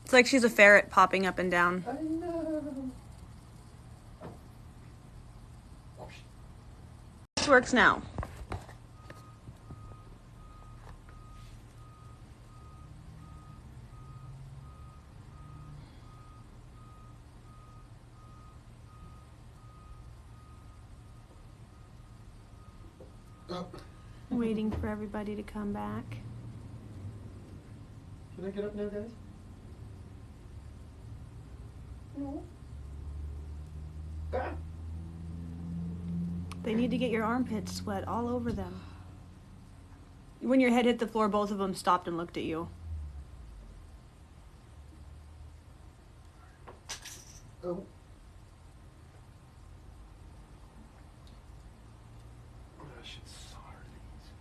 It's like she's a ferret popping up and down. I know. This works now. Oh. Waiting for everybody to come back. Can I get up now, guys? No. Ah. They need to get your armpits sweat all over them. When your head hit the floor, both of them stopped and looked at you. Oh. I should solder these.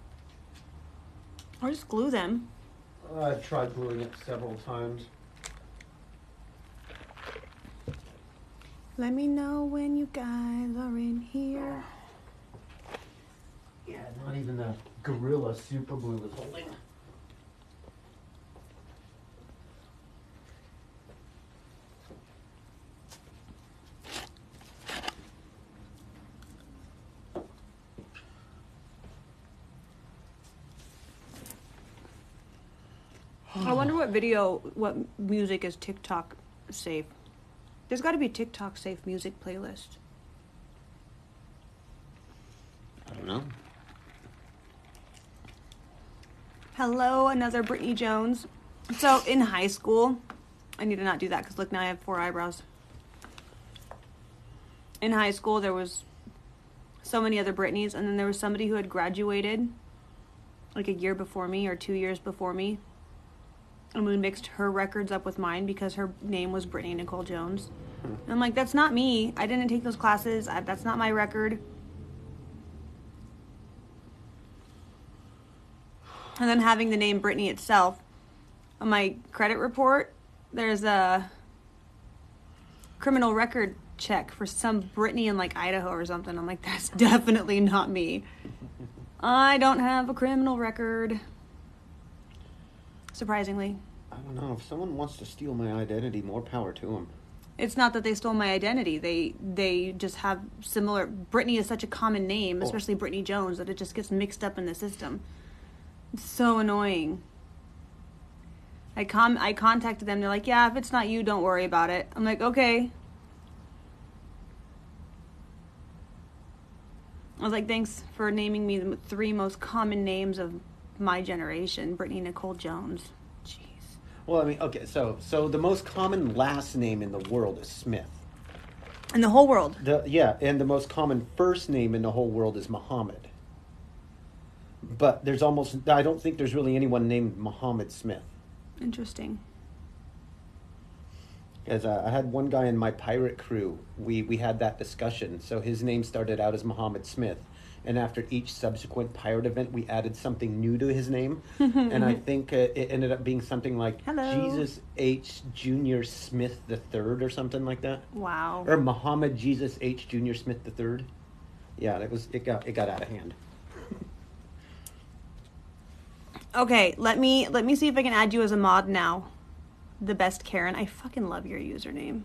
Or just glue them. I've tried gluing it several times. Let me know when you guys are in here. Yeah, not even the Gorilla Super Glue is holding. I wonder what music is TikTok safe. There's got to be a TikTok safe music playlist. I don't know. Hello, another Brittany Jones. So in high school, I need to not do that because look, now I have 4 eyebrows. In high school, there was so many other Britneys, and then there was somebody who had graduated like a year before me or 2 years before me. And we mixed her records up with mine because her name was Brittany Nicole Jones. And I'm like, that's not me. I didn't take those classes. That's not my record. And then having the name Brittany itself, on my credit report, there's a criminal record check for some Brittany in like Idaho or something. I'm like, that's definitely not me. I don't have a criminal record. Surprisingly. I don't know. If someone wants to steal my identity, more power to them. It's not that they stole my identity. They just have similar... Brittany is such a common name, especially Brittany Jones, that it just gets mixed up in the system. It's so annoying. I contacted them. They're like, yeah, if it's not you, don't worry about it. I'm like, okay. I was like, thanks for naming me the 3 most common names of my generation. Brittany Nicole Jones. Jeez. Well, I mean, okay, so the most common last name in the world is Smith. In the whole world. And the most common first name in the whole world is Muhammad. But I don't think there's really anyone named Muhammad Smith. Interesting. Because I had one guy in my pirate crew, we had that discussion. So his name started out as Muhammad Smith. And after each subsequent pirate event, we added something new to his name. And I think it ended up being something like Jesus H. Jr. Smith III or something like that. Wow. Or Muhammad Jesus H. Jr. Smith III. Yeah, it got out of hand. Okay, let me see if I can add you as a mod now. The best Karen. I fucking love your username.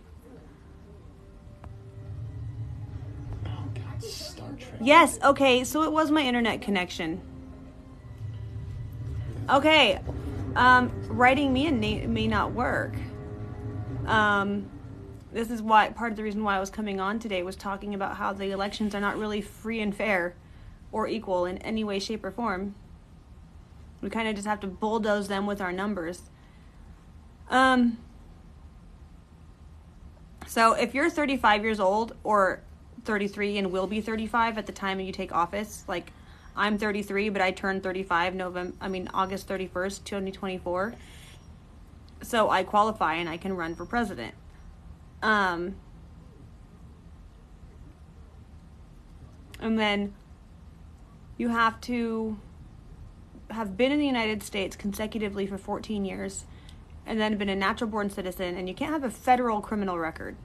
Oh God, Star Trek. Yes, okay, so it was my internet connection. Okay, writing me a name may not work. This is why part of the reason why I was coming on today was talking about how the elections are not really free and fair or equal in any way, shape, or form. We kind of just have to bulldoze them with our numbers. So if you're 35 years old or 33 and will be 35 at the time you take office, like I'm 33, but I turned 35 August 31st, 2024. So I qualify and I can run for president. And then you have to have been in the United States consecutively for 14 years and then been a natural born citizen, and you can't have a federal criminal record.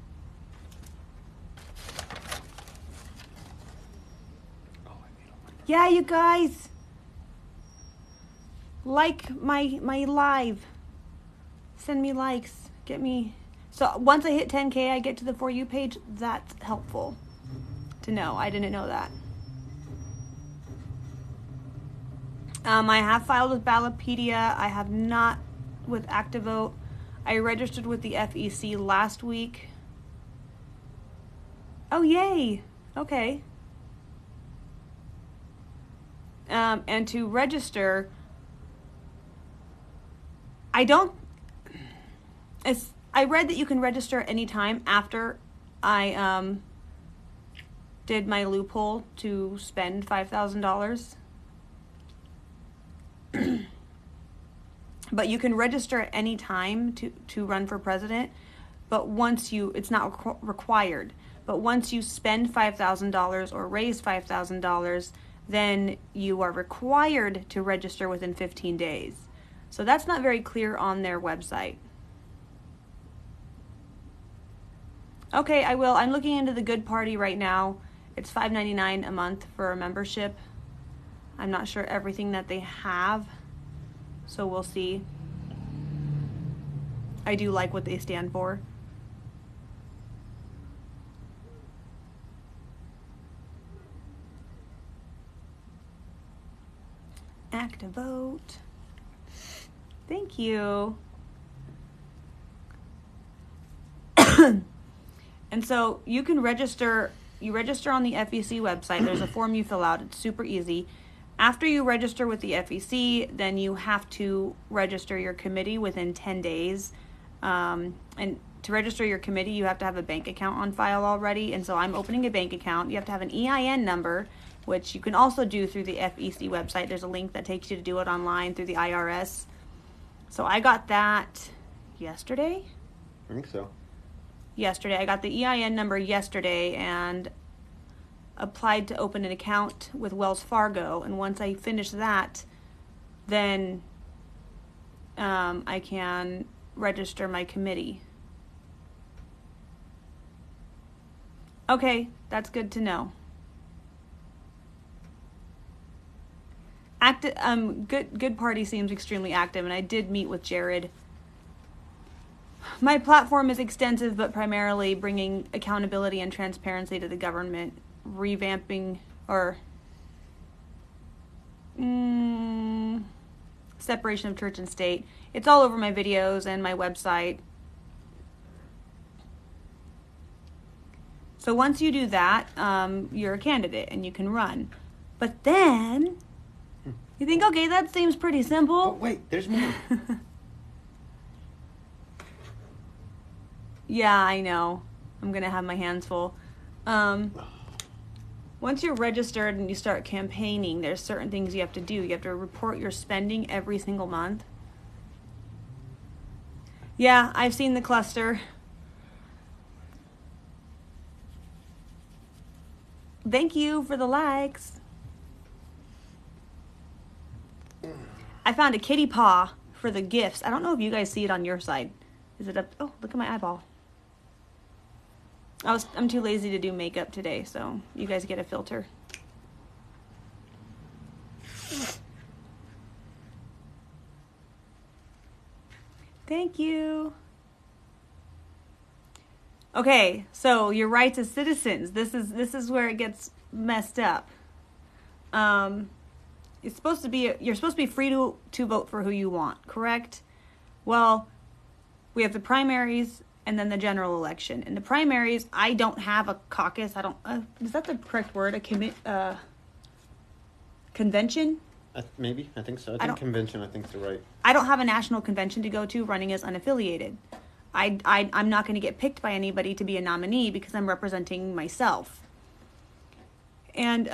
Yeah, you guys, like my live. Send me likes. get me. So once I hit 10K, I get to the For You page. That's helpful to know. I didn't know that. I have filed with Ballotpedia. I have not with ActiVote. I registered with the FEC last week. Oh, yay. Okay. And to register, I read that you can register anytime after I did my loophole to spend $5,000. But you can register at any time to run for president, but it's not required. But once you spend $5,000 or raise $5,000, then you are required to register within 15 days. So that's not very clear on their website. Okay, I will. I'm looking into the Good Party right now. It's $5.99 a month for a membership. I'm not sure everything that they have, so we'll see. I do like what they stand for. ActiVote. Thank you. And so you can register. You register on the FEC website. There's a form you fill out. It's super easy. After you register with the FEC, then you have to register your committee within 10 days. And to register your committee, you have to have a bank account on file already. And so I'm opening a bank account. You have to have an EIN number, which you can also do through the FEC website. There's a link that takes you to do it online through the IRS. So I got that yesterday. I think so. Yesterday. I got the EIN number yesterday and applied to open an account with Wells Fargo. And once I finish that, then I can register my committee. Okay, that's good to know. Good Party seems extremely active, and I did meet with Jared. My platform is extensive, but primarily bringing accountability and transparency to the government, revamping or separation of church and state. It's all over my videos and my website. So once you do that, you're a candidate and you can run. But then you think, okay, that seems pretty simple. Oh, wait, there's more. Yeah, I know. I'm going to have my hands full. Once you're registered and you start campaigning, there's certain things you have to do. You have to report your spending every single month. Yeah, I've seen the cluster. Thank you for the likes. I found a kitty paw for the gifts. I don't know if you guys see it on your side. Is it up? Oh, look at my eyeball. I'm too lazy to do makeup today, so you guys get a filter. Thank you. Okay, so your rights as citizens. This is where it gets messed up. You're supposed to be free to vote for who you want, correct? Well, we have the primaries and then the general election. In the primaries, I don't have a caucus. I don't. Is that the correct word? A convention? Maybe. I think so. I think convention. I think is right. I don't have a national convention to go to running as unaffiliated. I'm not going to get picked by anybody to be a nominee because I'm representing myself. And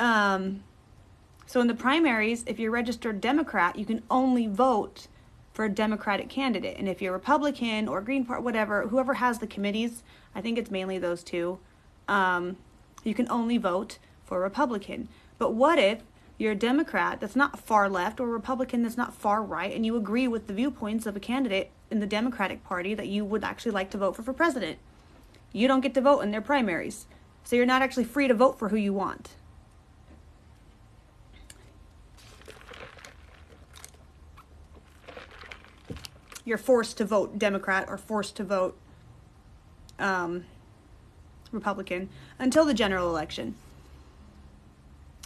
so in the primaries, if you're registered Democrat, you can only vote for a Democratic candidate. And if you're Republican or Green Party, whatever, whoever has the committees, I think it's mainly those two, you can only vote for a Republican. But what if you're a Democrat that's not far left or a Republican that's not far right, and you agree with the viewpoints of a candidate in the Democratic Party that you would actually like to vote for president? You don't get to vote in their primaries. So you're not actually free to vote for who you want. you're forced to vote Democrat or forced to vote Republican until the general election.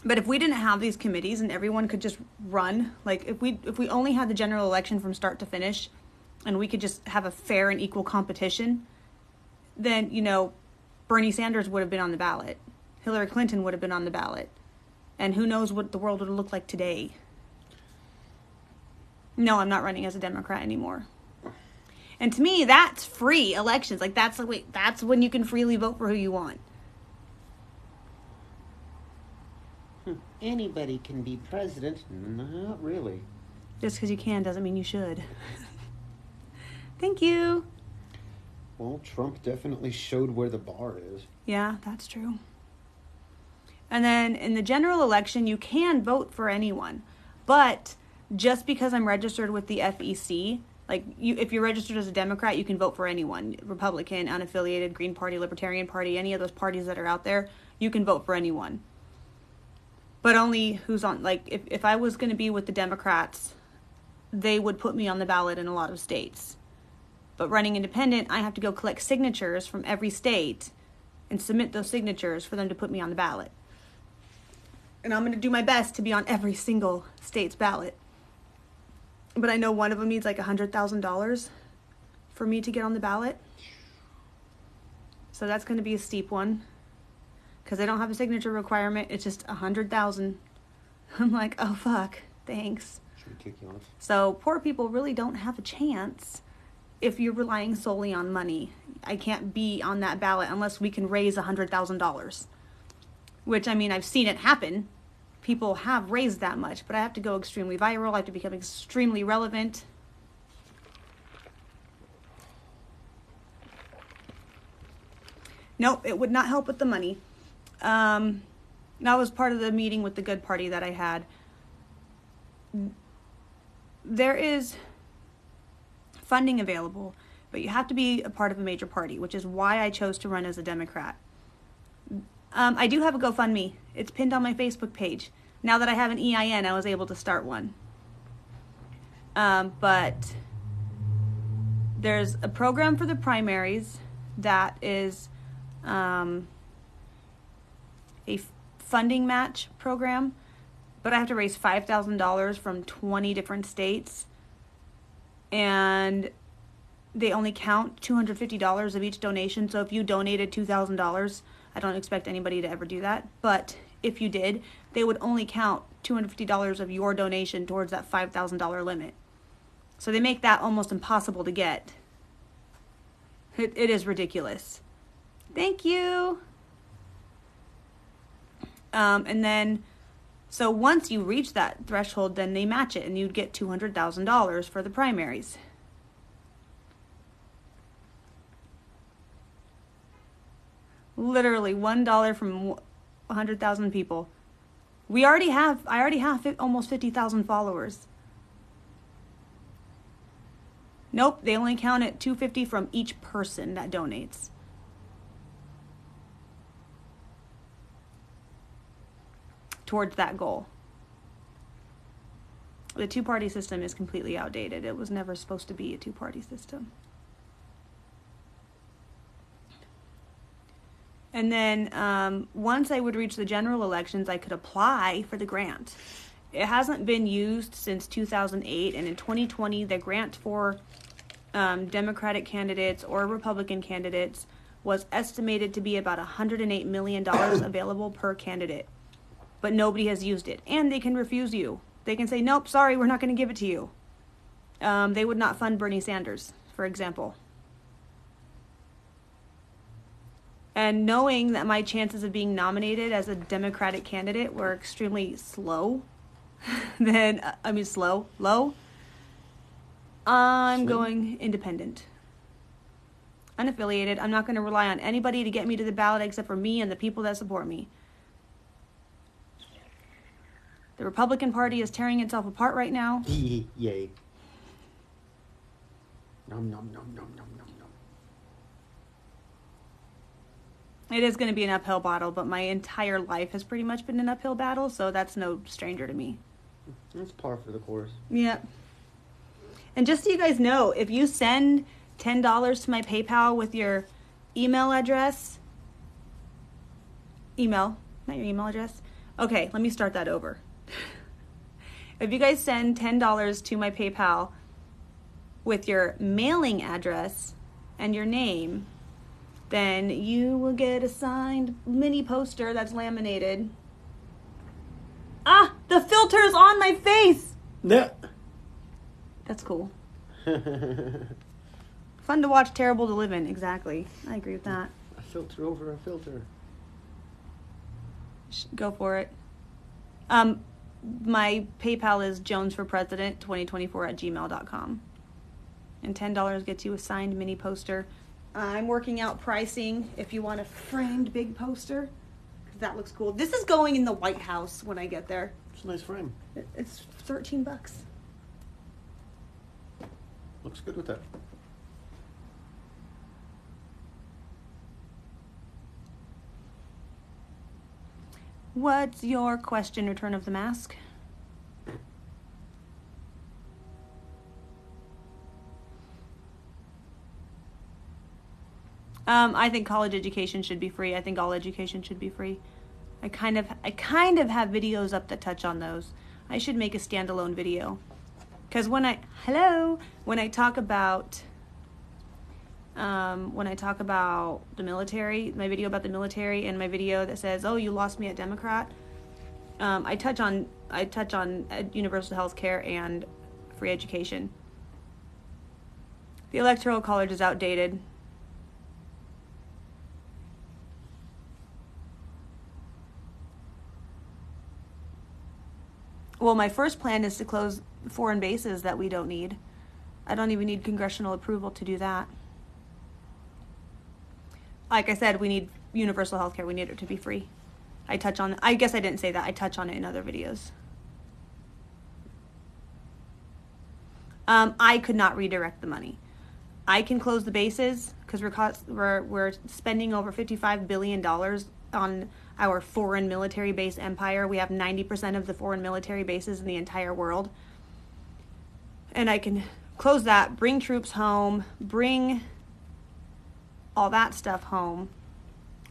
But if we didn't have these committees and everyone could just run, like if we only had the general election from start to finish and we could just have a fair and equal competition, then, you know, Bernie Sanders would have been on the ballot. Hillary Clinton would have been on the ballot. And who knows what the world would look like today. No, I'm not running as a Democrat anymore. And to me, that's free elections. Like, that's when you can freely vote for who you want. Anybody can be president. Not really. Just because you can doesn't mean you should. Thank you. Well, Trump definitely showed where the bar is. Yeah, that's true. And then in the general election, you can vote for anyone. But just because I'm registered with the FEC, like if you're registered as a Democrat, you can vote for anyone. Republican, unaffiliated, Green Party, Libertarian Party, any of those parties that are out there, you can vote for anyone. But only who's on, like, if I was going to be with the Democrats, they would put me on the ballot in a lot of states. But running independent, I have to go collect signatures from every state and submit those signatures for them to put me on the ballot. And I'm going to do my best to be on every single state's ballot. But I know one of them needs like $100,000 for me to get on the ballot. So that's going to be a steep one. Because they don't have a signature requirement. It's just 100,000. I'm like, oh, fuck. Thanks. It's ridiculous. So poor people really don't have a chance if you're relying solely on money. I can't be on that ballot unless we can raise $100,000. Which, I mean, I've seen it happen. People have raised that much. But I have to go extremely viral. I have to become extremely relevant. Nope, it would not help with the money. That was part of the meeting with the Good Party that I had. There is funding available, but you have to be a part of a major party, which is why I chose to run as a Democrat. I do have a GoFundMe. It's pinned on my Facebook page. Now that I have an EIN, I was able to start one. But there's a program for the primaries that is a funding match program, but I have to raise $5,000 from 20 different states, and they only count $250 of each donation. So if you donated $2,000, I don't expect anybody to ever do that, but if you did, they would only count $250 of your donation towards that $5,000 limit. So they make that almost impossible to get. It is ridiculous. Thank you. And then, so once you reach that threshold, then they match it, and you'd get $200,000 for the primaries. Literally $1 from 100,000 people. I already have almost 50,000 followers. Nope, they only count at $250 from each person that donates. Towards that goal. The two-party system is completely outdated. It was never supposed to be a two-party system. And then once I would reach the general elections, I could apply for the grant. It hasn't been used since 2008, and in 2020, the grant for Democratic candidates or Republican candidates was estimated to be about $108 million available per candidate. But nobody has used it. And they can refuse you. They can say, nope, sorry, we're not going to give it to you. They would not fund Bernie Sanders, for example. And knowing that my chances of being nominated as a Democratic candidate were extremely low, I'm going independent. Unaffiliated. I'm not going to rely on anybody to get me to the ballot except for me and the people that support me. The Republican Party is tearing itself apart right now. Yay. Nom, nom, nom, nom, nom, nom, nom. It is going to be an uphill battle, but my entire life has pretty much been an uphill battle, so that's no stranger to me. That's par for the course. Yep. And just so you guys know, if you send $10 to my PayPal with your email address, not your email address. Okay, let me start that over. If you guys send $10 to my PayPal with your mailing address and your name, then you will get a signed mini poster that's laminated. Ah, the filter's on my face. No. That's cool. Fun to watch, terrible to live in. Exactly. I agree with that. A filter over a filter. Go for it. My PayPal is jonesforpresident2024@gmail.com. And $10 gets you a signed mini poster. I'm working out pricing if you want a framed big poster. That looks cool. This is going in the White House when I get there. It's a nice frame. It's $13. Looks good with that. What's your question, Return of the Mask? I think college education should be free. I think all education should be free. I kind of have videos up that touch on those. I should make a standalone video. Because when I talk about the military, my video about the military and my video that says, "Oh, you lost me at Democrat," I touch on universal health care and free education. The Electoral College is outdated. Well, my first plan is to close foreign bases that we don't need. I don't even need congressional approval to do that. Like I said, we need universal health care. We need it to be free. I guess I didn't say that. I touch on it in other videos. I could not redirect the money. I can close the bases because we're spending over $55 billion on our foreign military base empire. We have 90% of the foreign military bases in the entire world. And I can close that, bring troops home, bring all that stuff home,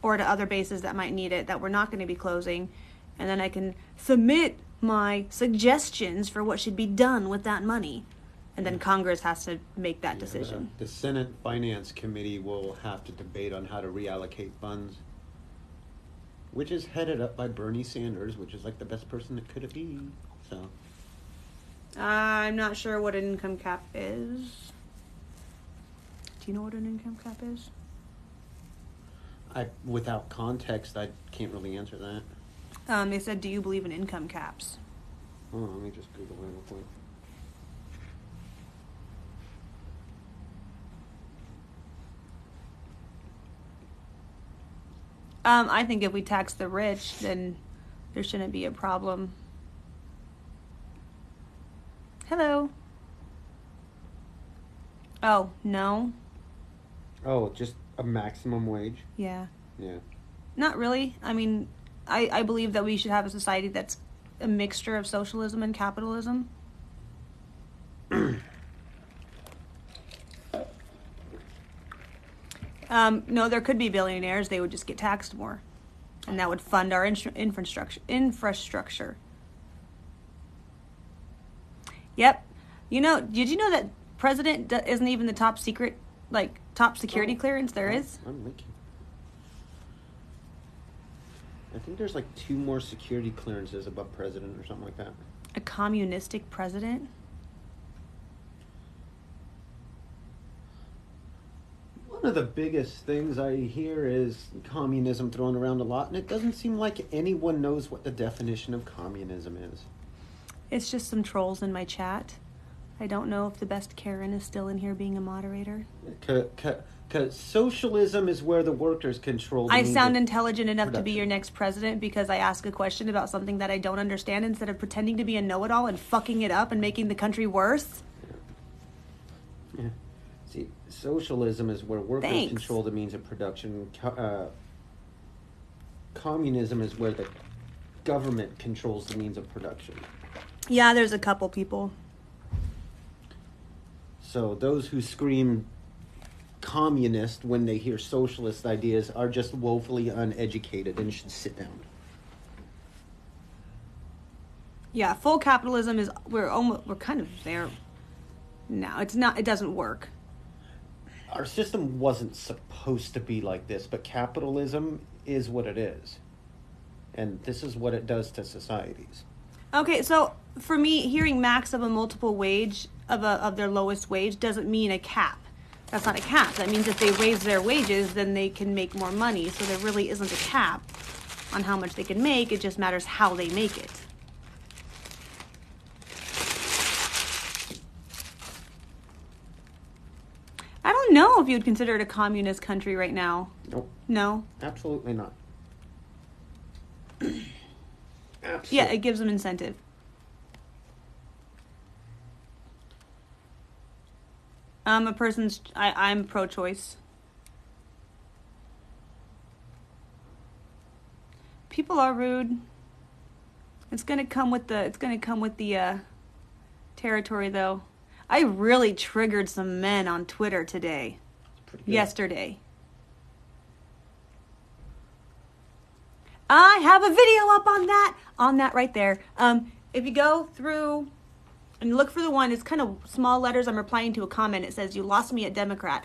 or to other bases that might need it that we're not going to be closing. And then I can submit my suggestions for what should be done with that money. And then Congress has to make that decision. The Senate Finance Committee will have to debate on how to reallocate funds, which is headed up by Bernie Sanders, which is like the best person that could be. So I'm not sure what an income cap is. Do you know what an income cap is? Without context, I can't really answer that. They said, do you believe in income caps? Hold on, let me just Google it real quick. I think if we tax the rich, then there shouldn't be a problem. Hello. Oh, no? Oh, just a maximum wage? Yeah. Yeah. Not really. I mean, I believe that we should have a society that's a mixture of socialism and capitalism. No, there could be billionaires. They would just get taxed more. And that would fund our infrastructure. Yep. Did you know that president isn't even the top secret, top security clearance there is? I'm linking. I think there's 2 more security clearances above president or something like that. A communistic president? One of the biggest things I hear is communism thrown around a lot, and it doesn't seem like anyone knows what the definition of communism is. It's just some trolls in my chat. I don't know if the best Karen is still in here being a moderator. Because socialism is where the workers control the I means sound of intelligent enough to be production. your next president because I ask a question about something that I don't understand instead of pretending to be a know-it-all and fucking it up and making the country worse. Yeah. See, socialism is where workers Thanks. control the means of production. Communism is where the government controls the means of production. Yeah, there's a couple people. So those who scream communist when they hear socialist ideas are just woefully uneducated and should sit down. Yeah, full capitalism is we're kind of there now. It's not. It doesn't work. Our system wasn't supposed to be like this, but capitalism is what it is. And this is what it does to societies. Okay, so for me, hearing max of a multiple wage of their lowest wage doesn't mean a cap. That's not a cap. That means if they raise their wages, then they can make more money. So there really isn't a cap on how much they can make. It just matters how they make it. I don't know if you'd consider it a communist country right now. Nope. No? Absolutely not. Absolutely. Yeah, it gives them incentive. I'm pro-choice. People are rude. It's gonna come with the territory, though. I really triggered some men on Twitter today. Pretty good. Yesterday. I have a video up on that right there. If you go through and look for the one, it's kind of small letters. I'm replying to a comment. It says, "You lost me at Democrat."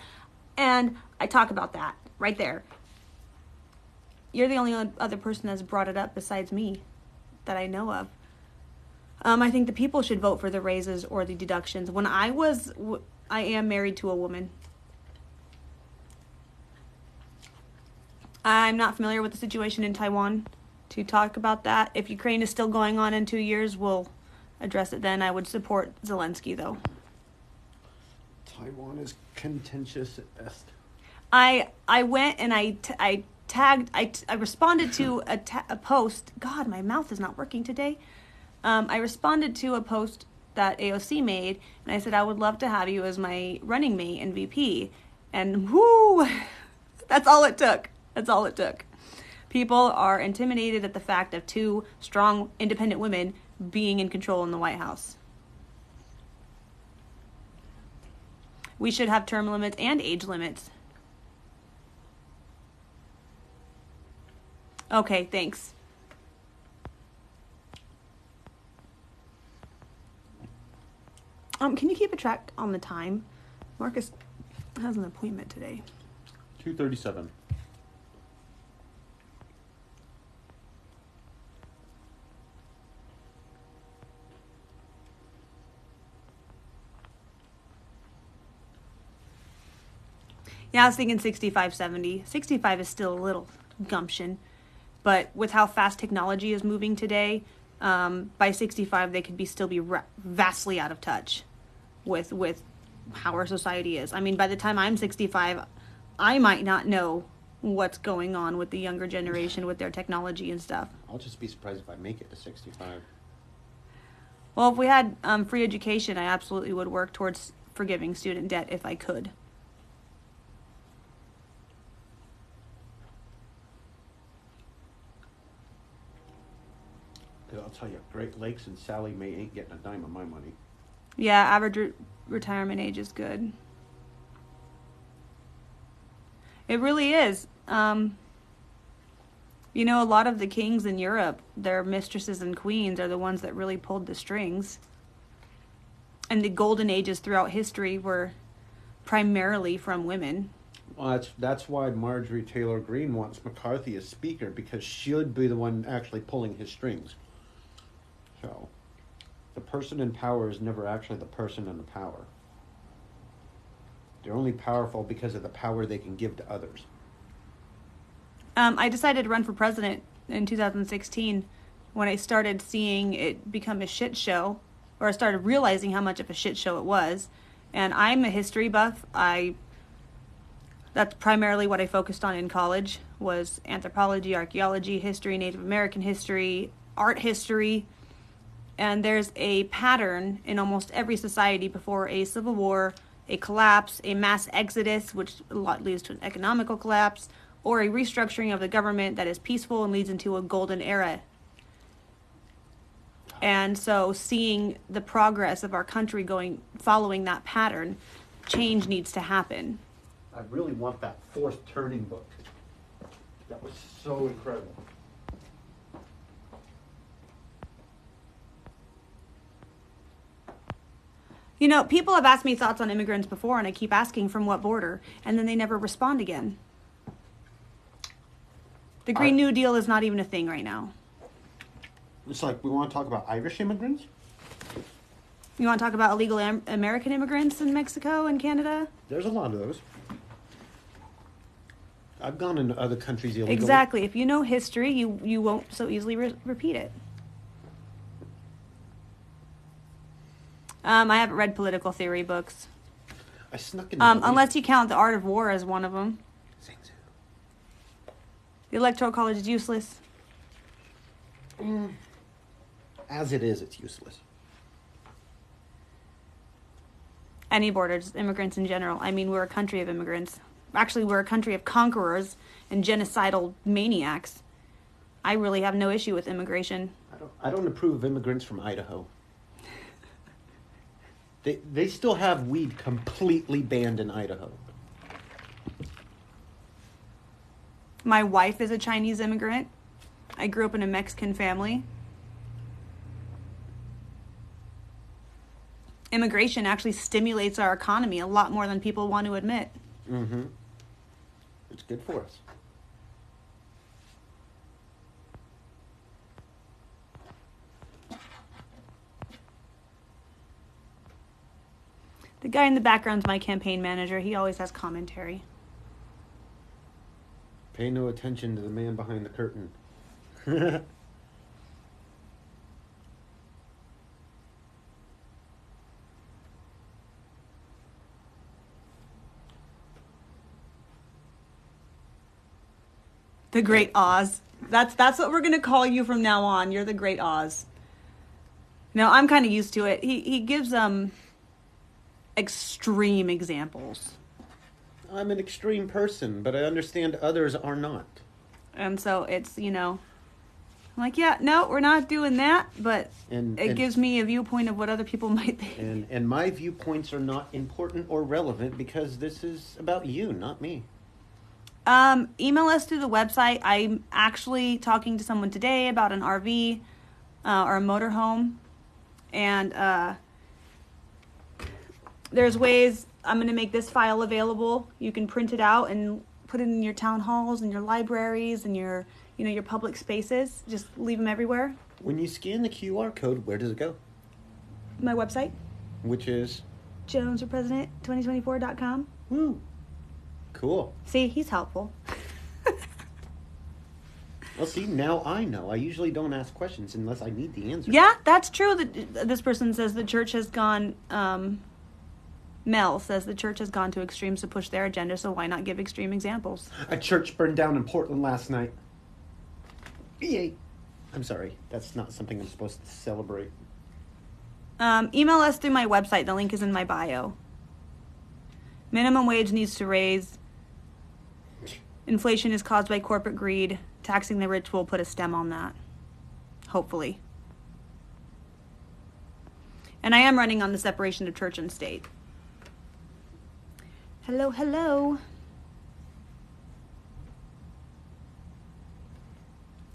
And I talk about that right there. You're the only other person that's brought it up besides me that I know of. I think the people should vote for the raises or the deductions. When I am married to a woman. I'm not familiar with the situation in Taiwan to talk about that. If Ukraine is still going on in 2 years, we'll address it then. I would support Zelensky, though. Taiwan is contentious at best. I went and I responded to a post. God, my mouth is not working today. I responded to a post that AOC made, and I said I would love to have you as my running mate in VP. And whoo, that's all it took. That's all it took. People are intimidated at the fact of two strong, independent women being in control in the White House. We should have term limits and age limits. Okay, thanks. Can you keep a track on the time? Marcus has an appointment today. 2:37. Yeah, I was thinking 65, 70. 65 is still a little gumption. But with how fast technology is moving today, by 65 they could still be vastly out of touch with how our society is. I mean, by the time I'm 65, I might not know what's going on with the younger generation with their technology and stuff. I'll just be surprised if I make it to 65. Well, if we had free education, I absolutely would work towards forgiving student debt if I could. I'll tell you, Great Lakes and Sally Mae ain't getting a dime of my money. Yeah, average retirement age is good. It really is. You know, a lot of the kings in Europe, their mistresses and queens are the ones that really pulled the strings. And the golden ages throughout history were primarily from women. Well, that's why Marjorie Taylor Greene wants McCarthy as speaker, because she'd be the one actually pulling his strings. So, the person in power is never actually the person in the power. They're only powerful because of the power they can give to others. I decided to run for president in 2016 when I started seeing it become a shit show, or I started realizing how much of a shit show it was. And I'm a history buff. That's primarily what I focused on in college, was anthropology, archaeology, history, Native American history, art history. And there's a pattern in almost every society before a civil war, a collapse, a mass exodus, which a lot leads to an economical collapse, or a restructuring of the government that is peaceful and leads into a golden era. And so seeing the progress of our country following that pattern, change needs to happen. I really want that Fourth Turning book. That was so incredible. You know, people have asked me thoughts on immigrants before, and I keep asking from what border, and then they never respond again. The Green New Deal is not even a thing right now. It's like, we want to talk about Irish immigrants? You want to talk about illegal American immigrants in Mexico and Canada? There's a lot of those. I've gone into other countries illegally. Exactly. If you know history, you won't so easily repeat it. I haven't read political theory books. I snuck in. Unless you count The Art of War as one of them. Sing Sue. The Electoral College is useless. As it is, it's useless. Any borders, immigrants in general. I mean, we're a country of immigrants. Actually, we're a country of conquerors and genocidal maniacs. I really have no issue with immigration. I don't approve of immigrants from Idaho. They still have weed completely banned in Idaho. My wife is a Chinese immigrant. I grew up in a Mexican family. Immigration actually stimulates our economy a lot more than people want to admit. Mm-hmm. It's good for us. The guy in the background's my campaign manager. He always has commentary. Pay no attention to the man behind the curtain. The Great Oz. That's what we're gonna call you from now on. You're the Great Oz. No, I'm kind of used to it. He gives extreme examples. I'm an extreme person, but I understand others are not. And so it's, I'm like, yeah, no, we're not doing that, but it gives me a viewpoint of what other people might think. And my viewpoints are not important or relevant because this is about you, not me. Email us through the website. I'm actually talking to someone today about an RV or a motorhome. And there's ways I'm going to make this file available. You can print it out and put it in your town halls and your libraries and your public spaces. Just leave them everywhere. When you scan the QR code, where does it go? My website. Which is? JonesForPresident2024.com. Woo. Cool. See, he's helpful. Well, see, now I know. I usually don't ask questions unless I need the answer. Yeah, that's true. This person says the church has gone... Mel says the church has gone to extremes to push their agenda, so why not give extreme examples? A church burned down in Portland last night. Yay. I'm sorry. That's not something I'm supposed to celebrate. Email us through my website. The link is in my bio. Minimum wage needs to raise. Inflation is caused by corporate greed. Taxing the rich will put a stem on that. Hopefully. And I am running on the separation of church and state. Hello, hello.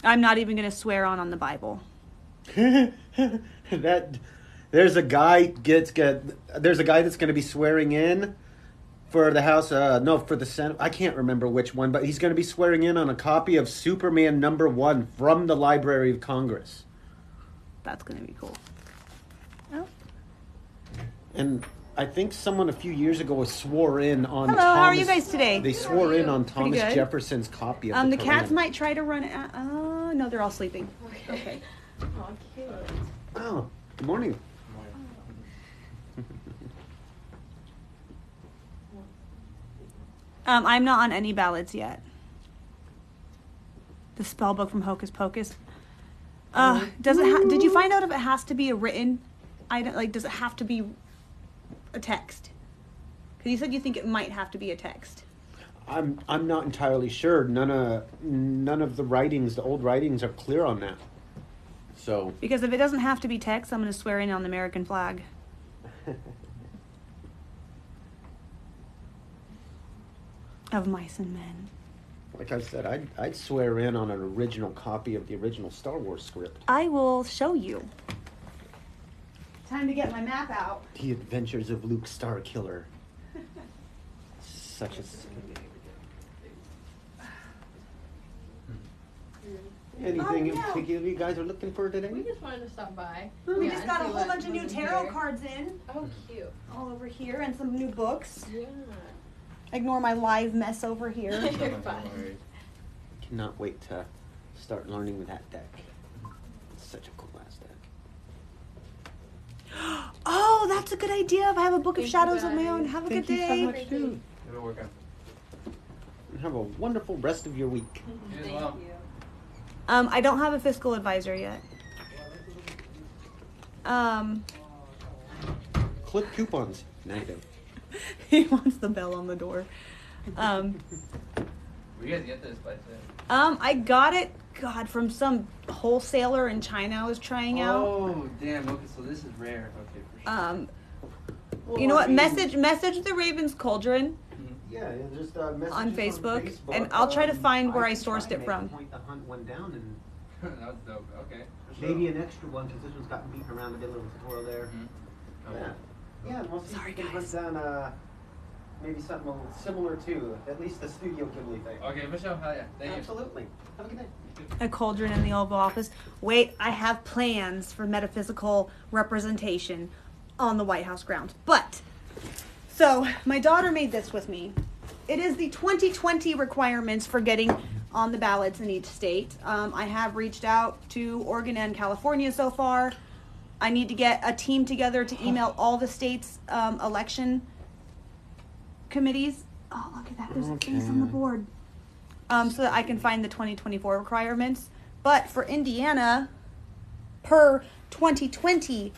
I'm not even going to swear on the Bible. There's a guy that's going to be swearing in for the House, for the Senate. I can't remember which one, but he's going to be swearing in on a copy of Superman #1 from the Library of Congress. That's going to be cool. Oh. And I think someone a few years ago swore in on Hello, how are you guys today? They swore in on Thomas Jefferson's copy of the Quran. cats might try to run it. Oh, no, they're all sleeping. Okay. Oh, cute. Oh, good morning. I'm not on any ballots yet. The spell book from Hocus Pocus. Did you find out if it has to be a written item? Like, does it have to be a text? Because you said you think it might have to be a text. I'm not entirely sure. None of the writings, the old writings, are clear on that. So Because if it doesn't have to be text, I'm going to swear in on the American flag. Of mice and men. like I said, I'd swear in on an original copy of the original Star Wars script. I will show you. Time to get my map out. The Adventures of Luke Starkiller. Such a... Anything in no. particular you guys are looking for today? We just wanted to stop by. We Yeah, just and got a see whole what bunch of new was tarot here. cards in. Oh, cute. All over here and some new books. Yeah. Ignore my live mess over here. You're fine. Cannot wait to start learning that deck. It's such a cool ass deck. Oh, that's a good idea. If I have a book of Thank you, shadows of my own. guys. Have a Thank good you so day. much, too. It'll work out. And have a wonderful rest of your week. You as Thank well. you. I don't have a fiscal advisor yet. Clip coupons. Negative. He wants the bell on the door. Where you guys get this by today? I got it, God, from some wholesaler in China I was trying out. Oh, damn. Okay, so this is rare. Okay, for sure. Well, You know I what? mean, Message the Raven's Cauldron Yeah, just on Facebook, and I'll try to find where I sourced it from. Point the hunt one down and That was dope. Okay. For sure. maybe an extra one because this one's gotten beaten around a bit with the twirl there. Mhm. Okay. Yeah. Yeah, and we'll see Sorry, if we can guys. hunt down maybe something a little similar to at least the Studio Ghibli thing. Okay, for sure. Hell yeah. Thank you. Absolutely. Have a good day. A cauldron in the Oval Office. Wait, I have plans for metaphysical representation on the White House grounds. But, so my daughter made this with me. It is the 2020 requirements for getting on the ballots in each state. I have reached out to Oregon and California so far. I need to get a team together to email all the states' election committees. Oh, look at that. There's a face on the Okay. board. So that I can find the 2024 requirements. But for Indiana, per 2020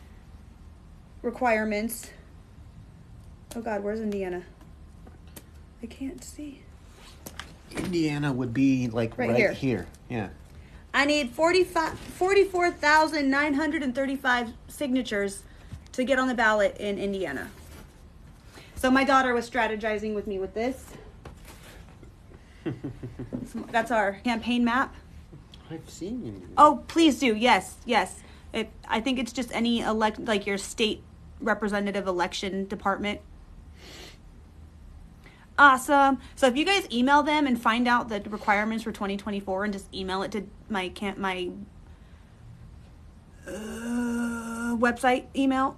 requirements, oh God, where's Indiana? I can't see. Indiana would be like Right right, here. here. Yeah. I need 44,935 signatures to get on the ballot in Indiana. So my daughter was strategizing with me with this. That's our campaign map. I've seen you. Oh, please do. Yes, yes. I think it's just any like your state representative election department. Awesome. So if you guys email them and find out the requirements for 2024 and just email it to my website email.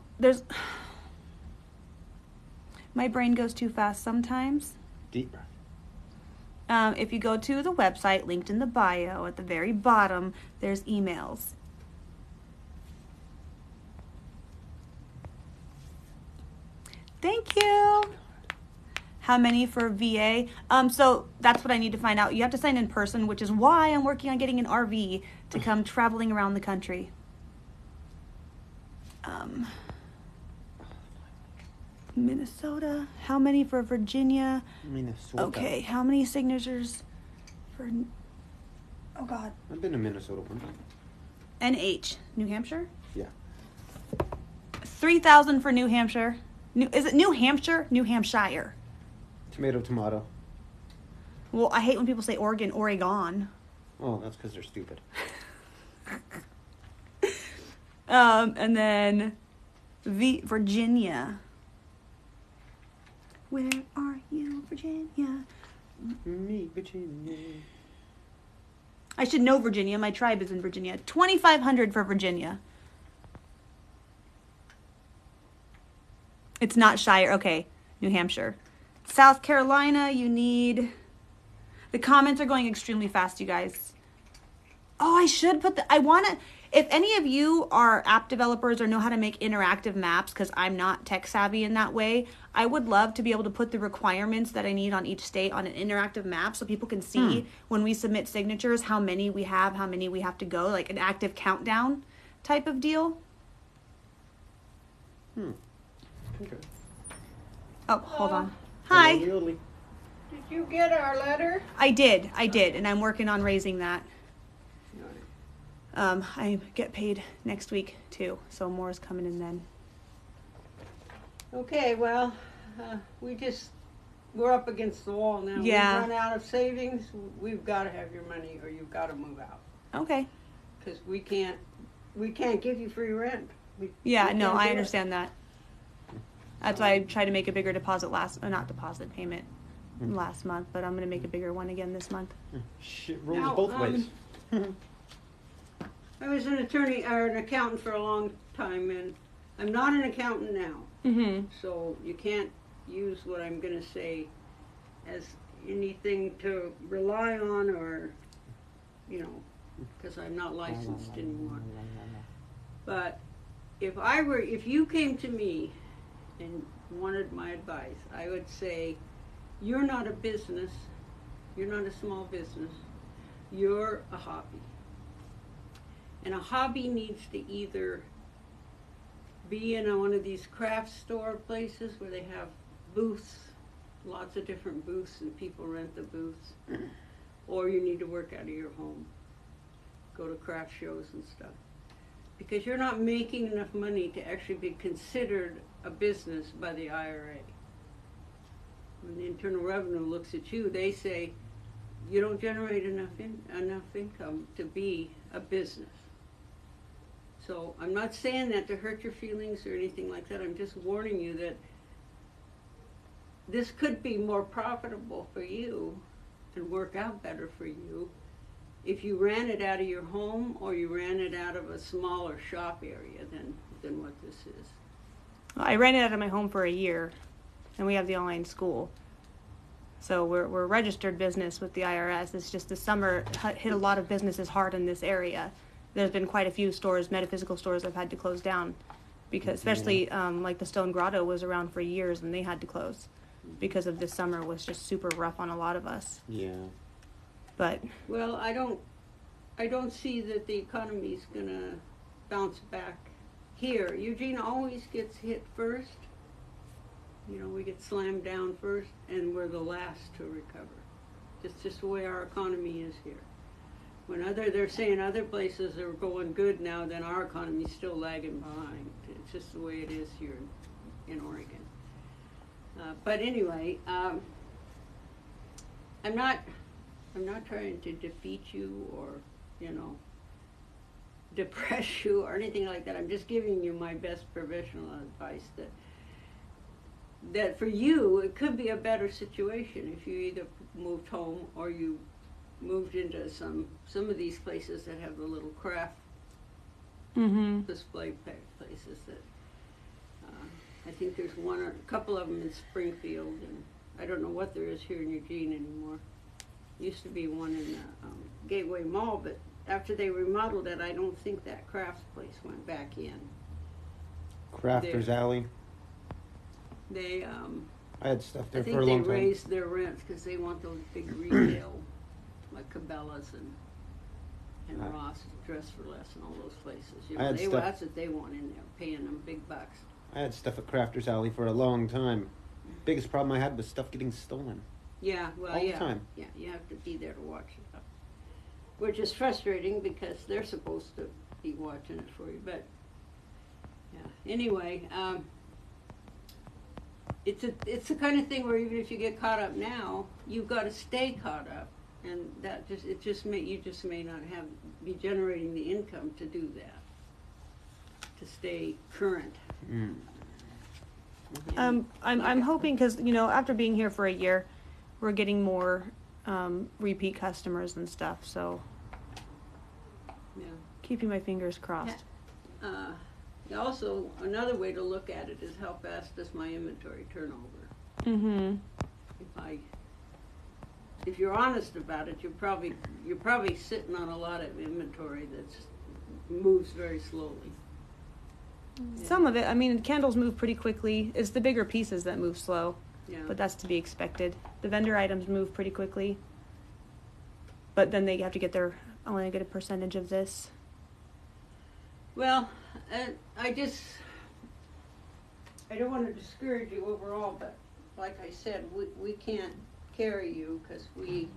My brain goes too fast sometimes. Deep breath. If you go to the website linked in the bio at the very bottom, there's emails. Thank you. How many for VA? So that's what I need to find out. You have to sign in person, which is why I'm working on getting an RV to come traveling around the country. Minnesota. How many for Virginia? Minnesota. Okay, how many signatures for... Oh, God. I've been to Minnesota one time. NH. New Hampshire? Yeah. 3,000 for New Hampshire. Is it New Hampshire? New Hampshire. Tomato. Well, I hate when people say Oregon, Oregon. Oh, that's because they're stupid. And then Virginia. Where are you, Virginia? Me, Virginia. I should know Virginia. My tribe is in Virginia. 2,500 for Virginia. It's not Shire. Okay, New Hampshire. South Carolina, you need... The comments are going extremely fast, you guys. Oh, I should put the... I want to... If any of you are app developers or know how to make interactive maps, because I'm not tech savvy in that way, I would love to be able to put the requirements that I need on each state on an interactive map so people can see when we submit signatures how many we have to go, like an active countdown type of deal. Okay. Oh, hold on. Hi. Hello, Did you get our letter? I did, and I'm working on raising that. I get paid next week too, so more is coming in then. Okay, well, we're up against the wall now. Yeah. We run out of savings, we've gotta have your money or you've gotta move out. Okay. Cause we can't give you free rent. Yeah, we no, can't I do it. understand that. That's why I tried to make a bigger deposit payment last month, but I'm gonna make a bigger one again this month. Shit rolls Now, both ways. I was an attorney or an accountant for a long time, and I'm not an accountant now. Mm-hmm. So you can't use what I'm gonna say as anything to rely on or, because I'm not licensed anymore. But if you came to me and wanted my advice, I would say, you're not a business, you're not a small business, you're a hobby. And a hobby needs to either be in one of these craft store places where they have booths, lots of different booths, and people rent the booths, or you need to work out of your home, go to craft shows and stuff. Because you're not making enough money to actually be considered a business by the IRA. When the Internal Revenue looks at you, they say you don't generate enough income to be a business. So I'm not saying that to hurt your feelings or anything like that. I'm just warning you that this could be more profitable for you and work out better for you if you ran it out of your home or you ran it out of a smaller shop area than what this is. I ran it out of my home for a year, and we have the online school. So we're a registered business with the IRS. It's just the summer hit a lot of businesses hard in this area. There's been quite a few stores, metaphysical stores, that have had to close down, because especially like the Stone Grotto was around for years and they had to close because of this summer was just super rough on a lot of us. Yeah. But Well, I don't see that the economy's gonna bounce back here. Eugene always gets hit first. We get slammed down first, and we're the last to recover. It's just the way our economy is here. When they're saying other places are going good now, then our economy's still lagging behind. It's just the way it is here in Oregon. But anyway, I'm not trying to defeat you or, depress you or anything like that. I'm just giving you my best professional advice that for you, it could be a better situation if you either moved home or you moved into some of these places that have the little craft display places that I think there's one or a couple of them in Springfield, and I don't know what there is here in Eugene anymore. Used to be one in the Gateway Mall, but after they remodeled it, I don't think that crafts place went back in. Crafters Alley. They I had stuff I there think for a they long time. raised their rents because they want those big retail, like Cabela's and Ross, Dress for Less, and all those places. I had stuff- That's what they want in there, paying them big bucks. I had stuff at Crafters Alley for a long time. Biggest problem I had was stuff getting stolen. Yeah, well, All the yeah, time. yeah, you have to be there to watch it, which is frustrating because they're supposed to be watching it for you. But yeah, anyway, it's the kind of thing where even if you get caught up now, you've got to stay caught up, and that you just may not be generating the income to do that, to stay current. Mm. I'm hoping, because after being here for a year, we're getting more repeat customers and stuff. So Yeah. keeping my fingers crossed. Also, another way to look at it is how fast does my inventory turnover. Mm-hmm. If you're honest about it, you're probably sitting on a lot of inventory that moves very slowly. Yeah. Some of it, I mean, candles move pretty quickly. It's the bigger pieces that move slow, Yeah. but that's to be expected. The vendor items move pretty quickly, but then they have to get I want to get a percentage of this. Well, I don't want to discourage you overall, but like I said, we can't carry you because we're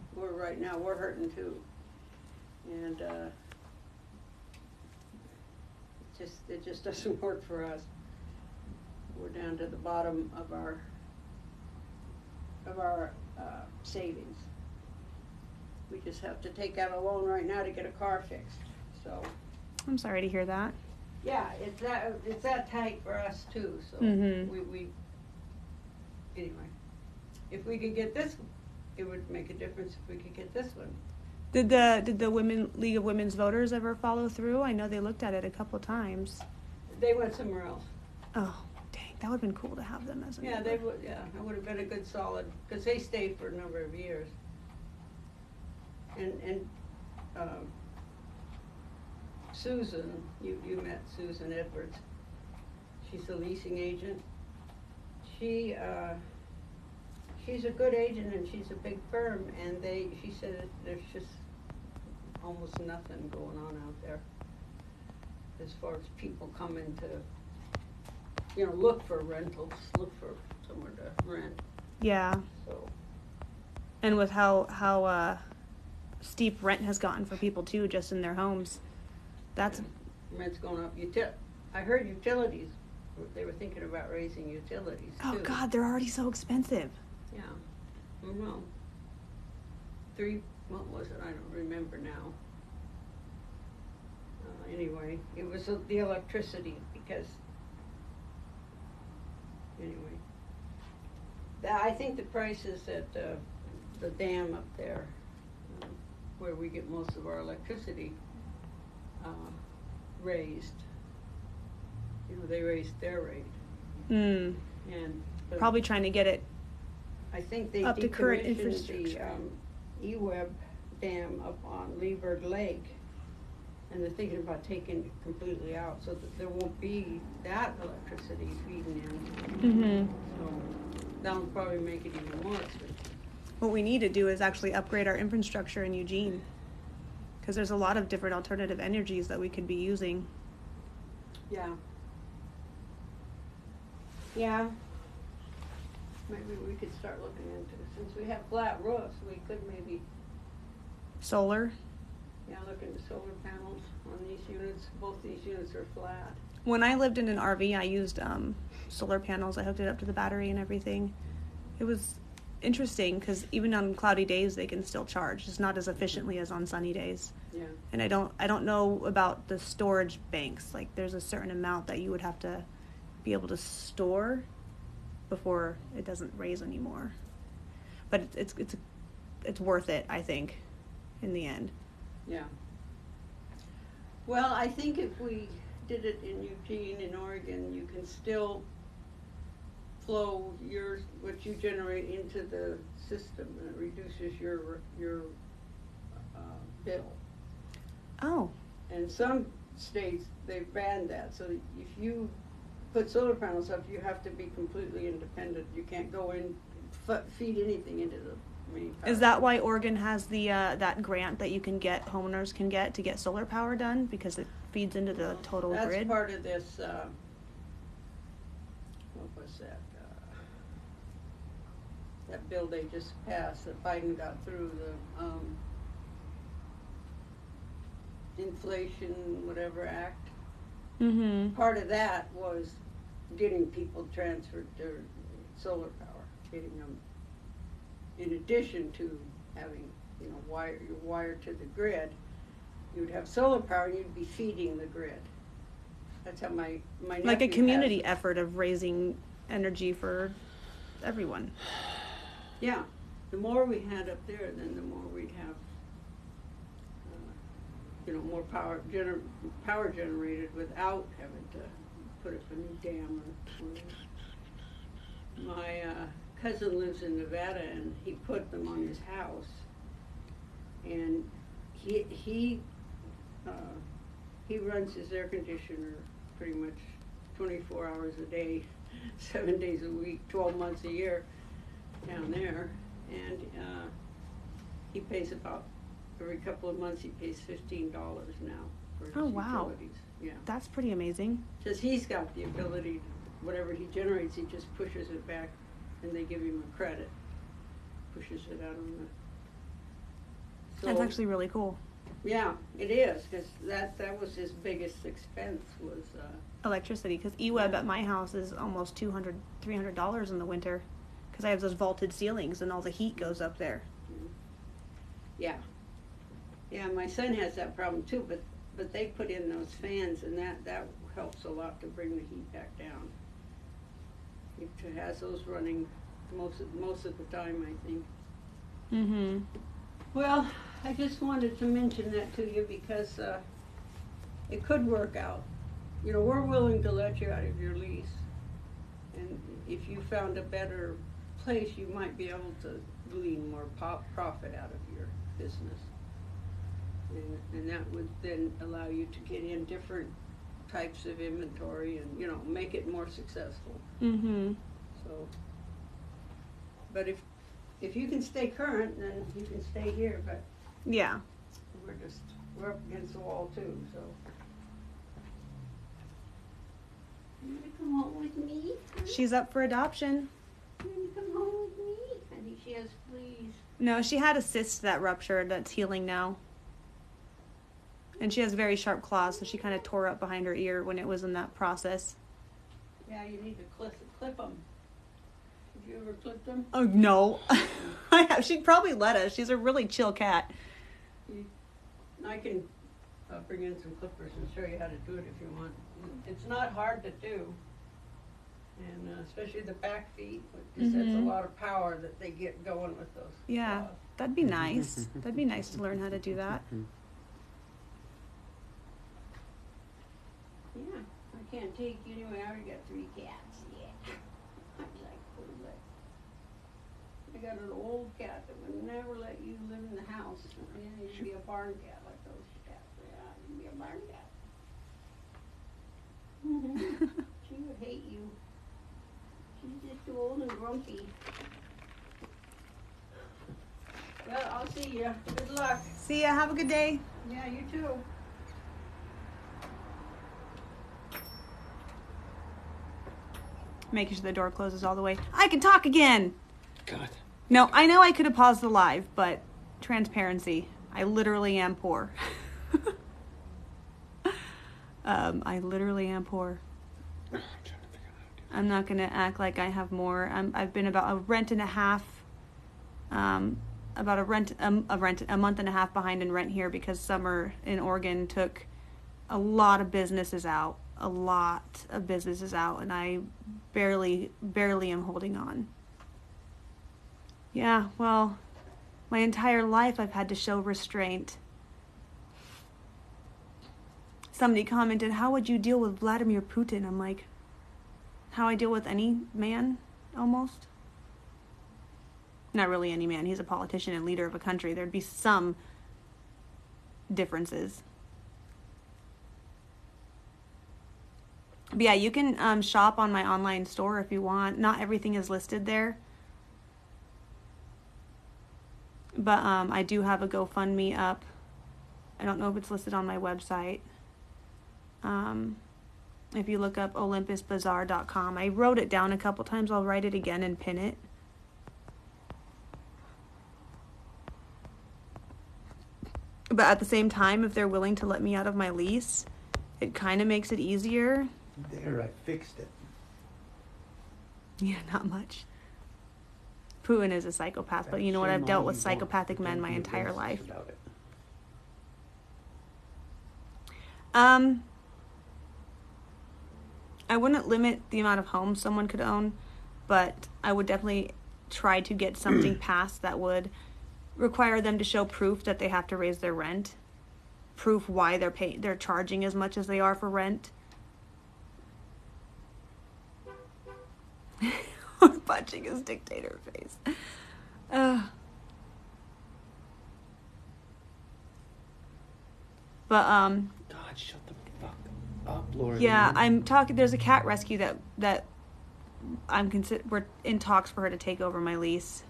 hurting too. And it just doesn't work for us. We're down to the bottom of our savings. We just have to take out a loan right now to get a car fixed, so. I'm sorry to hear that. Yeah, it's that tight for us too, so Mhm. we, anyway. If we could get this, it would make a difference if we could get this one. Did the League of Women's Voters ever follow through? I know they looked at it a couple times. They went somewhere else. Oh, dang, that would have been cool to have them as a Yeah, member. they would, yeah, it would have been a good solid, because they stayed for a number of years. And Susan, you met Susan Edwards. She's a leasing agent. She's a good agent and she's a big firm, and she said that there's just almost nothing going on out there as far as people coming to, look for rentals, look for somewhere to rent, Yeah, so. and with how steep rent has gotten for people too, just in their homes, that's Rent's going up. I heard utilities, they were thinking about raising utilities too. oh god, they're already so expensive. Yeah, I don't know. What was it? I don't remember now. Anyway, it was the electricity because, anyway. I think the prices at the dam up there, where we get most of our electricity, raised. They raised their rate. Mm. And Probably trying to get it I think they up to current decommissioned infrastructure. the E-Web dam up on Leeburg Lake, and they're thinking about taking it completely out so that there won't be that electricity feeding in. Mm-hmm. So that'll probably make it even more expensive. What we need to do is actually upgrade our infrastructure in Eugene, because there's a lot of different alternative energies that we could be using. Yeah. Yeah. Maybe we could start looking into it. Since we have flat roofs, we could maybe, Solar. look into solar panels on these units. Both these units are flat. When I lived in an RV, I used solar panels. I hooked it up to the battery and everything. It was interesting because even on cloudy days, they can still charge. It's not as efficiently as on sunny days. Yeah. And I don't know about the storage banks. Like there's a certain amount that you would have to be able to store before it doesn't raise anymore. But it's worth it, I think, in the end. Yeah. Well, I think if we did it in Eugene, in Oregon, you can still flow what you generate into the system, and it reduces your bill. Oh, And some states, they've banned that, so if you put solar panels up, you have to be completely independent. You can't go in, feed anything into the main power. is that why Oregon has the that grant that homeowners can get to get solar power done, because it feeds into the total That's grid? part of this, what was that? That bill they just passed, that Biden got through, the Inflation Whatever Act. Mm-hmm. Part of that was getting people transferred to solar power, getting them, in addition to having, you're wired to the grid, you'd have solar power and you'd be feeding the grid. That's how my nephew Like a community has it. effort of raising energy for everyone. Yeah, the more we had up there, then the more we'd have, more power generated without having to put up a new dam or whatever. My cousin lives in Nevada, and he put them on his house, and he runs his air conditioner pretty much 24 hours a day, 7 days a week, 12 months a year down there, and he pays about, every couple of months he pays $15 now for his Oh, wow. utilities. Yeah, That's pretty amazing. because he's got the ability, whatever he generates, he just pushes it back, and they give him a credit, pushes it out on the. That's actually really cool. Yeah, it is, because that was his biggest expense was, Electricity, because E-Web at my house is almost $200, $300 in the winter, because I have those vaulted ceilings and all the heat goes up there. yeah. Yeah, my son has that problem too, but they put in those fans and that helps a lot to bring the heat back down. It has those running most of the time, I think. Mm-hmm. Well, I just wanted to mention that to you because it could work out. You know, we're willing to let you out of your lease. And if you found a better place, you might be able to glean more profit out of your business. And that would then allow you to get in different types of inventory and, you know, make it more successful. Mm-hmm. So, but if you can stay current, then you can stay here, but Yeah. we're up against the wall too, so. You wanna come home with me? She's up for adoption. You wanna come home with me? I think she has fleas. No, she had a cyst that ruptured that's healing now. And she has very sharp claws, so she kind of tore up behind her ear when it was in that process. Yeah, you need to clip them. Have you ever clipped them? Oh, no. I have. She'd probably let us. She's a really chill cat. I can bring in some clippers and show you how to do it if you want. It's not hard to do. And especially the back feet, because that's a lot of power that they get going with those. Yeah, claws. that'd be nice. That'd be nice to learn how to do that. Yeah, I can't take you anyway. I already got 3 cats. Yeah. I like food, but I got an old cat that would never let you live in the house. You need to be a barn cat like those cats. Yeah, you be a barn cat. She would hate you. She's just too old and grumpy. Well, I'll see you. Good luck. See ya. Have a good day. Yeah, you too. Making sure the door closes all the way. I can talk again. God. No, I know I could have paused the live, but transparency. I literally am poor. I literally am poor. I'm trying to figure out how to do I'm not gonna act like I have more. I've been about a rent and a half, about a month and a half behind in rent here because summer in Oregon took a lot of businesses out. And I barely am holding on. Yeah, well, my entire life I've had to show restraint. Somebody commented, how would you deal with Vladimir Putin? I'm like, how I deal with any man, almost. Not really any man. He's a politician and leader of a country. There'd be some differences. But yeah, you can shop on my online store if you want. Not everything is listed there. But I do have a GoFundMe up. I don't know if it's listed on my website. If you look up olympusbazaar.com. I wrote it down a couple times. I'll write it again and pin it. But at the same time, if they're willing to let me out of my lease, it kind of makes it easier. There, I fixed it. Yeah, not much. Putin is a psychopath, but you know what? I've dealt with psychopathic men my entire life. I wouldn't limit the amount of homes someone could own, but I would definitely try to get something passed that would require them to show proof that they have to raise their rent, proof why they're charging as much as they are for rent. Punching his dictator face. But God, shut the fuck up, Laura. yeah, I'm talking. There's a cat rescue that we're in talks for her to take over my lease.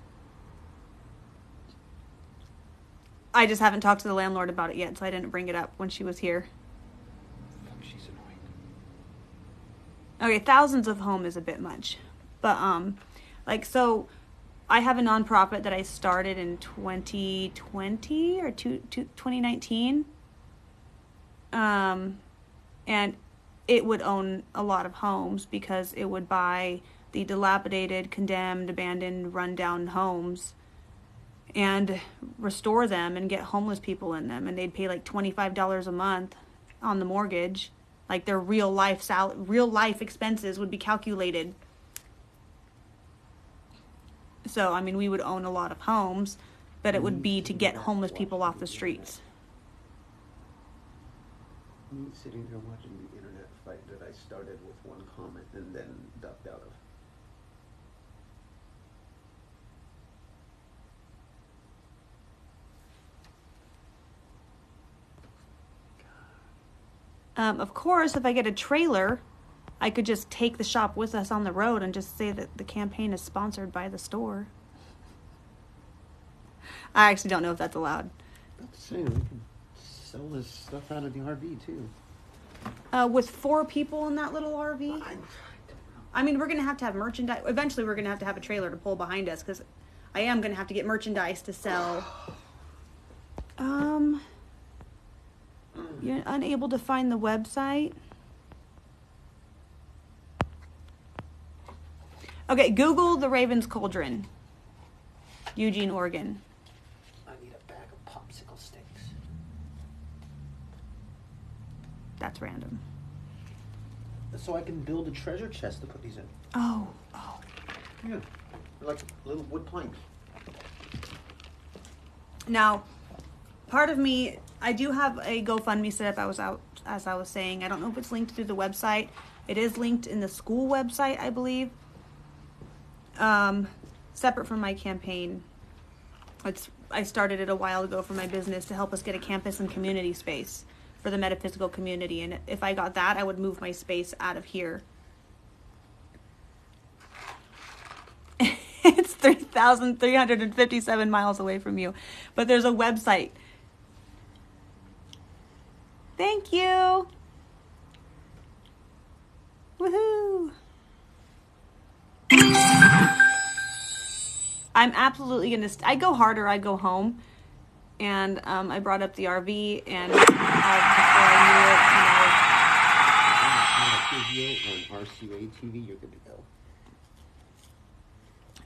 I just haven't talked to the landlord about it yet, so I didn't bring it up when she was here. Fuck, she's annoying. Okay, thousands of home is a bit much. But, so I have a nonprofit that I started in 2020 or 2019. And it would own a lot of homes because it would buy the dilapidated, condemned, abandoned, rundown homes and restore them and get homeless people in them. And they'd pay like $25 a month on the mortgage. Like their real life expenses would be calculated. So, I mean, we would own a lot of homes, but it would be to get homeless people off the streets. Me sitting here watching the internet fight that I started with one comment and then ducked out of. Of course, if I get a trailer, I could just take the shop with us on the road and just say that the campaign is sponsored by the store. I actually don't know if that's allowed. That's saying we can sell this stuff out of the RV too. With 4 people in that little RV? I mean, we're going to have merchandise. Eventually, we're going to have a trailer to pull behind us because I am going to have to get merchandise to sell. You're unable to find the website? Okay, Google the Raven's Cauldron, Eugene, Oregon. I need a bag of popsicle sticks. That's random. So I can build a treasure chest to put these in. Oh. Yeah, they're like little wood planks. Now, part of me, I do have a GoFundMe set up, as I was saying. I don't know if it's linked through the website. It is linked in the school website, I believe. Separate from my campaign. I started it a while ago for my business to help us get a campus and community space for the metaphysical community. And if I got that, I would move my space out of here. It's 3,357 miles away from you. But there's a website. Thank you. Woohoo. I'm absolutely going to... I go hard or I go home. And I brought up the RV, and before I knew it, On RCA TV, you're good to go.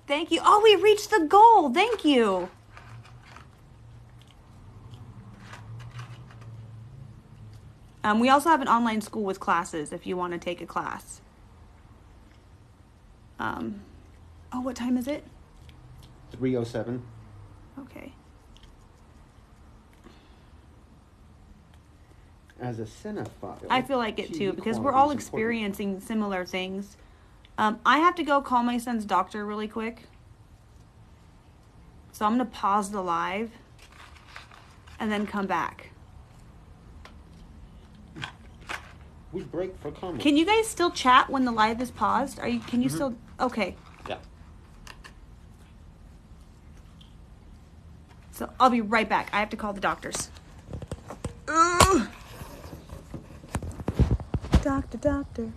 Thank you. Oh, we reached the goal. Thank you. We also have an online school with classes if you want to take a class. Oh, what time is it? 3:07. Okay. As a cinephile, I feel like it too, TV because we're quality all is important. experiencing similar things. I have to go call my son's doctor really quick. So I'm going to pause the live and then come back. We break for comment. Can you guys still chat when the live is paused? Can you still? Okay. Yeah. So I'll be right back. I have to call the doctors. Ugh. Doctor.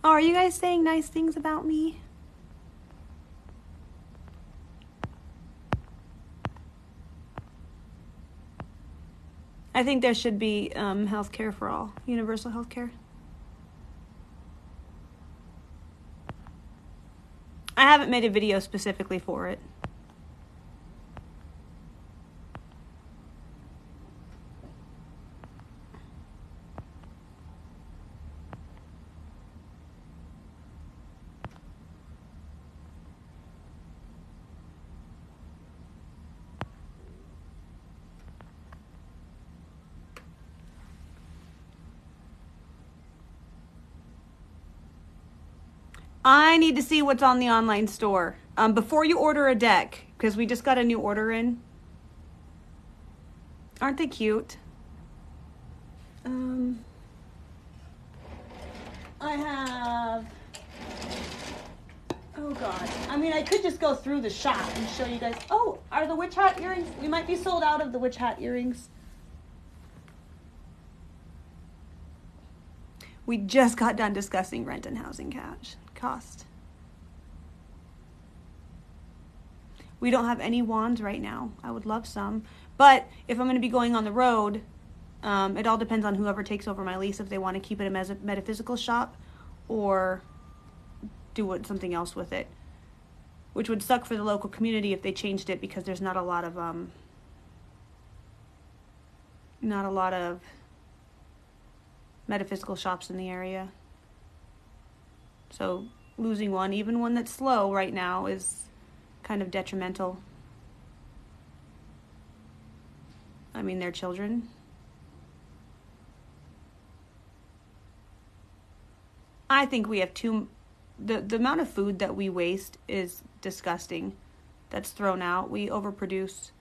Oh, are you guys saying nice things about me? I think there should be health care for all. Universal health care. I haven't made a video specifically for it. I need to see what's on the online store before you order a deck, because we just got a new order in. Aren't they cute? I have. Oh God. I mean, I could just go through the shop and show you guys. Oh, are the witch hat earrings? We might be sold out of the witch hat earrings. We just got done discussing rent and housing cost. We don't have any wands right now. I would love some. But if I'm going to be going on the road, it all depends on whoever takes over my lease, if they want to keep it as a metaphysical shop or do something else with it. Which would suck for the local community if they changed it, because there's not a lot of metaphysical shops in the area. So losing one, even one that's slow right now, is kind of detrimental. I mean, they're children. I think we have the amount of food that we waste is disgusting. That's thrown out. We overproduce.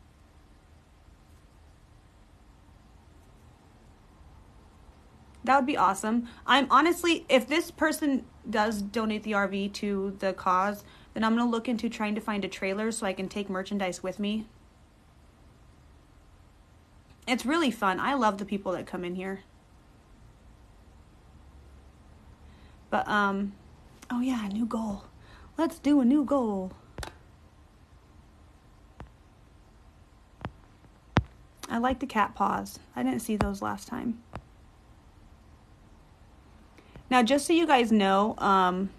That would be awesome. I'm honestly, if this person does donate the RV to the cause, then I'm going to look into trying to find a trailer so I can take merchandise with me. It's really fun. I love the people that come in here. But, oh yeah, a new goal. Let's do a new goal. I like the cat paws. I didn't see those last time. Now, just so you guys know, I'm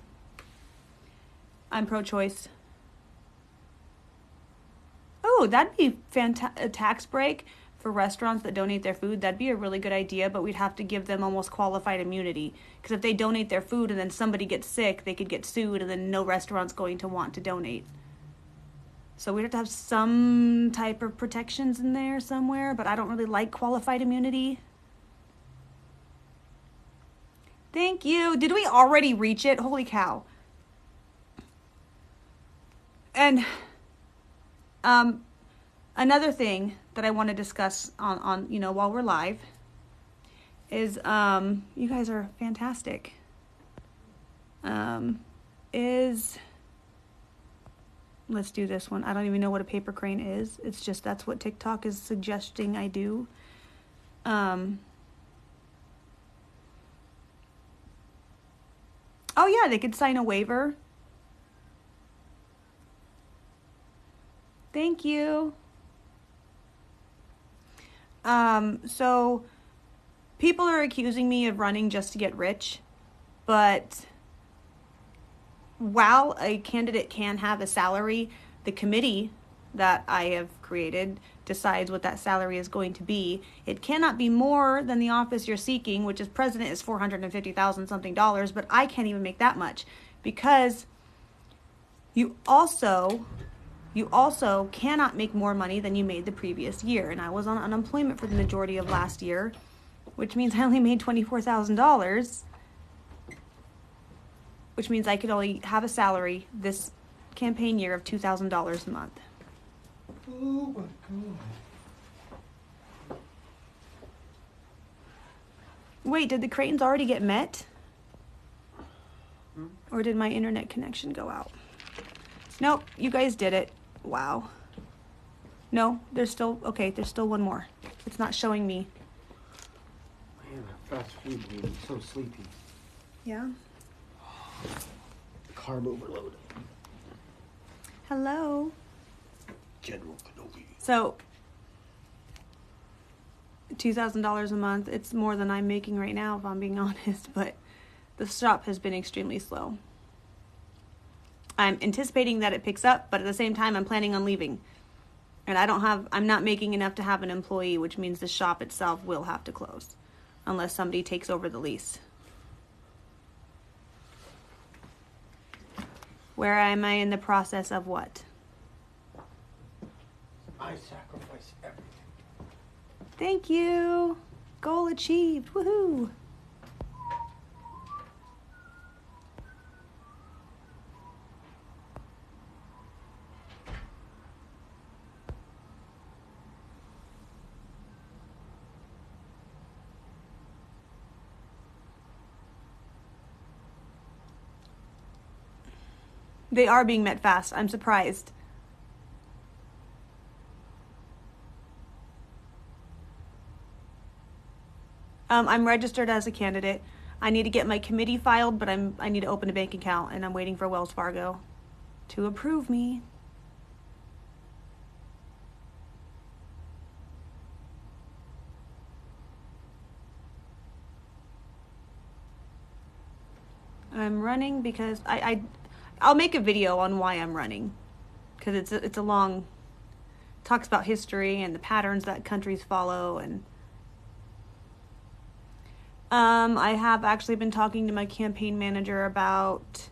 pro-choice. Oh, that'd be a tax break for restaurants that donate their food. That'd be a really good idea, but we'd have to give them almost qualified immunity. Because if they donate their food and then somebody gets sick, they could get sued, and then no restaurant's going to want to donate. So we'd have to have some type of protections in there somewhere, but I don't really like qualified immunity. Thank you. Did we already reach it? Holy cow. And another thing that I want to discuss on while we're live is you guys are fantastic. Let's do this one. I don't even know what a paper crane is. It's just that's what TikTok is suggesting I do. Oh yeah, they could sign a waiver. Thank you. So people are accusing me of running just to get rich, but while a candidate can have a salary, the committee that I have created decides what that salary is going to be. It cannot be more than the office you're seeking, which is president is $450,000 something dollars, but I can't even make that much because you also cannot make more money than you made the previous year. And I was on unemployment for the majority of last year, which means I only made $24,000, which means I could only have a salary this campaign year of $2,000 a month. Oh my God. Wait, did the Cratons already get met? Or did my internet connection go out? Nope, you guys did it. Wow. No, there's still one more. It's not showing me. Man, that fast food made me so sleepy. Yeah? Carb overload. Hello? General Kenobi. So, $2,000 a month. It's more than I'm making right now, if I'm being honest, but the shop has been extremely slow. I'm anticipating that it picks up, but at the same time, I'm planning on leaving. And I'm not making enough to have an employee, which means the shop itself will have to close unless somebody takes over the lease. Where am I in the process of what? I sacrifice everything. Thank you. Goal achieved. Woohoo. They are being met fast. I'm surprised. I'm registered as a candidate. I need to get my committee filed, but I need to open a bank account, and I'm waiting for Wells Fargo to approve me. I'm running because I'll make a video on why I'm running, because it's a long, talks about history and the patterns that countries follow. And I have actually been talking to my campaign manager about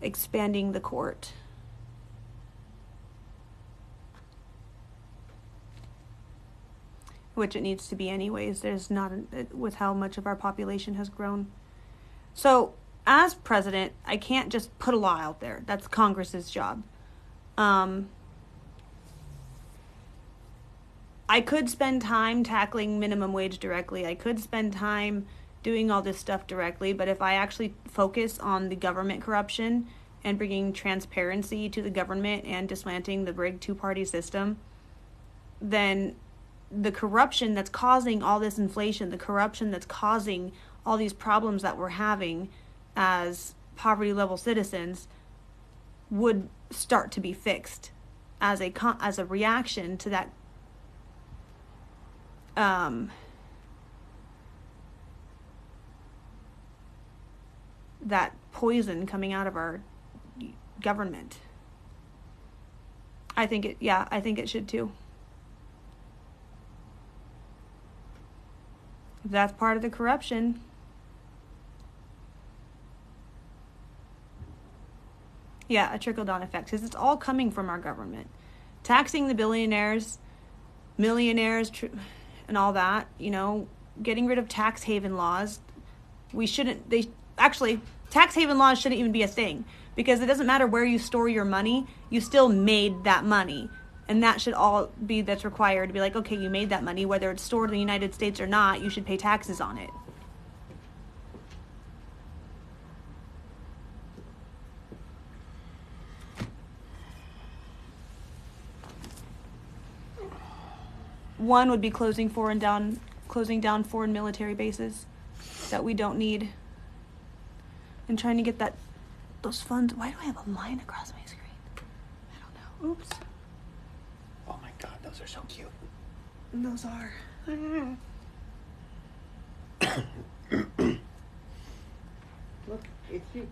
expanding the court. Which it needs to be anyways. There's not, with how much of our population has grown. So, as president, I can't just put a law out there. That's Congress's job. I could spend time tackling minimum wage directly. I could spend time doing all this stuff directly, but if I actually focus on the government corruption and bringing transparency to the government and dismantling the rigged two-party system, then the corruption that's causing all this inflation, the corruption that's causing all these problems that we're having as poverty level citizens would start to be fixed as a reaction to that that poison coming out of our government. I think it should too. If that's part of the corruption, yeah, a trickle-down effect, because it's all coming from our government. Taxing the billionaires, millionaires, and all that, getting rid of tax haven laws. Tax haven laws shouldn't even be a thing, because it doesn't matter where you store your money, you still made that money. And that should all be that's required to be like, okay, you made that money, whether it's stored in the United States or not, you should pay taxes on it. One would be closing down foreign military bases that we don't need, and trying to get those funds. Why do I have a line across my screen? I don't know. Oops. Oh my God, those are so cute. Those are. Look, it's you.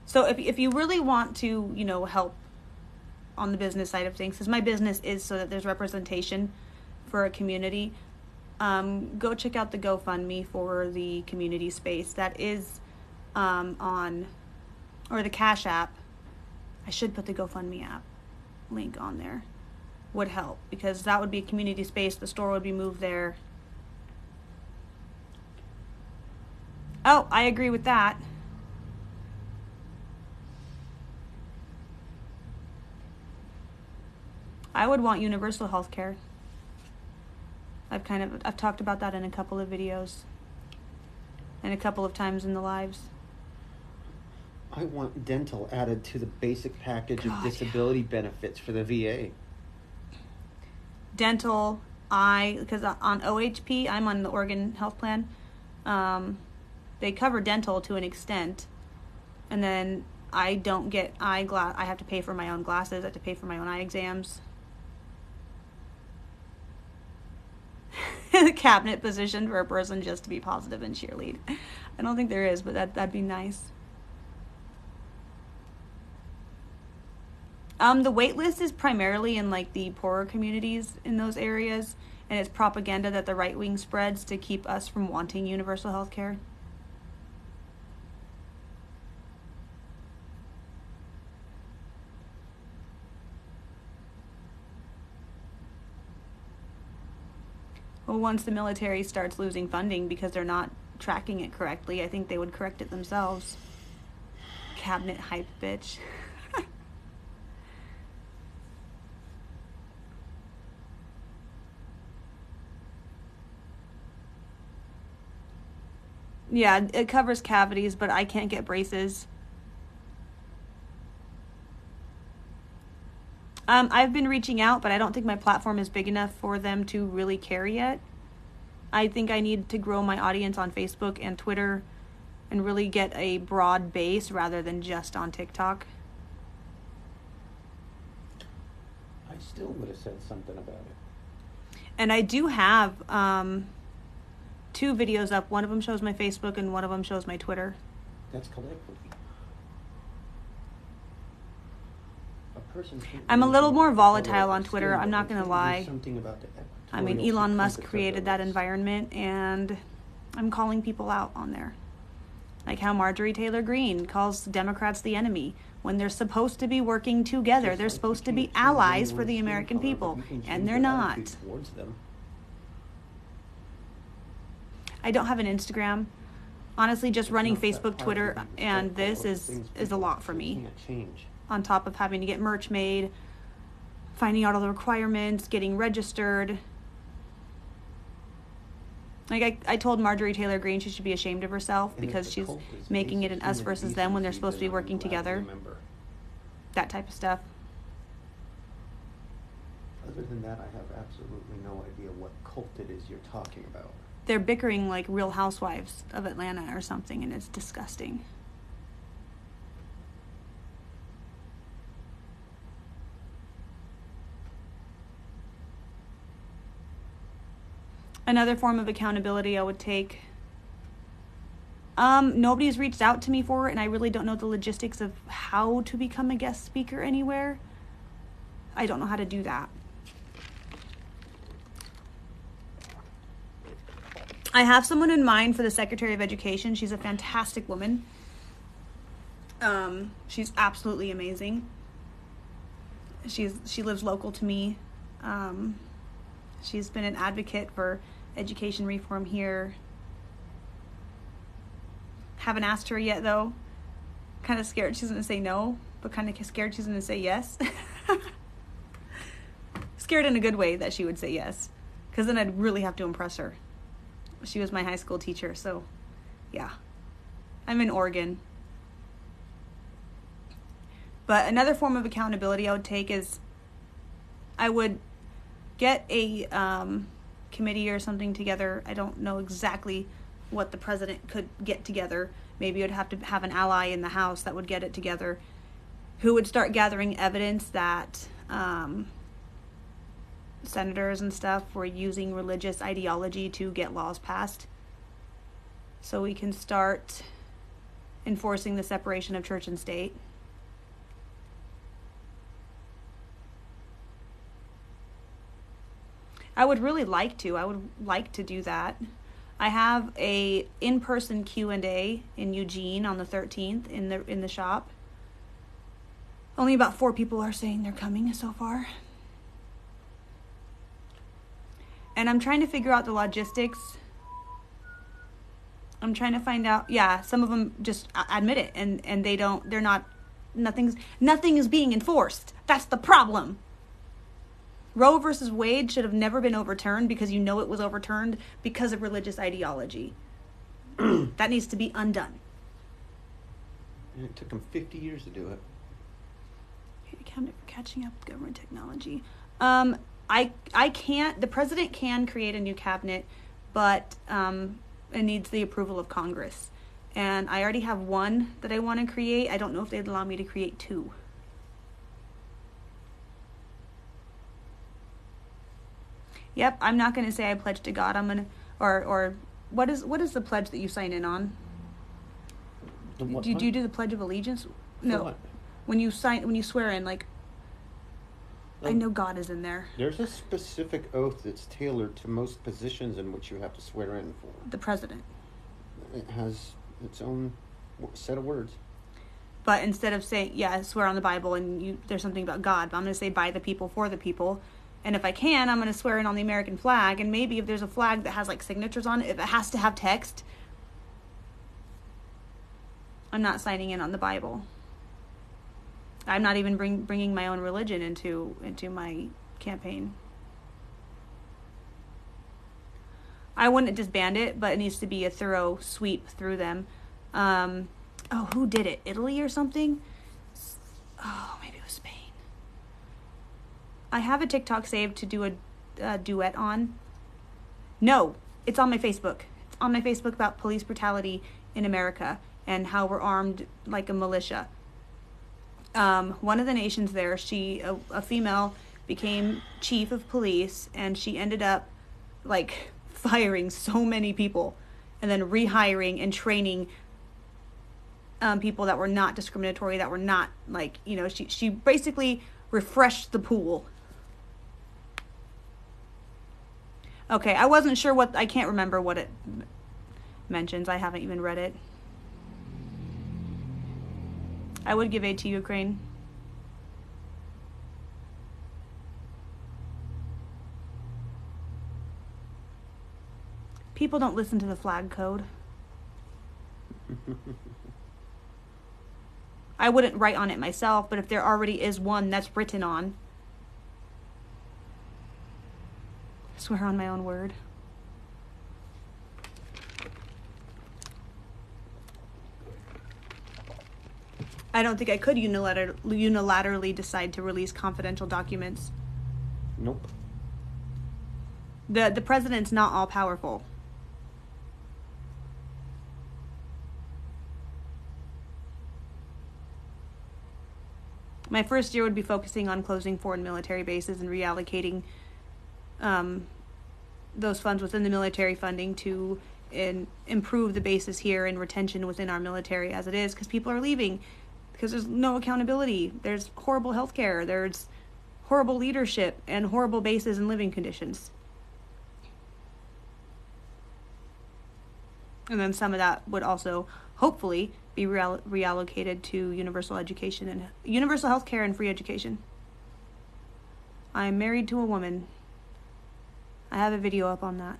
So if you really want to, help on the business side of things, because my business is so that there's representation for a community, go check out the GoFundMe for the community space. That is or the Cash App. I should put the GoFundMe app link on there. Would help, because that would be a community space. The store would be moved there. Oh, I agree with that. I would want universal health care. I've talked about that in a couple of videos and a couple of times in the lives. I want dental added to the basic package of God, disability benefits for the VA. Dental, because on OHP, I'm on the Oregon Health Plan. They cover dental to an extent, and then I don't get I have to pay for my own glasses. I have to pay for my own eye exams. The cabinet position for a person just to be positive and cheerlead. I don't think there is, but that'd be nice. The wait list is primarily in the poorer communities in those areas, and it's propaganda that the right wing spreads to keep us from wanting universal health care. Well, once the military starts losing funding because they're not tracking it correctly, I think they would correct it themselves. Cabinet hype bitch. Yeah, it covers cavities, but I can't get braces. I've been reaching out, but I don't think my platform is big enough for them to really care yet. I think I need to grow my audience on Facebook and Twitter and really get a broad base rather than just on TikTok. I still would have said something about it. And I do have 2 videos up. One of them shows my Facebook and one of them shows my Twitter. That's collectively. A person can't I'm a really little do more it volatile all on over Twitter. skin, I'm but not they gonna can do lie. something about the I mean, equatorial Elon Musk circumference of created the that Earth. environment, and I'm calling people out on there. Like how Marjorie Taylor Greene calls Democrats the enemy when they're supposed to be working together. Just They're like supposed you to be can't change allies for anyone's the skin American color, but people, you can and change they're your not. attitude towards them. I don't have an Instagram. Honestly, just It's running not that Facebook, hard to Twitter, be and respectful this of the is things a people lot for me. can't change. On top of having to get merch made, finding out all the requirements, getting registered. Like I told Marjorie Taylor Greene she should be ashamed of herself And if because the she's cult is making it basic an us human versus them when they're decency, supposed to be then I'm working glad to together. remember. That type of stuff. Other than that, I have absolutely no idea what cult it is you're talking about. They're bickering like Real Housewives of Atlanta or something, and it's disgusting. Another form of accountability I would take. Nobody's reached out to me for it, and I really don't know the logistics of how to become a guest speaker anywhere. I don't know how to do that. I have someone in mind for the Secretary of Education. She's a fantastic woman. She's absolutely amazing. She lives local to me. She's been an advocate for education reform here. Haven't asked her yet though. Kind of scared she's gonna say no, but kind of scared she's gonna say yes. Scared in a good way that she would say yes, because then I'd really have to impress her. She was my high school teacher, so yeah. I'm in Oregon. But another form of accountability I would take is I would get a committee or something together. I don't know exactly what the president could get together. Maybe you'd have to have an ally in the House that would get it together, who would start gathering evidence that senators and stuff were using religious ideology to get laws passed. So we can start enforcing the separation of church and state. I would really like to. I would like to do that. I have a in-person Q&A in Eugene on the 13th in the shop. Only about 4 people are saying they're coming so far. And I'm trying to figure out the logistics. I'm trying to find out. Yeah, some of them just admit it, and nothing is being enforced. That's the problem. Roe versus Wade should have never been overturned because you know it was overturned because of religious ideology. That needs to be undone. And it took them 50 years to do it. Cabinet for catching up with government technology. I can't. The president can create a new cabinet, but it needs the approval of Congress. And I already have one that I want to create. I don't know if they'd allow me to create 2. Yep, I'm not going to say I pledge to God. I'm going to, or what is the pledge that you sign in on? Do you do the Pledge of Allegiance? No. What? When you swear in, like, I Um, know God is in there. There's a specific oath that's tailored to most positions in which you have to swear in for. The president. It has its own set of words. But instead of saying, yeah, I swear on the Bible and there's something about God, but I'm going to say by the people, for the people. And if I can, I'm going to swear in on the American flag. And maybe if there's a flag that has like signatures on it, if it has to have text, I'm not signing in on the Bible. I'm not even bringing my own religion into my campaign. I wouldn't disband it, but it needs to be a thorough sweep through them. Who did it? Italy or something? Oh, maybe it was Spain. I have a TikTok saved to do a duet on. No, it's on my Facebook. It's on my Facebook about police brutality in America and how we're armed like a militia. One of the nations there, a female, became chief of police, and she ended up like firing so many people and then rehiring and training people that were not discriminatory, that were not like, she basically refreshed the pool. Okay, I wasn't sure I can't remember what it mentions. I haven't even read it. I would give aid to Ukraine. People don't listen to the flag code. I wouldn't write on it myself, but if there already is one that's written on, I swear on my own word. I don't think I could unilaterally decide to release confidential documents. Nope. The president's not all powerful. My first year would be focusing on closing foreign military bases and reallocating those funds within the military funding to improve the bases here and retention within our military as it is, because people are leaving because there's no accountability. There's horrible healthcare. There's horrible leadership and horrible bases and living conditions. And then some of that would also hopefully be reallocated to universal education and universal health care and free education. I'm married to a woman. I have a video up on that.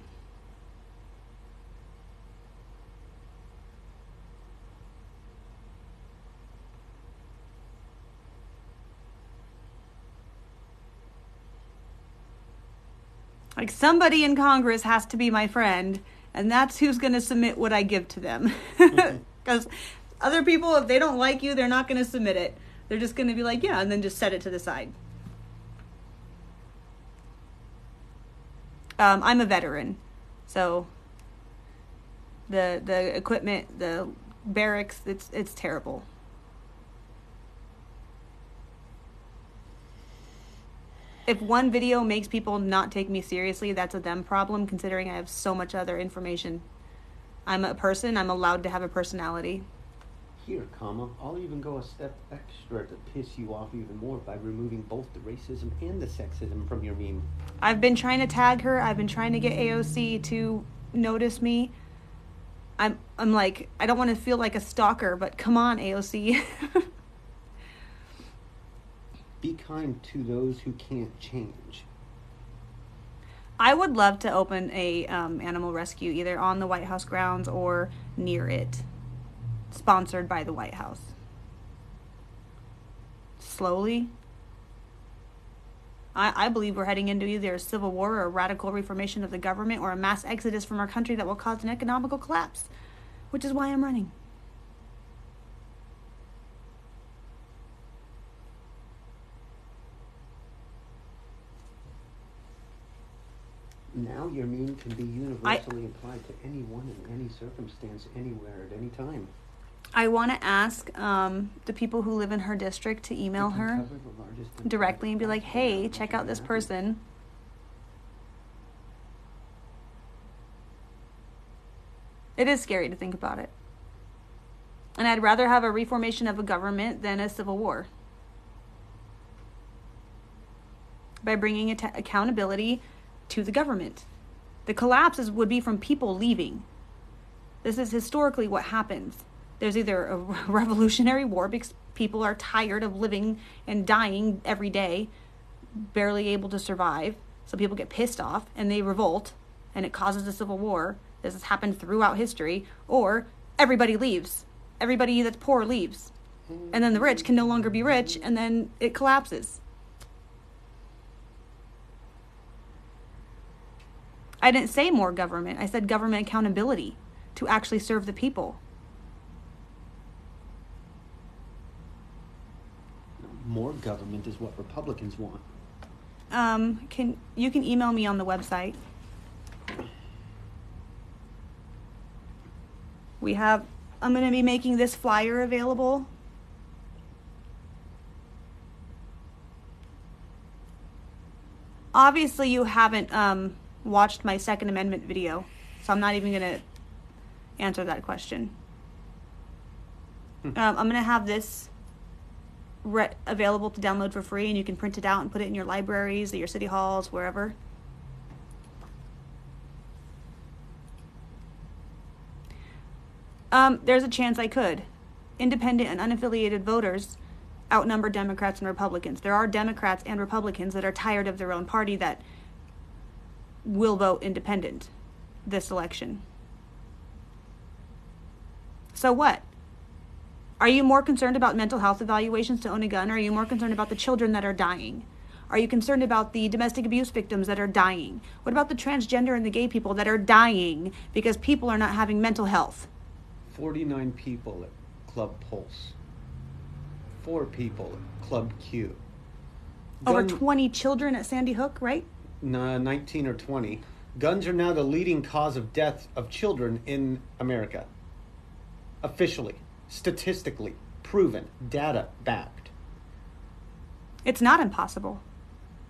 Like, somebody in Congress has to be my friend, and that's who's going to submit what I give to them. Because other people, if they don't like you, they're not going to submit it. They're just going to be like, yeah, and then just set it to the side. I'm a veteran, so the equipment, the barracks, it's terrible. If one video makes people not take me seriously, that's a them problem, considering I have so much other information. I'm a person. I'm allowed to have a personality. Here, I'll even go a step extra to piss you off even more by removing both the racism and the sexism from your meme. I've been trying to tag her. I've been trying to get AOC to notice me. I'm like, I don't want to feel like a stalker, but come on, AOC. Be kind to those who can't change. I would love to open a animal rescue either on the White House grounds or near it. Sponsored by the White House. Slowly. I believe we're heading into either a civil war or a radical reformation of the government or a mass exodus from our country that will cause an economical collapse, which is why I'm running. Now your meme can be universally applied to anyone in any circumstance, anywhere, at any time. I want to ask the people who live in her district to email her directly and be like, hey, check out this person. It is scary to think about it. And I'd rather have a reformation of a government than a civil war. By bringing accountability to the government. The collapses would be from people leaving. This is historically what happens. There's either a revolutionary war because people are tired of living and dying every day, barely able to survive. So people get pissed off and they revolt and it causes a civil war. This has happened throughout history. Or everybody leaves. Everybody that's poor leaves. And then the rich can no longer be rich and then it collapses. I didn't say more government. I said government accountability to actually serve the people. More government is what Republicans want. You can email me on the website. I'm going to be making this flyer available. Obviously, you haven't watched my Second Amendment video, so I'm not even going to answer that question. I'm going to have this available to download for free, and you can print it out and put it in your libraries, or your city halls, wherever. There's a chance I could. Independent and unaffiliated voters outnumber Democrats and Republicans. There are Democrats and Republicans that are tired of their own party that will vote independent this election. So what? Are you more concerned about mental health evaluations to own a gun, or are you more concerned about the children that are dying? Are you concerned about the domestic abuse victims that are dying? What about the transgender and the gay people that are dying because people are not having mental health? 49 people at Club Pulse. 4 people at Club Q. Over 20 children at Sandy Hook, right? 19 or 20. Guns are now the leading cause of death of children in America. Officially, statistically, proven, data backed. It's not impossible.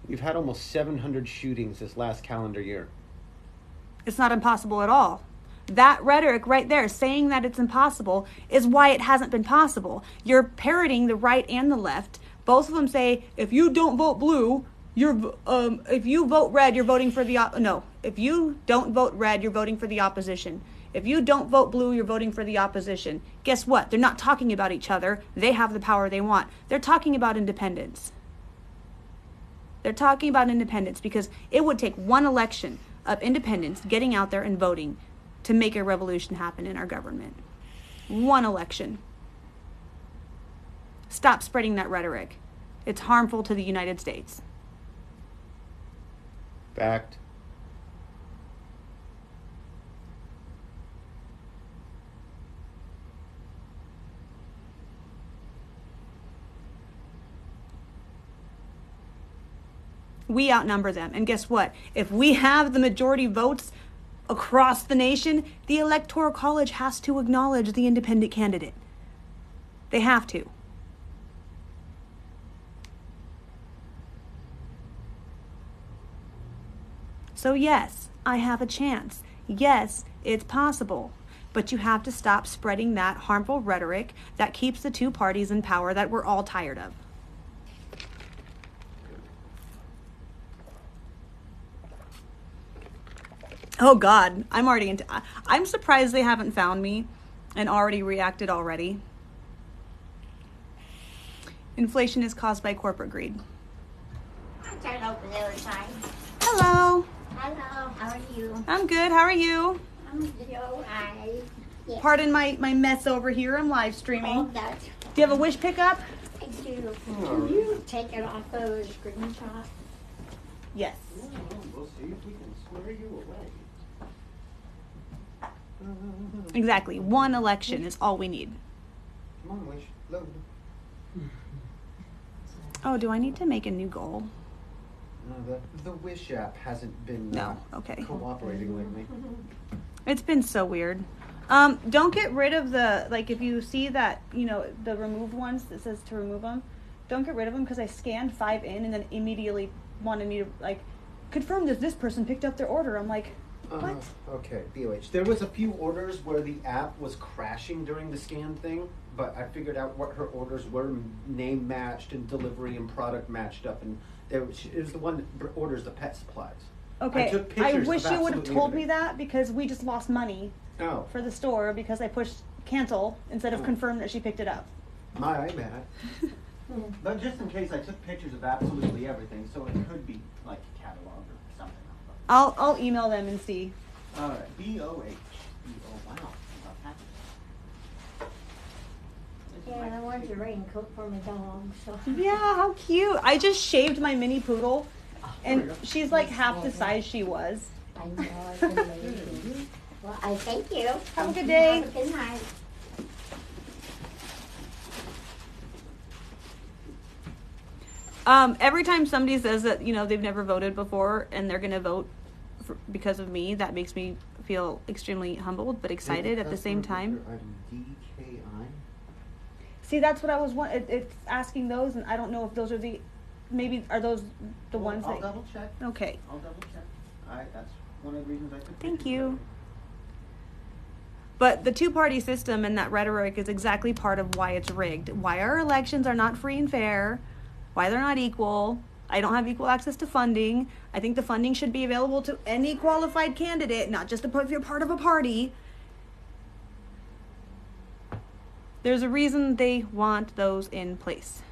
We've had almost 700 shootings this last calendar year. It's not impossible at all. That rhetoric right there, saying that it's impossible, is why it hasn't been possible. You're parroting the right and the left. Both of them say, if you don't vote blue, if you vote red, you're voting for the if you don't vote red, you're voting for the opposition. If you don't vote blue, you're voting for the opposition. Guess what? They're not talking about each other. They have the power they want. They're talking about independence. They're talking about independence because it would take one election of independents getting out there and voting to make a revolution happen in our government. One election. Stop spreading that rhetoric. It's harmful to the United States. Fact. We outnumber them. And guess what? If we have the majority votes across the nation, the Electoral College has to acknowledge the independent candidate. They have to. So yes, I have a chance. Yes, it's possible. But you have to stop spreading that harmful rhetoric that keeps the two parties in power that we're all tired of. Oh God, I'm surprised they haven't found me and already reacted already. Inflation is caused by corporate greed. I'll turn open the other side. Hello. Hello, how are you? I'm good. How are you? I'm good. Alright. Yes. Pardon my mess over here. I'm live streaming. Oh, that's Do you have a wish pickup? I do. Can you take it off of the screenshot? Yes. We'll see if we can swear you away. Exactly. One election is all we need. Come on, Wish. Load. Oh, do I need to make a new goal? No, the Wish app hasn't been No. Okay. cooperating lately. It's been so weird. Don't get rid of if you see that, the removed ones that says to remove them, don't get rid of them because I scanned 5 in and then immediately wanted me to, confirm that this person picked up their order. I'm like, what? Okay, BOH. There was a few orders where the app was crashing during the scan thing, but I figured out what her orders were, name matched and delivery and product matched up, and it was the one that orders the pet supplies. Okay, I took I pictures wish of you would have absolutely told me everything. that because we just lost money Oh, for the store because I pushed cancel instead of Oh. confirm that she picked it up. my bad. But just in case, I took pictures of absolutely everything, so it could be like a catalog or something. I'll email them and see. Alright, BOH. Wow. Yeah, I want a raincoat for my dog, so. Yeah, how cute. I just shaved my mini poodle and she's like half the size she was. I know, it's amazing. Well, I thank you. Have a good day. Have a good night. Every time somebody says that, they've never voted before and they're going to vote because of me, that makes me feel extremely humbled but excited at the same time. DKI? See, that's what I was it's asking those, and I don't know if those are are those the ones I'll that... double check. Okay. I'll double check. That's one of the reasons I took Thank pictures you. of it. But the two-party system and that rhetoric is exactly part of why it's rigged. Why our elections are not free and fair. Why they're not equal. I don't have equal access to funding. I think the funding should be available to any qualified candidate, not just if you're part of a party. There's a reason they want those in place.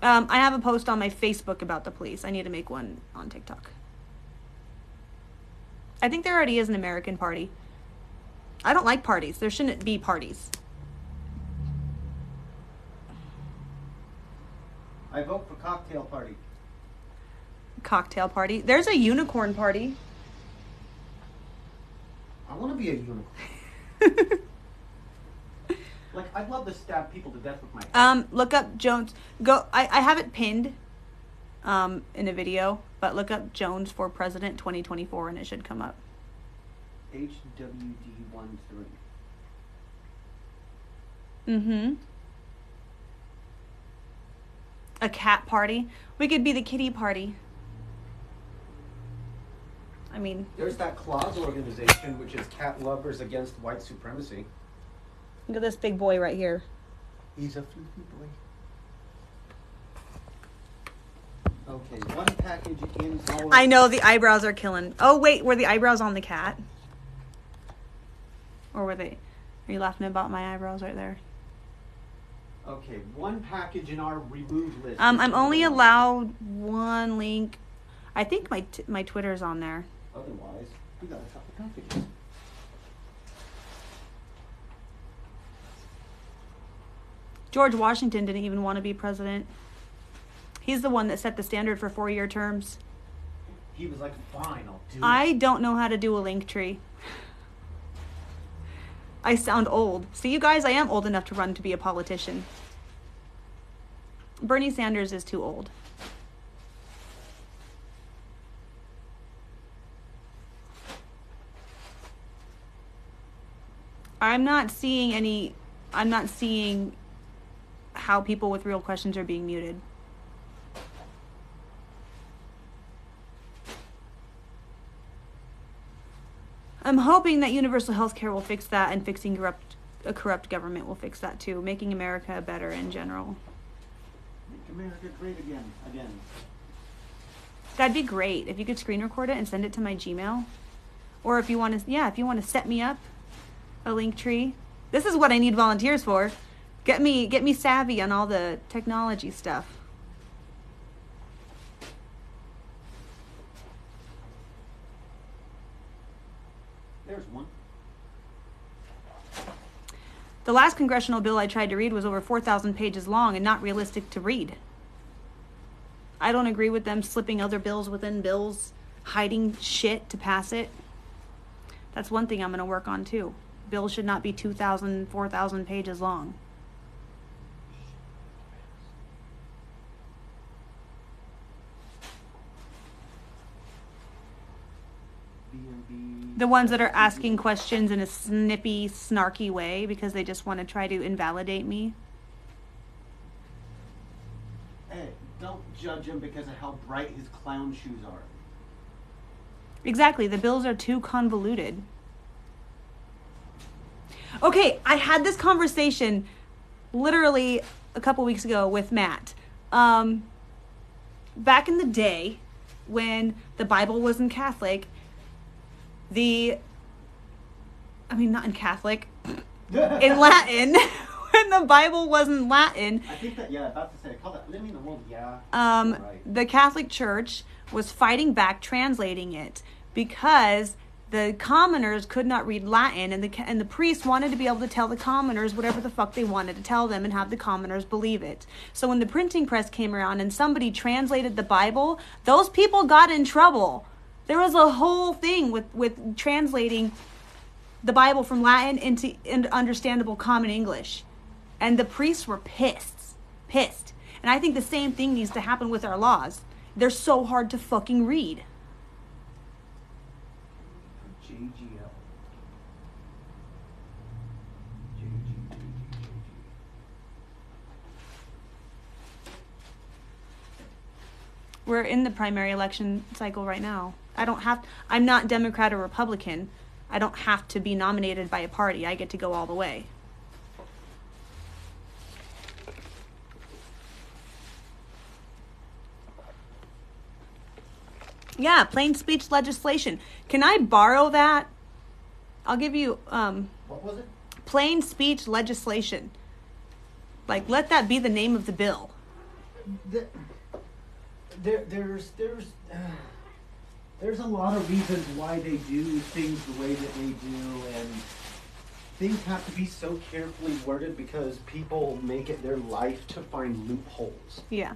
I have a post on my Facebook about the police. I need to make one on TikTok. I think there already is an American party. I don't like parties. There shouldn't be parties. I vote for cocktail party. Cocktail party. There's a unicorn party. I want to be a unicorn. Like, I'd love to stab people to death with my head. Look up Jones. I have it pinned in a video, but look up Jones for President 2024 and it should come up. HWD13. Mm-hmm. A cat party. We could be the kitty party. I mean, There's that Claus organization, which is cat lovers against white supremacy. look at this big boy right here. He's a fluffy boy. Okay, one package in our... I know the eyebrows are killing. Oh wait, were the eyebrows on the cat? Or were they? Are you laughing about my eyebrows right there? Okay, one package in our remove list. I'm only allowed one link. I think my Twitter's on there. Otherwise, we got a couple packages. George Washington didn't even want to be president. He's the one that set the standard for 4-year terms. He was like, fine, I'll do it. I don't know how to do a link tree. I sound old. See, you guys, I am old enough to run to be a politician. Bernie Sanders is too old. I'm not seeing how people with real questions are being muted. I'm hoping that universal health care will fix that, and fixing a corrupt government will fix that too, making America better in general. Make America great again. That'd be great if you could screen record it and send it to my Gmail. Or if you want to set me up a link tree. This is what I need volunteers for. Get me savvy on all the technology stuff. There's one. The last congressional bill I tried to read was over 4,000 pages long and not realistic to read. I don't agree with them slipping other bills within bills, hiding shit to pass it. That's one thing I'm going to work on too. Bills should not be 2,000, 4,000 pages long. The ones that are asking questions in a snippy, snarky way because they just want to try to invalidate me. Hey, don't judge him because of how bright his clown shoes are. Exactly, the bills are too convoluted. Okay, I had this conversation literally a couple weeks ago with Matt. Back in the day, when the Bible wasn't Catholic, not in Catholic, in Latin, when the Bible wasn't Latin, I think that, about to say, I call that living in the world, right. the Catholic Church was fighting back translating it because the commoners could not read Latin, and the priests wanted to be able to tell the commoners whatever the fuck they wanted to tell them and have the commoners believe it. So when the printing press came around and somebody translated the Bible, those people got in trouble. There was a whole thing with translating the Bible from Latin into understandable common English. And the priests were pissed. Pissed. And I think the same thing needs to happen with our laws. They're so hard to fucking read. JGL. We're in the primary election cycle right now. I'm not Democrat or Republican. I don't have to be nominated by a party. I get to go all the way. Yeah, plain speech legislation. Can I borrow that? I'll give you What was it? plain speech legislation. Like, let that be the name of the bill. There's a lot of reasons why they do things the way that they do, and things have to be so carefully worded because people make it their life to find loopholes. Yeah.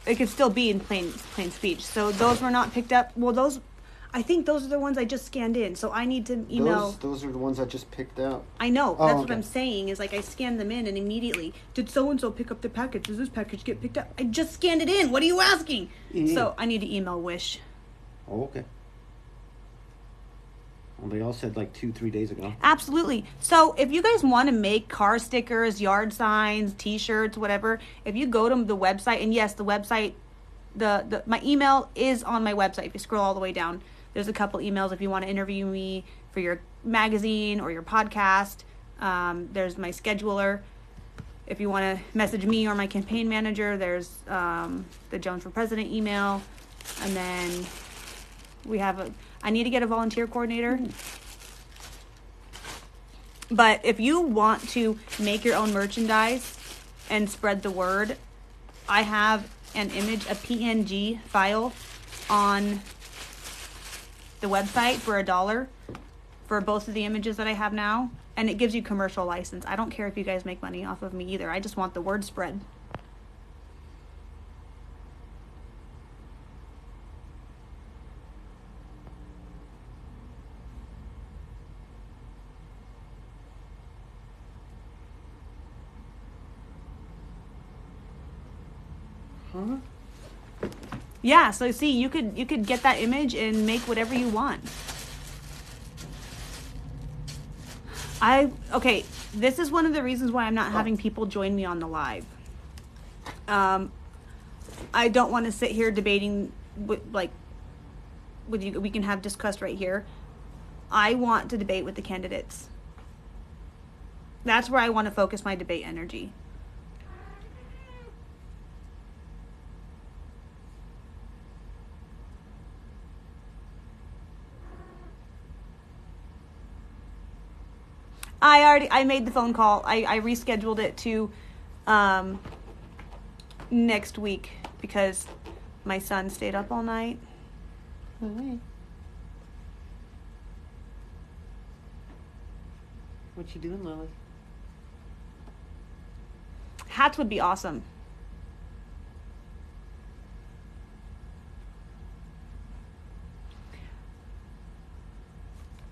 It could still be in plain speech. So those were not picked up. Well, I think those are the ones I just scanned in. So I need to email. Those are the ones I just picked out. I know. Oh, That's what okay. I'm saying is like I scanned them in and immediately, did so-and-so pick up the package? Does this package get picked up? I just scanned it in. What are you asking? Yeah. So I need to email Wish. Oh, okay. Well, they all said like 2-3 days ago. Absolutely. So if you guys want to make car stickers, yard signs, t-shirts, whatever, if you go to the website, and yes, the website, my email is on my website. If you scroll all the way down, there's a couple emails if you want to interview me for your magazine or your podcast. There's my scheduler. If you want to message me or my campaign manager, there's the Jones for President email. And then I need to get a volunteer coordinator. But if you want to make your own merchandise and spread the word, I have an image, a PNG file on the website for $1 for both of the images that I have now. And it gives you commercial license. I don't care if you guys make money off of me either. I just want the word spread. Huh? Yeah, so see, you could get that image and make whatever you want. Okay, this is one of the reasons why I'm not having people join me on the live. I don't want to sit here debating with you. We can have discussed right here. I want to debate with the candidates. That's where I want to focus my debate energy. I made the phone call. I rescheduled it to next week because my son stayed up all night. Hi. What you doing, Lily? Hats would be awesome.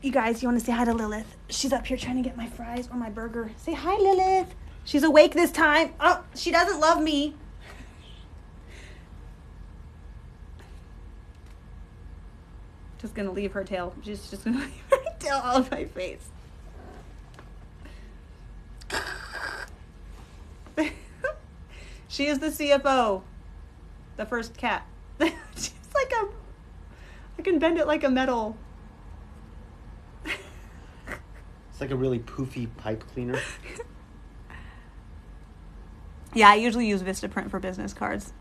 You guys, you want to say hi to Lilith? She's up here trying to get my fries or my burger. Say hi, Lilith. She's awake this time. Oh, she doesn't love me. Just gonna leave her tail. She's just gonna leave her tail all over my face. She is the CFO. The first cat. She's like I can bend it like a metal. It's like a really poofy pipe cleaner. Yeah, I usually use Vistaprint for business cards.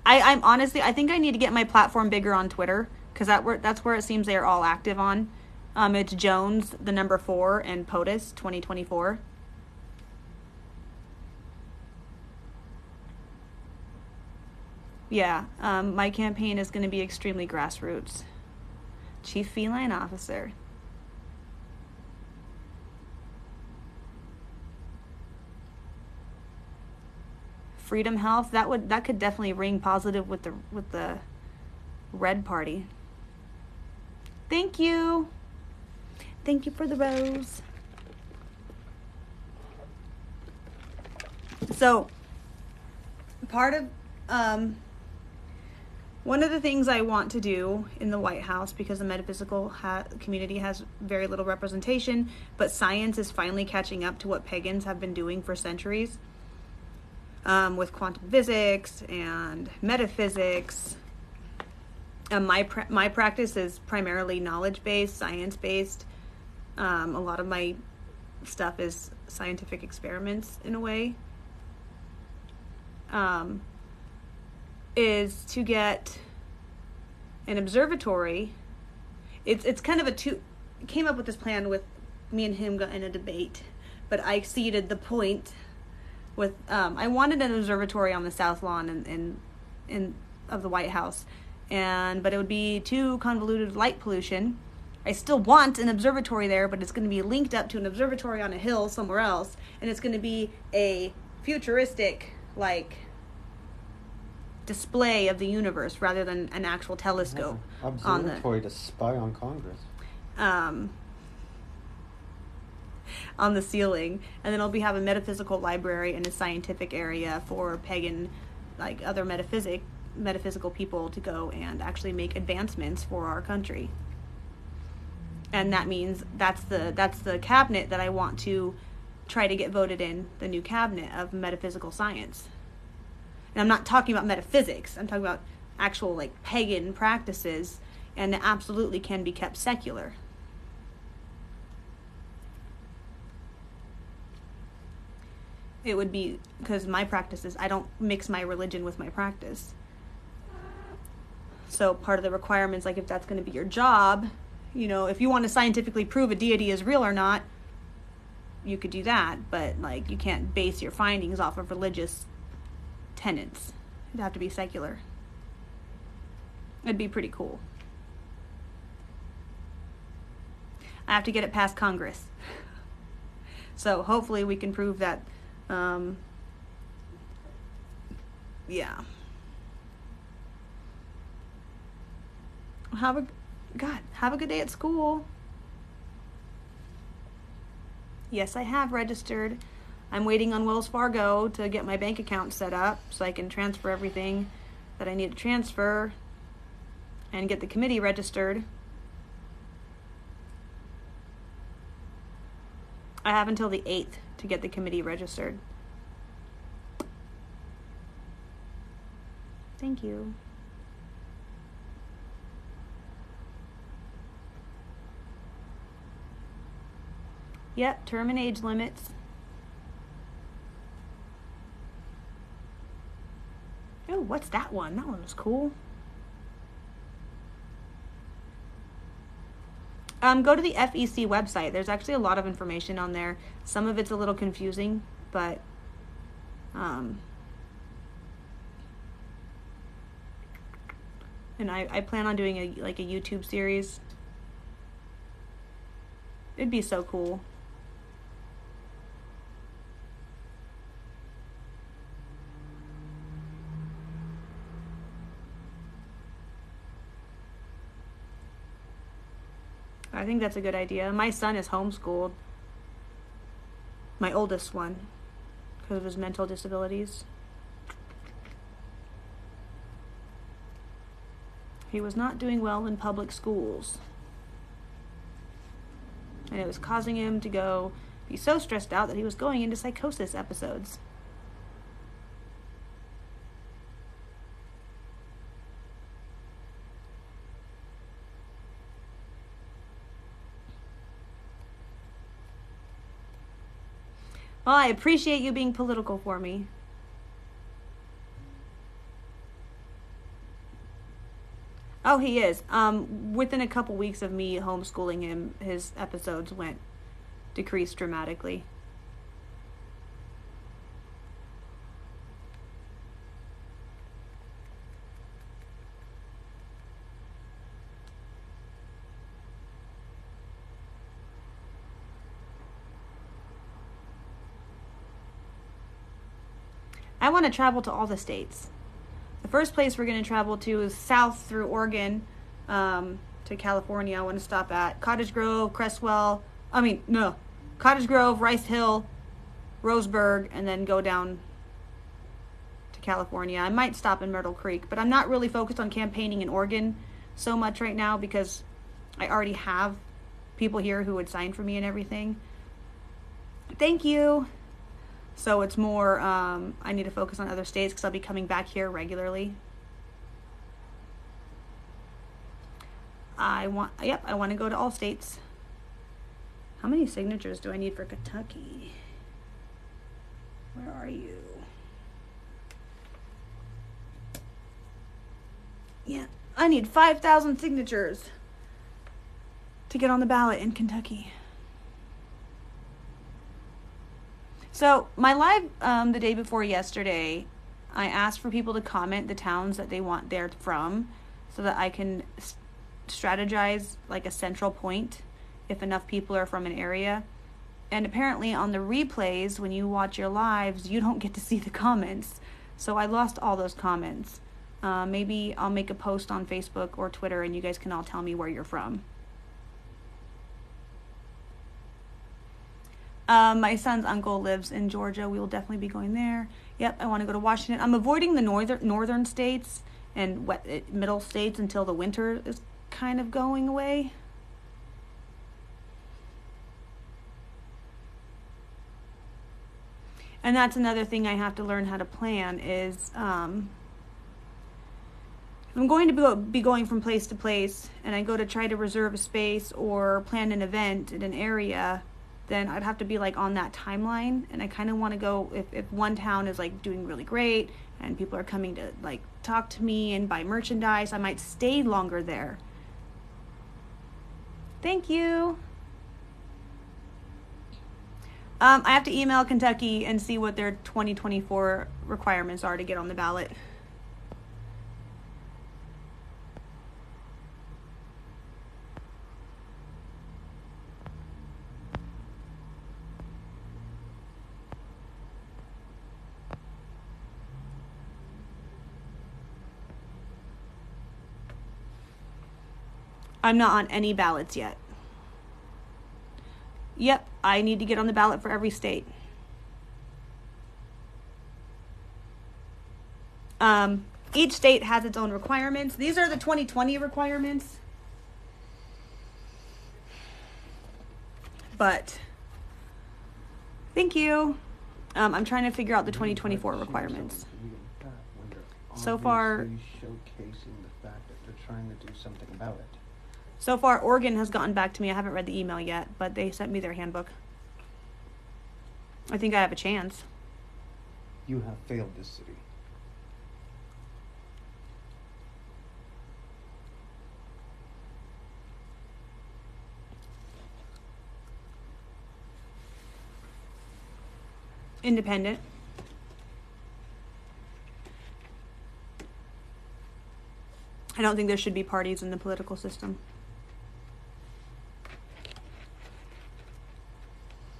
I'm honestly, I think I need to get my platform bigger on Twitter because that's where it seems they are all active on. It's Jones, the number 4, and POTUS 2024. Yeah, my campaign is going to be extremely grassroots. Chief Feline Officer. Freedom Health. That could definitely ring positive with the Red Party. Thank you. Thank you for the rose. So, part of one of the things I want to do in the White House, because the metaphysical community has very little representation, but science is finally catching up to what pagans have been doing for centuries, with quantum physics and metaphysics. My practice is primarily knowledge-based, science-based. A lot of my stuff is scientific experiments in a way. Is to get an observatory. It's kind of came up with this plan with me and him got in a debate, but I exceeded the point with, I wanted an observatory on the south lawn of the White House, but it would be too convoluted light pollution. I still want an observatory there, but it's going to be linked up to an observatory on a hill somewhere else, and it's going to be a futuristic, display of the universe rather than an actual telescope. Observatory to spy on Congress. On the ceiling, and then have a metaphysical library and a scientific area for pagan, other metaphysical people to go and actually make advancements for our country. And that means that's the cabinet that I want to try to get voted in, the new cabinet of metaphysical science. And I'm not talking about metaphysics. I'm talking about actual pagan practices, and it absolutely can be kept secular. It would be, because my practices, I don't mix my religion with my practice. So part of the requirements, if that's going to be your job, if you want to scientifically prove a deity is real or not, you could do that, but you can't base your findings off of religious tenets. It'd have to be secular. It'd be pretty cool. I have to get it past Congress. So hopefully we can prove that, yeah. Have a good day at school. Yes, I have registered. I'm waiting on Wells Fargo to get my bank account set up so I can transfer everything that I need to transfer and get the committee registered. I have until the 8th to get the committee registered. Thank you. Yep, term and age limits. Oh, what's that one? That one was cool. Go to the FEC website. There's actually a lot of information on there. Some of it's a little confusing, but and I plan on doing a YouTube series. It'd be so cool. I think that's a good idea. My son is homeschooled. My oldest one, because of his mental disabilities. He was not doing well in public schools. And it was causing him to be so stressed out that he was going into psychosis episodes. Well, I appreciate you being political for me. Oh, he is. Within a couple weeks of me homeschooling him, his episodes decreased dramatically. I want to travel to all the states. The first place we're going to travel to is south through Oregon to California. I want to stop at Cottage Grove, Cottage Grove, Rice Hill, Roseburg, and then go down to California. I might stop in Myrtle Creek, but I'm not really focused on campaigning in Oregon so much right now because I already have people here who would sign for me and everything. Thank you. So it's more, I need to focus on other states because I'll be coming back here regularly. I want to go to all states. How many signatures do I need for Kentucky? Where are you? Yeah, I need 5,000 signatures to get on the ballot in Kentucky. So my live the day before yesterday, I asked for people to comment the towns that they want they're from so that I can strategize like a central point if enough people are from an area. And apparently on the replays, when you watch your lives, you don't get to see the comments. So I lost all those comments. Maybe I'll make a post on Facebook or Twitter and you guys can all tell me where you're from. My son's uncle lives in Georgia. We will definitely be going there. Yep, I want to go to Washington. I'm avoiding the northern states and middle states until the winter is kind of going away. And that's another thing I have to learn how to plan is I'm going to be going from place to place and I go to try to reserve a space or plan an event in an area, then I'd have to be like on that timeline. And I kind of want to go, if one town is like doing really great and people are coming to like talk to me and buy merchandise, I might stay longer there. Thank you. I have to email Kentucky and see what their 2024 requirements are to get on the ballot. I'm not on any ballots yet. Yep, I need to get on the ballot for every state. Each state has its own requirements. These are the 2020 requirements. But, thank you. I'm trying to figure out the 2024 requirements. So far, showcasing the fact that they're trying to do something about it. So far, Oregon has gotten back to me. I haven't read the email yet, but they sent me their handbook. I think I have a chance. You have failed this city. Independent. I don't think there should be parties in the political system.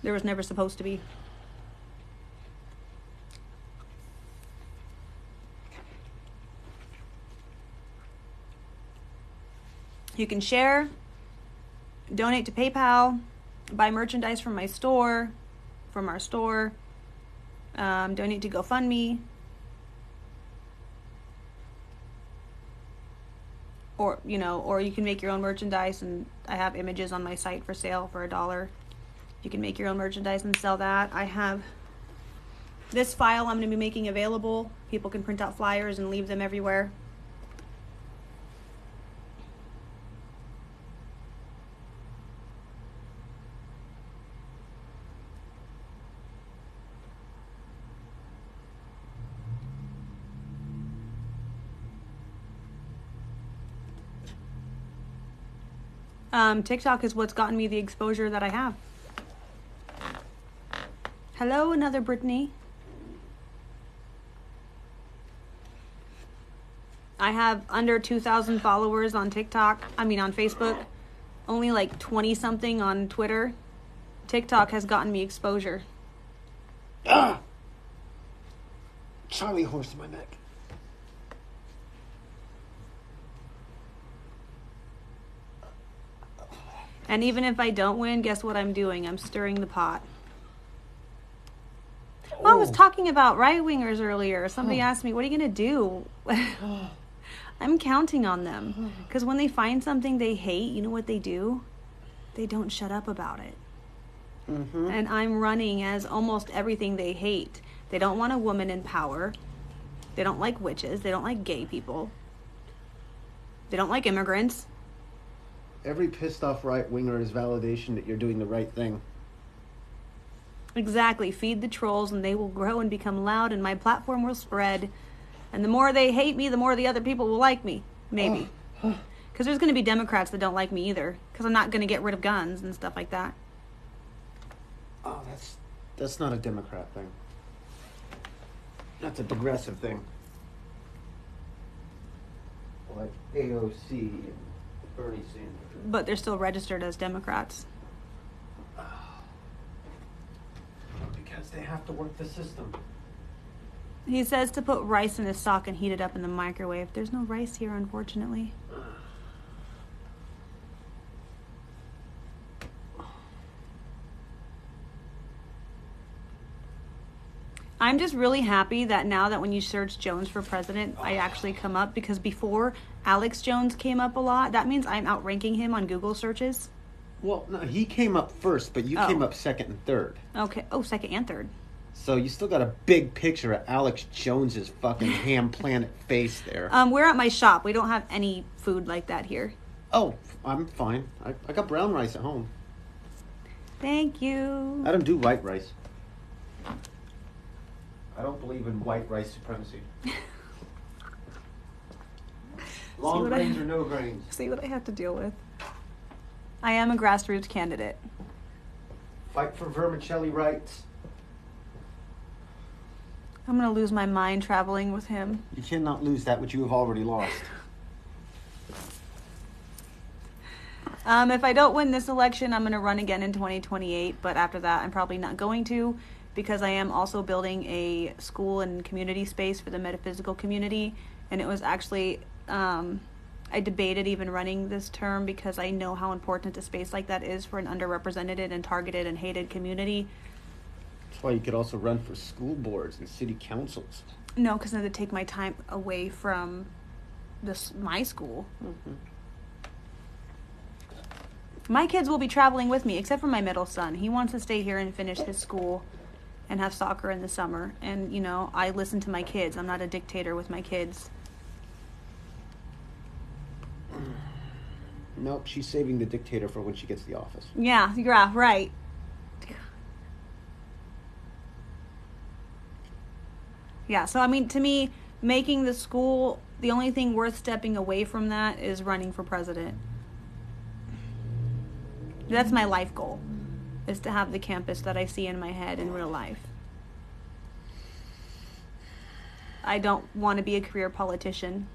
There was never supposed to be. You can share, donate to PayPal, buy merchandise from my store, from our store, donate to GoFundMe. Or, or you can make your own merchandise, and I have images on my site for sale for $1. You can make your own merchandise and sell that. I have this file I'm going to be making available. People can print out flyers and leave them everywhere. TikTok is what's gotten me the exposure that I have. Hello, another Brittany. I have under 2,000 followers on TikTok. On Facebook. Only like 20 something on Twitter. TikTok has gotten me exposure. Charlie horse in my neck. And even if I don't win, guess what I'm doing? I'm stirring the pot. Well, I was talking about right-wingers earlier. Somebody asked me, what are you going to do? I'm counting on them. Because when they find something they hate, you know what they do? They don't shut up about it. Mm-hmm. And I'm running as almost everything they hate. They don't want a woman in power. They don't like witches. They don't like gay people. They don't like immigrants. Every pissed off right winger is validation that you're doing the right thing. Exactly. Feed the trolls and they will grow and become loud and my platform will spread. And the more they hate me, the more the other people will like me. Maybe. Because there's going to be Democrats that don't like me either. Because I'm not going to get rid of guns and stuff like that. Oh, that's not a Democrat thing. That's a progressive thing. Like AOC and Bernie Sanders. But they're still registered as Democrats. Because they have to work the system. He says to put rice in his sock and heat it up in the microwave. There's no rice here, unfortunately. I'm just really happy that now that when you search Jones for president, I actually come up, because before Alex Jones came up a lot. That means I'm outranking him on Google searches. Well, no, he came up first, but you came up second and third. Okay. Oh, second and third. So you still got a big picture of Alex Jones's fucking ham planet face there. We're at my shop. We don't have any food like that here. Oh, I'm fine. I got brown rice at home. Thank you. I don't do white rice. I don't believe in white rice supremacy. Long what grains or no grains. See what I have to deal with. I am a grassroots candidate. Fight for vermicelli rights. I'm going to lose my mind traveling with him. You cannot lose that which you have already lost. If I don't win this election, I'm going to run again in 2028. But after that, I'm probably not going to, because I am also building a school and community space for the metaphysical community. And it was actually, I debated even running this term because I know how important a space like that is for an underrepresented and targeted and hated community. That's why you could also run for school boards and city councils. No, because then it'd take my time away from my school. Mm-hmm. My kids will be traveling with me, except for my middle son. He wants to stay here and finish his school and have soccer in the summer. And, you know, I listen to my kids. I'm not a dictator with my kids. Nope, she's saving the dictator for when she gets to the office. Yeah, right. Yeah, so I mean, to me, making the school, the only thing worth stepping away from that is running for president. That's my life goal, is to have the campus that I see in my head in real life. I don't want to be a career politician.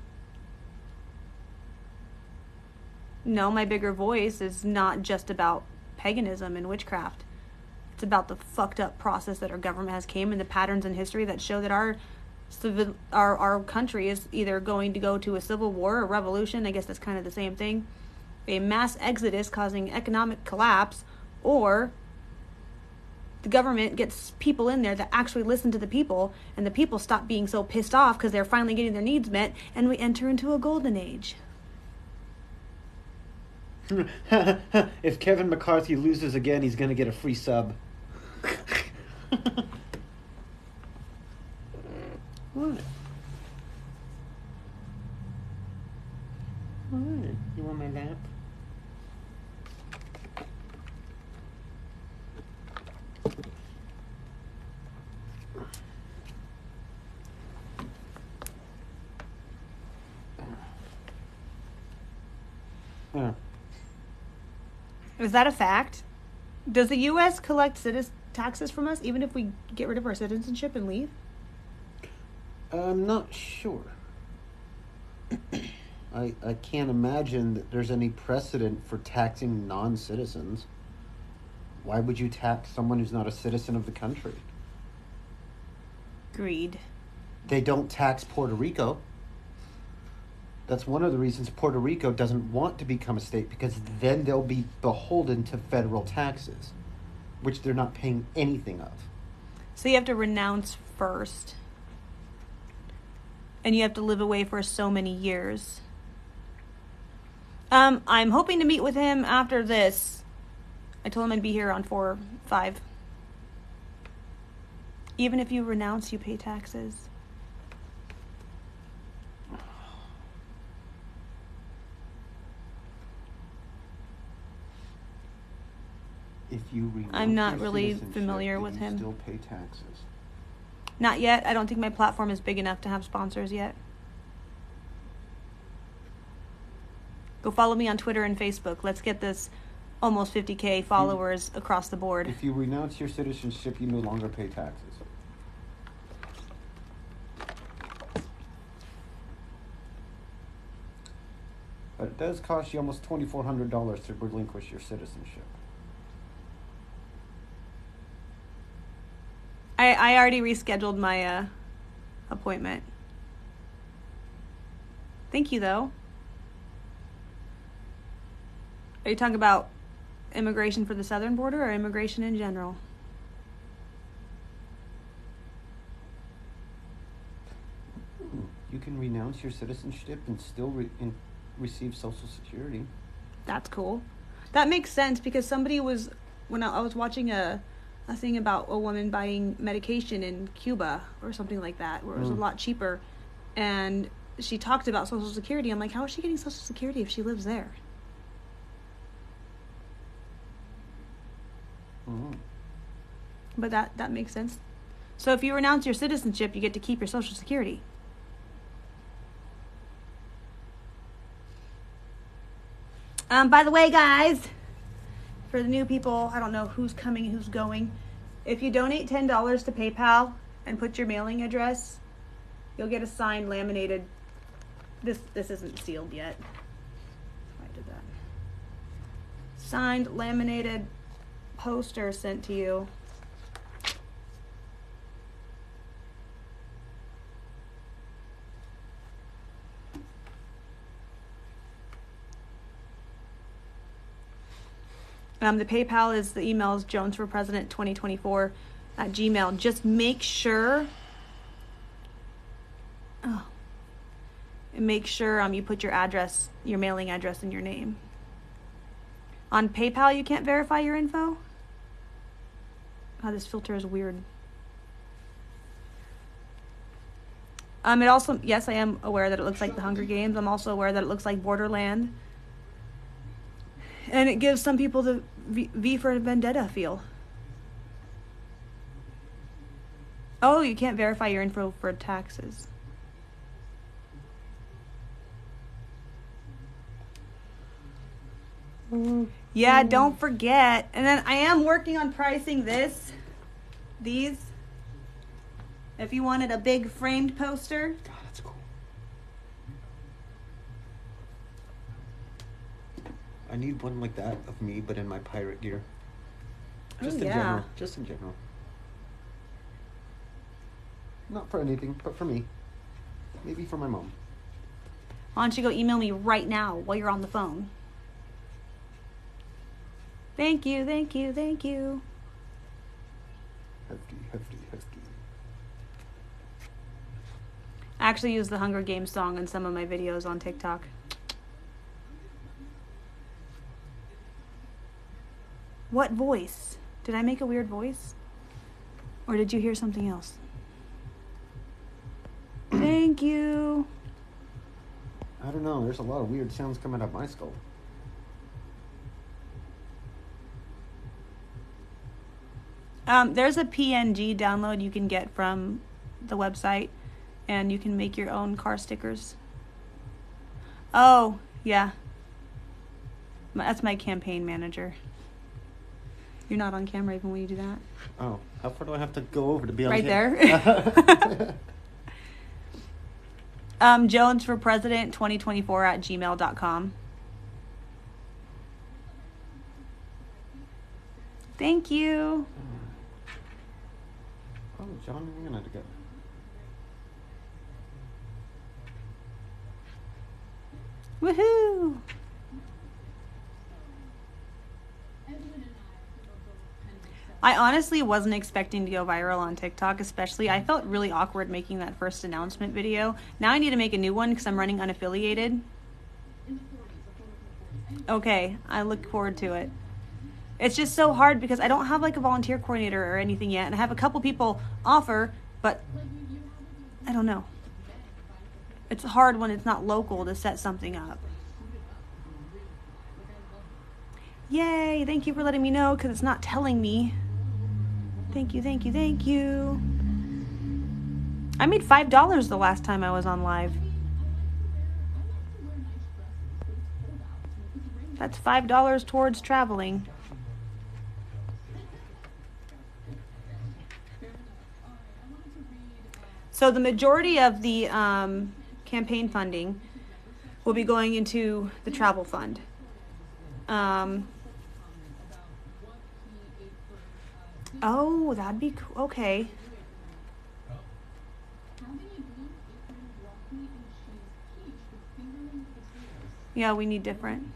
No, my bigger voice is not just about paganism and witchcraft. It's about the fucked up process that our government has came and the patterns in history that show that our country is either going to go to a civil war, a revolution, I guess that's kind of the same thing, a mass exodus causing economic collapse, or the government gets people in there that actually listen to the people, and the people stop being so pissed off because they're finally getting their needs met, and we enter into a golden age. If Kevin McCarthy loses again, he's going to get a free sub. What? What? You want my lap? Is that a fact? Does the U.S. collect taxes from us even if we get rid of our citizenship and leave? I'm not sure. I can't imagine that there's any precedent for taxing non-citizens. Why would you tax someone who's not a citizen of the country? Greed. They don't tax Puerto Rico. That's one of the reasons Puerto Rico doesn't want to become a state, because then they'll be beholden to federal taxes, which they're not paying anything of. So you have to renounce first. And you have to live away for so many years. I'm hoping to meet with him after this. I told him I'd be here on 4, 5. Even if you renounce, you pay taxes. If you renounce I'm not your really citizenship, familiar with you him. still pay taxes. Not yet. I don't think my platform is big enough to have sponsors yet. Go follow me on Twitter and Facebook. Let's get this almost 50K followers across the board. If you renounce your citizenship, you no longer pay taxes. But it does cost you almost $2,400 to relinquish your citizenship. I already rescheduled my appointment. Thank you, though. Are you talking about immigration for the southern border or immigration in general? You can renounce your citizenship and still receive Social Security. That's cool. That makes sense because somebody was, when I was watching a thing about a woman buying medication in Cuba or something like that, where it was a lot cheaper, and she talked about Social Security. I'm like, how is she getting Social Security if she lives there? Mm-hmm. But that makes sense. So if you renounce your citizenship, you get to keep your Social Security. By the way, guys, for the new people, I don't know who's coming, who's going. If you donate $10 to PayPal and put your mailing address, you'll get a signed laminated. This isn't sealed yet. I did that. Signed laminated poster sent to you. The PayPal is, the email is jonesforpresident2024@gmail. Just make sure, you put your address, your mailing address, and your name. On PayPal, you can't verify your info. Oh, this filter is weird. It also, yes, I am aware that it looks like the Hunger Games. I'm also aware that it looks like Borderland. And it gives some people the V for Vendetta feel. Oh, you can't verify your info for taxes. Yeah, don't forget. And then I am working on pricing these. If you wanted a big framed poster. God, that's cool. I need one like that of me, but in my pirate gear. Just in general. Just in general. Not for anything, but for me. Maybe for my mom. Why don't you go email me right now while you're on the phone? Thank you, thank you, thank you. Hefty. I actually use the Hunger Games song in some of my videos on TikTok. What voice? Did I make a weird voice? Or did you hear something else? Thank you. I don't know. There's a lot of weird sounds coming out of my skull. There's a PNG download you can get from the website, and you can make your own car stickers. Oh, yeah. That's my campaign manager. You're not on camera even when you do that. Oh, how far do I have to go over to be on Right there? jonesforpresident2024@gmail.com. Thank you. Oh, John and Anna together. Woohoo! I honestly wasn't expecting to go viral on TikTok, especially. I felt really awkward making that first announcement video. Now I need to make a new one because I'm running unaffiliated. Okay, I look forward to it. It's just so hard because I don't have like a volunteer coordinator or anything yet, and I have a couple people offer, but I don't know. It's hard when it's not local to set something up. Yay, thank you for letting me know because it's not telling me. Thank you, thank you, thank you. I made $5 the last time I was on live. That's $5 towards traveling. So the majority of the campaign funding will be going into the travel fund. Oh, that'd be cool. Okay. Yeah, we need different.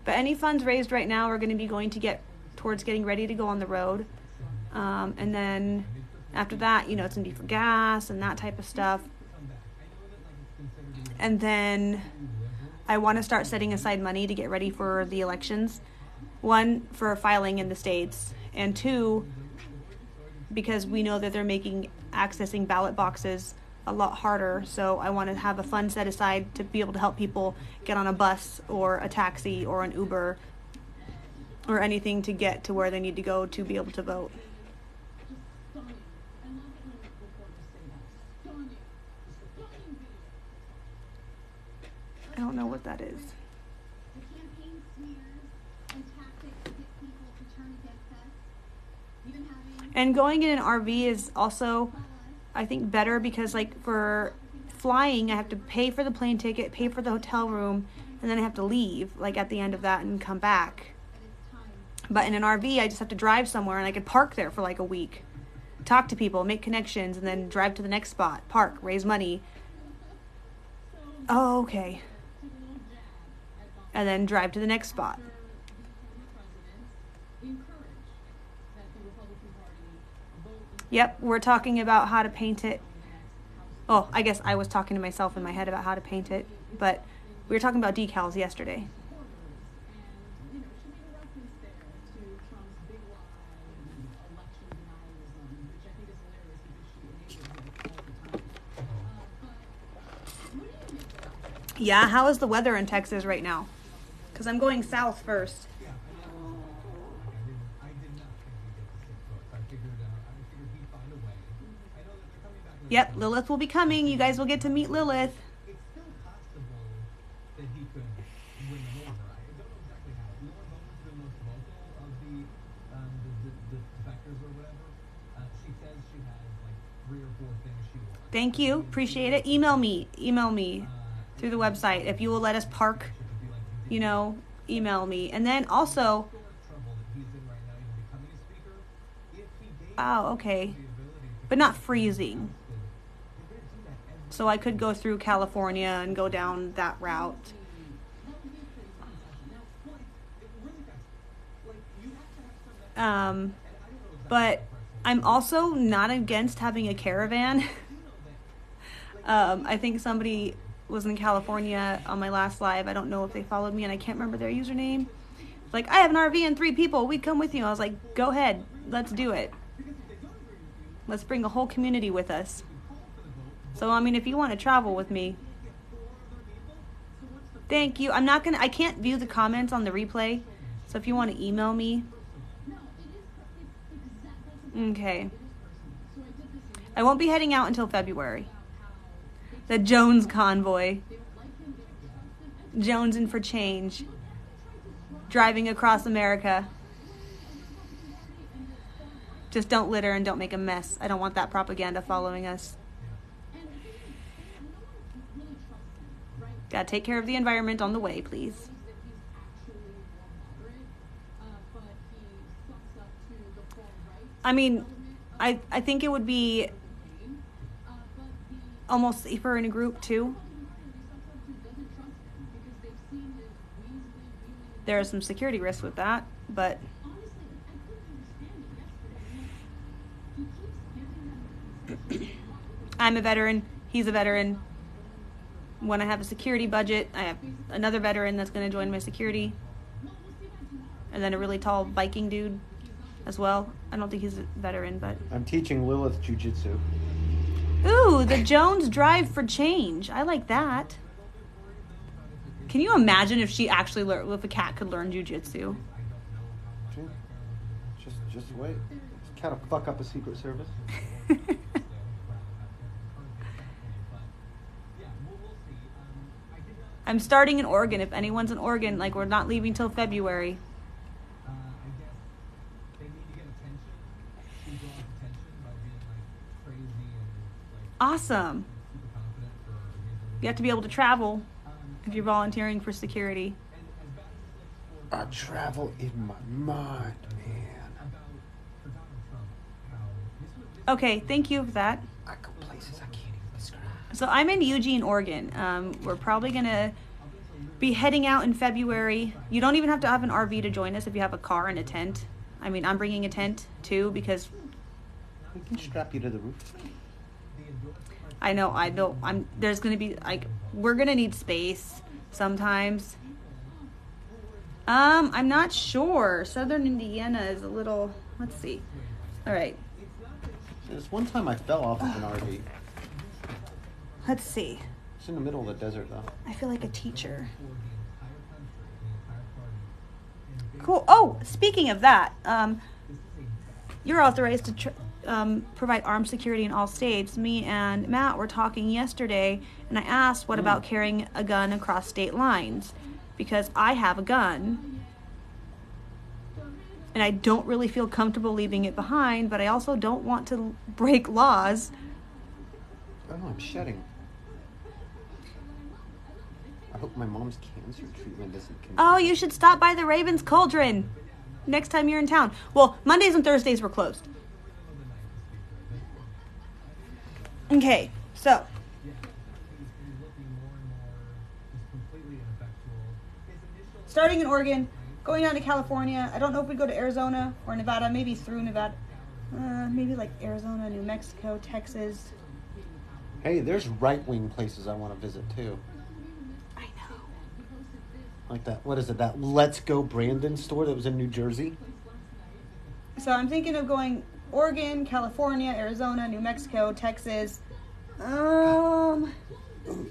But any funds raised right now are going to be going to get towards getting ready to go on the road. And then after that, you know, it's going to be for gas and that type of stuff. And then I want to start setting aside money to get ready for the elections. One, for filing in the states. And two, because we know that they're making accessing ballot boxes a lot harder. So I want to have a fund set aside to be able to help people get on a bus or a taxi or an Uber or anything to get to where they need to go to be able to vote. I don't know what that is. And going in an RV is also, I think, better because, like, for flying, I have to pay for the plane ticket, pay for the hotel room, and then I have to leave, like, at the end of that and come back. But in an RV, I just have to drive somewhere, and I could park there for, like, a week, talk to people, make connections, and then drive to the next spot, park, raise money. Oh, okay. And then drive to the next spot. Yep, we're talking about how to paint it. Oh, I guess I was talking to myself in my head about how to paint it, but we were talking about decals yesterday. Yeah, how is the weather in Texas right now? Because I'm going south first. Yep, Lilith will be coming. You guys will get to meet Lilith. It's still possible that he could win them over. I don't know exactly how. Lauren's always the most vocal of the defectors or whatever. She says she has like 3 or 4 things she wants. Thank you. Appreciate it. Email me through the website. If you will let us park, you know, email me. And then also, oh, okay. But not freezing. So I could go through California and go down that route. But I'm also not against having a caravan. I think somebody was in California on my last live. I don't know if they followed me, and I can't remember their username. Like, I have an RV and 3 people. We'd come with you. I was like, go ahead. Let's do it. Let's bring a whole community with us. So, I mean, if you want to travel with me. Thank you. I can't view the comments on the replay. So if you want to email me. Okay. I won't be heading out until February. The Jones convoy. Jonesing for change. Driving across America. Just don't litter and don't make a mess. I don't want that propaganda following us. Gotta take care of the environment on the way, please. I mean, I think it would be almost safer in a group too. There are some security risks with that, but I'm a veteran, he's a veteran. When I have a security budget, I have another veteran that's going to join my security. And then a really tall Viking dude as well. I don't think he's a veteran, but... I'm teaching Lilith jujitsu. Ooh, the Jones Drive for Change. I like that. Can you imagine if she actually learned, if a cat could learn jujitsu? Just wait. This cat will fuck up a Secret Service. I'm starting in Oregon. If anyone's in Oregon, like, we're not leaving till February. I guess they need to get attention. She draws attention by being like crazy and like Awesome. super confident for being You have to be able to travel if you're volunteering for security. I travel in my mind, man. Okay, thank you for that. I go places I can't even describe. So I'm in Eugene, Oregon. We're probably going to be heading out in February. You don't even have to have an RV to join us if you have a car and a tent. I mean, I'm bringing a tent too because We can strap you to the roof. I know. There's going to be like, we're going to need space sometimes. I'm not sure. Southern Indiana is a little, let's see. All right. There's one time I fell off of an RV. Let's see. It's in the middle of the desert, though. I feel like a teacher. Cool. Oh, speaking of that, you're authorized to provide armed security in all states. Me and Matt were talking yesterday, and I asked, what about carrying a gun across state lines? Because I have a gun, and I don't really feel comfortable leaving it behind, but I also don't want to break laws. Oh, I'm shedding. I hope my mom's cancer treatment doesn't continue. Oh, you should stop by the Ravens Cauldron next time you're in town. Well, Mondays and Thursdays were closed. Okay, so starting in Oregon, going down to California. I don't know if we go to Arizona or Nevada, maybe through Nevada. Maybe like Arizona, New Mexico, Texas. Hey, there's right-wing places I want to visit, too. I know. Like that, what is it, that Let's Go Brandon store that was in New Jersey? So I'm thinking of going Oregon, California, Arizona, New Mexico, Texas. Ooh,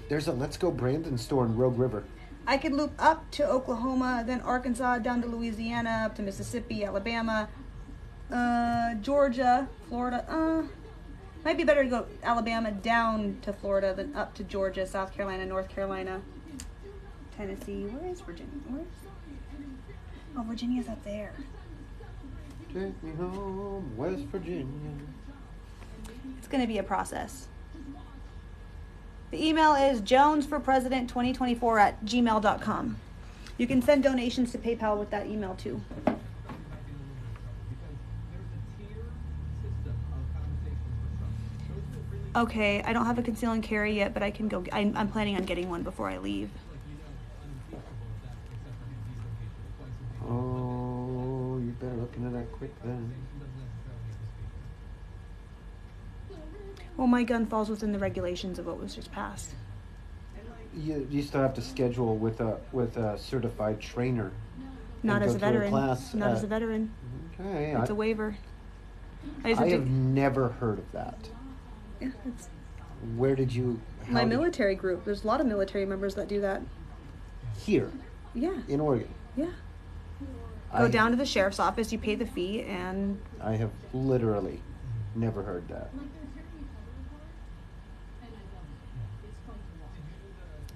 there's a Let's Go Brandon store in Rogue River. I could loop up to Oklahoma, then Arkansas, down to Louisiana, up to Mississippi, Alabama, Georgia, Florida. Might be better to go Alabama down to Florida than up to Georgia, South Carolina, North Carolina, Tennessee. Where is Virginia? Oh, Virginia's up there. Take me home, West Virginia. It's going to be a process. The email is jonesforpresident2024@gmail.com. You can send donations to PayPal with that email too. Okay, I don't have a conceal and carry yet, but I can go. I'm planning on getting one before I leave. Oh, you better look into that quick then. Well, my gun falls within the regulations of what was just passed. You still have to schedule with a certified trainer. Not and as go a through veteran. class Not as at- a veteran. Okay, It's a waiver. I I have never heard of that. yeah, it's Where did you? my how did- military group. There's a lot of military members that do that. Here Yeah, in Oregon. yeah. Go I- down to the sheriff's office, you pay the fee, and I have literally never heard that.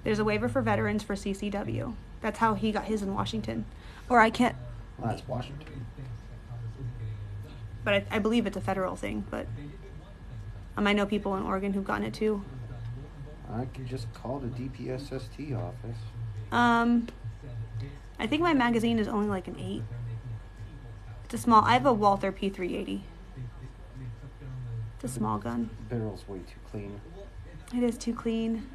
there's a waiver for veterans for CCW. That's how he got his in Washington. Or I can't, Well, that's Washington. but I believe it's a federal thing. But I know people in Oregon who've gotten it too. I could just call the DPSST office. I think my magazine is only like an 8. It's a small. I have a Walther P380. It's a small gun. Barrel's way too clean. It is too clean.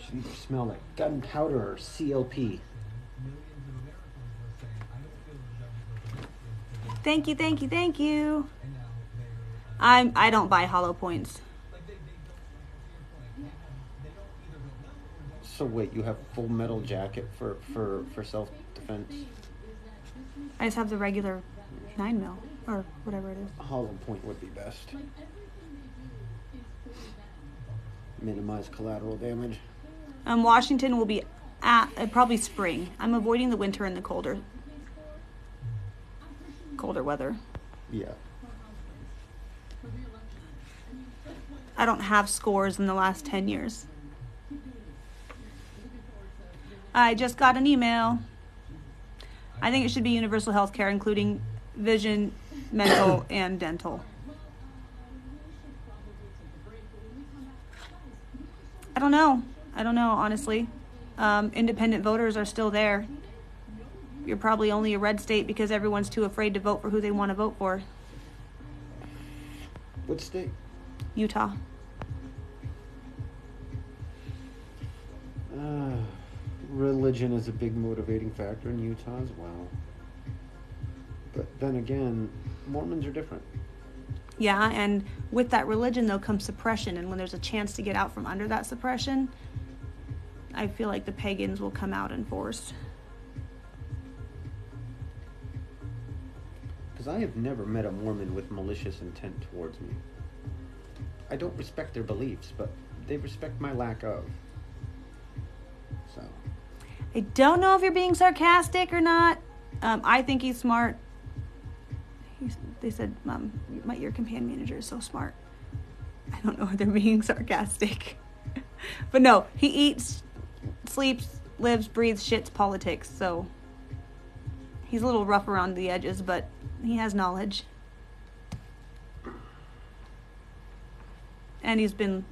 Should either smell like gunpowder or CLP. Thank you, thank you, thank you. I don't buy hollow points. So wait, you have full metal jacket for self-defense? I just have the regular 9mm or whatever it is. Hollow point would be best. Minimize collateral damage. Washington will be at probably spring. I'm avoiding the winter and the colder weather. Yeah. I don't have scores in the last 10 years. I just got an email. I think it should be universal health care, including vision, mental, and dental. I don't know, honestly. Independent voters are still there. You're probably only a red state because everyone's too afraid to vote for who they want to vote for. What state? Utah. Religion is a big motivating factor in Utah as well. But then again, Mormons are different. Yeah, and with that religion, though, comes suppression. And when there's a chance to get out from under that suppression, I feel like the pagans will come out in force. Because I have never met a Mormon with malicious intent towards me. I don't respect their beliefs, but they respect my lack of. So. I don't know if you're being sarcastic or not. I think he's smart. They said, your campaign manager is so smart. I don't know if they're being sarcastic. But no, he eats, sleeps, lives, breathes, shits politics. So he's a little rough around the edges, but he has knowledge. And he's been,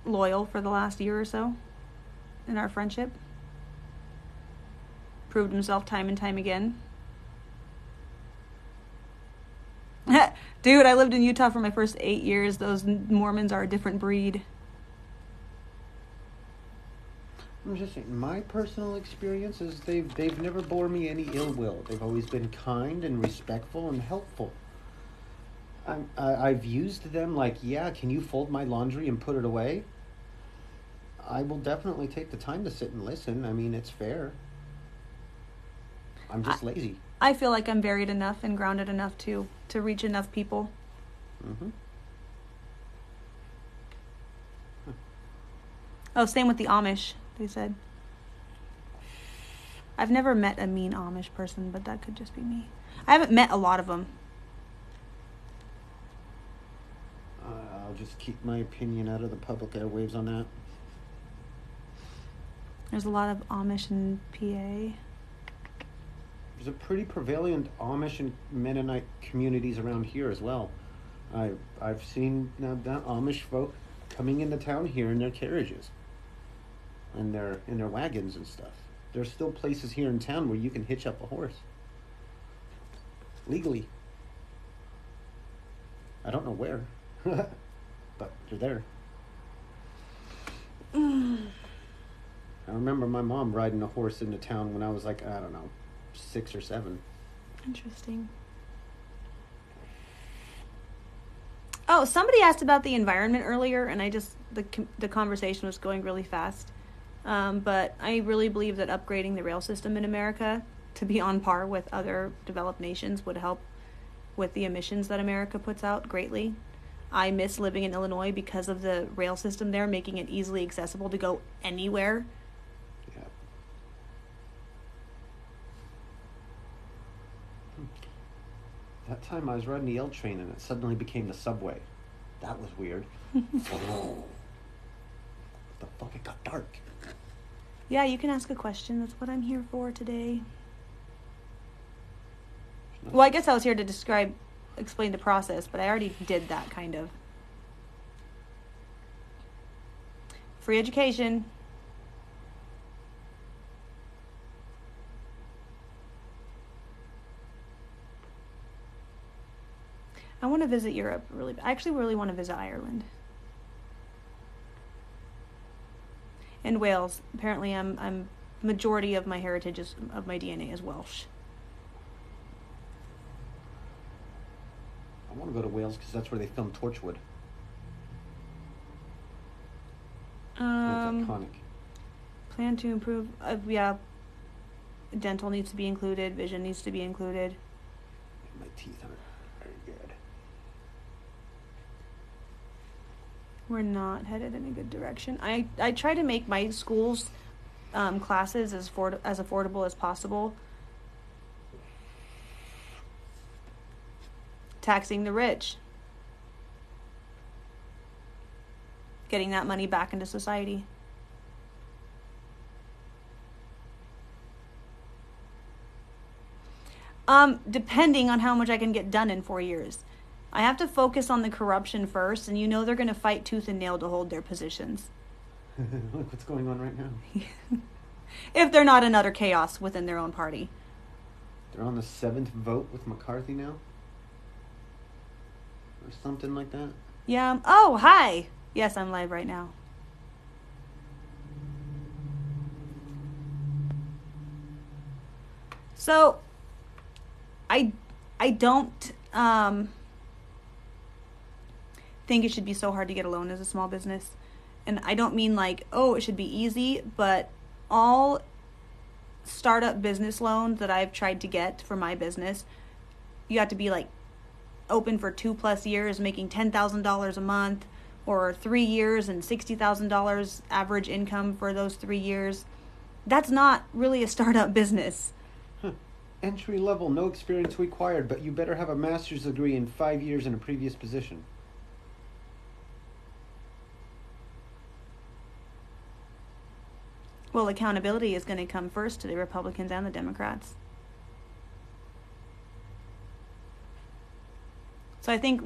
loyal for the last year or so in our friendship. Proved himself time and time again. Dude, I lived in Utah for my first 8 years. Those Mormons are a different breed. I'm just saying, my personal experience is they've never bore me any ill will. They've always been kind and respectful and helpful. I've used them like, yeah, can you fold my laundry and put it away? I will definitely take the time to sit and listen. I mean, it's fair. I'm just lazy. I feel like I'm varied enough and grounded enough to reach enough people. Mm-hmm. Oh, same with the Amish, they said. I've never met a mean Amish person, but that could just be me. I haven't met a lot of them. I'll just keep my opinion out of the public airwaves on that. There's a lot of Amish in PA. There's a pretty prevalent Amish and Mennonite communities around here as well. I've seen that Amish folk coming into town here in their carriages and in their wagons and stuff. There's still places here in town where you can hitch up a horse legally. I don't know where, but they're there. I remember my mom riding a horse into town when I was like, I don't know, 6 or 7. Interesting. Oh, somebody asked about the environment earlier, and the conversation was going really fast. But I really believe that upgrading the rail system in America to be on par with other developed nations would help with the emissions that America puts out greatly. I miss living in Illinois because of the rail system there, making it easily accessible to go anywhere. Yeah. That time I was riding the L train and it suddenly became the subway. That was weird. What the fuck? It got dark. Yeah, you can ask a question. That's what I'm here for today. Well, I guess I was here to explain the process, but I already did that kind of. Free education. I want to visit Europe really. I actually really want to visit Ireland. And Wales. Apparently, I'm majority of my heritage of my DNA is Welsh. I want to go to Wales because that's where they filmed Torchwood. That's iconic. Plan to improve. Yeah. Dental needs to be included. Vision needs to be included. My teeth aren't very good. We're not headed in a good direction. I try to make my school's classes as affordable as possible. Taxing the rich. Getting that money back into society. Depending on how much I can get done in 4 years. I have to focus on the corruption first, and you know they're going to fight tooth and nail to hold their positions. Look what's going on right now. If they're not in utter chaos within their own party. They're on the 7th vote with McCarthy now? Or something like that? Yeah. Oh, hi. Yes, I'm live right now. So, I don't think it should be so hard to get a loan as a small business. And I don't mean like, oh, it should be easy, but all startup business loans that I've tried to get for my business, you have to be like open for 2+ years, making $10,000 a month, or 3 years and $60,000 average income for those 3 years. That's not really a startup business. Entry level, no experience required, but you better have a master's degree in 5 years in a previous position. Well, accountability is going to come first to the Republicans and the Democrats. So I think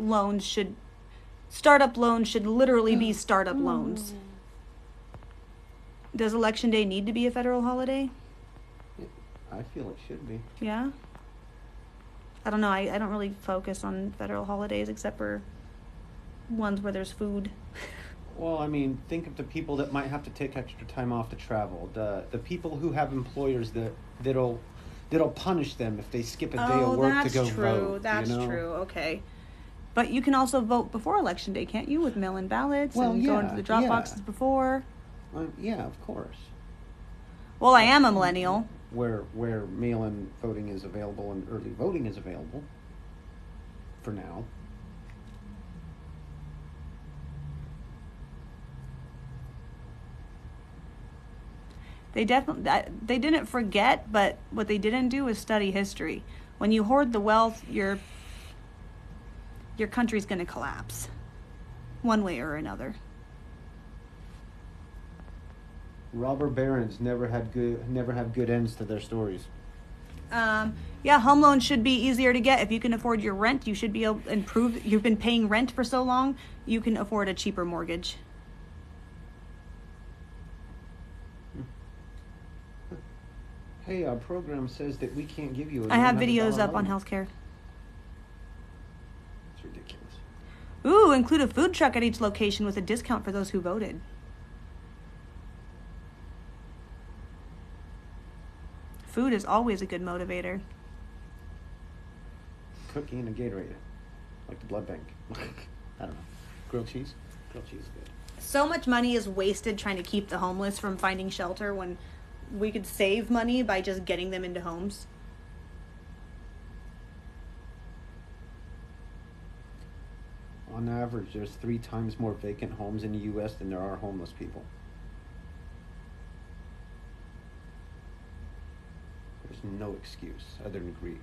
startup loans should literally be startup loans. Does Election Day need to be a federal holiday? I feel it should be. Yeah? I don't know. I don't really focus on federal holidays except for ones where there's food. Well, I mean, think of the people that might have to take extra time off to travel. The people who have employers that'll punish them if they skip a day of work to go vote. That's you know? true. Okay. But you can also vote before Election Day, can't you? With mail-in ballots and going to the drop boxes before. Yeah, of course. Well, I am a millennial. Where mail-in voting is available and early voting is available. For now. They didn't forget, but what they didn't do is study history. When you hoard the wealth, your country's going to collapse, one way or another. Robber barons never have good ends to their stories. Yeah, home loans should be easier to get. If you can afford your rent, you should be able to improve. You've been paying rent for so long, you can afford a cheaper mortgage. Hey, our program says that we can't give you a I have $900 videos up on loan. healthcare. It's ridiculous. Ooh, include a food truck at each location with a discount for those who voted. Food is always a good motivator. Cookie and a Gatorade. Like the blood bank. I don't know. Grilled cheese? Grilled cheese is good. So much money is wasted trying to keep the homeless from finding shelter when we could save money by just getting them into homes. On average, there's 3 times more vacant homes in the U.S. than there are homeless people. There's no excuse other than greed.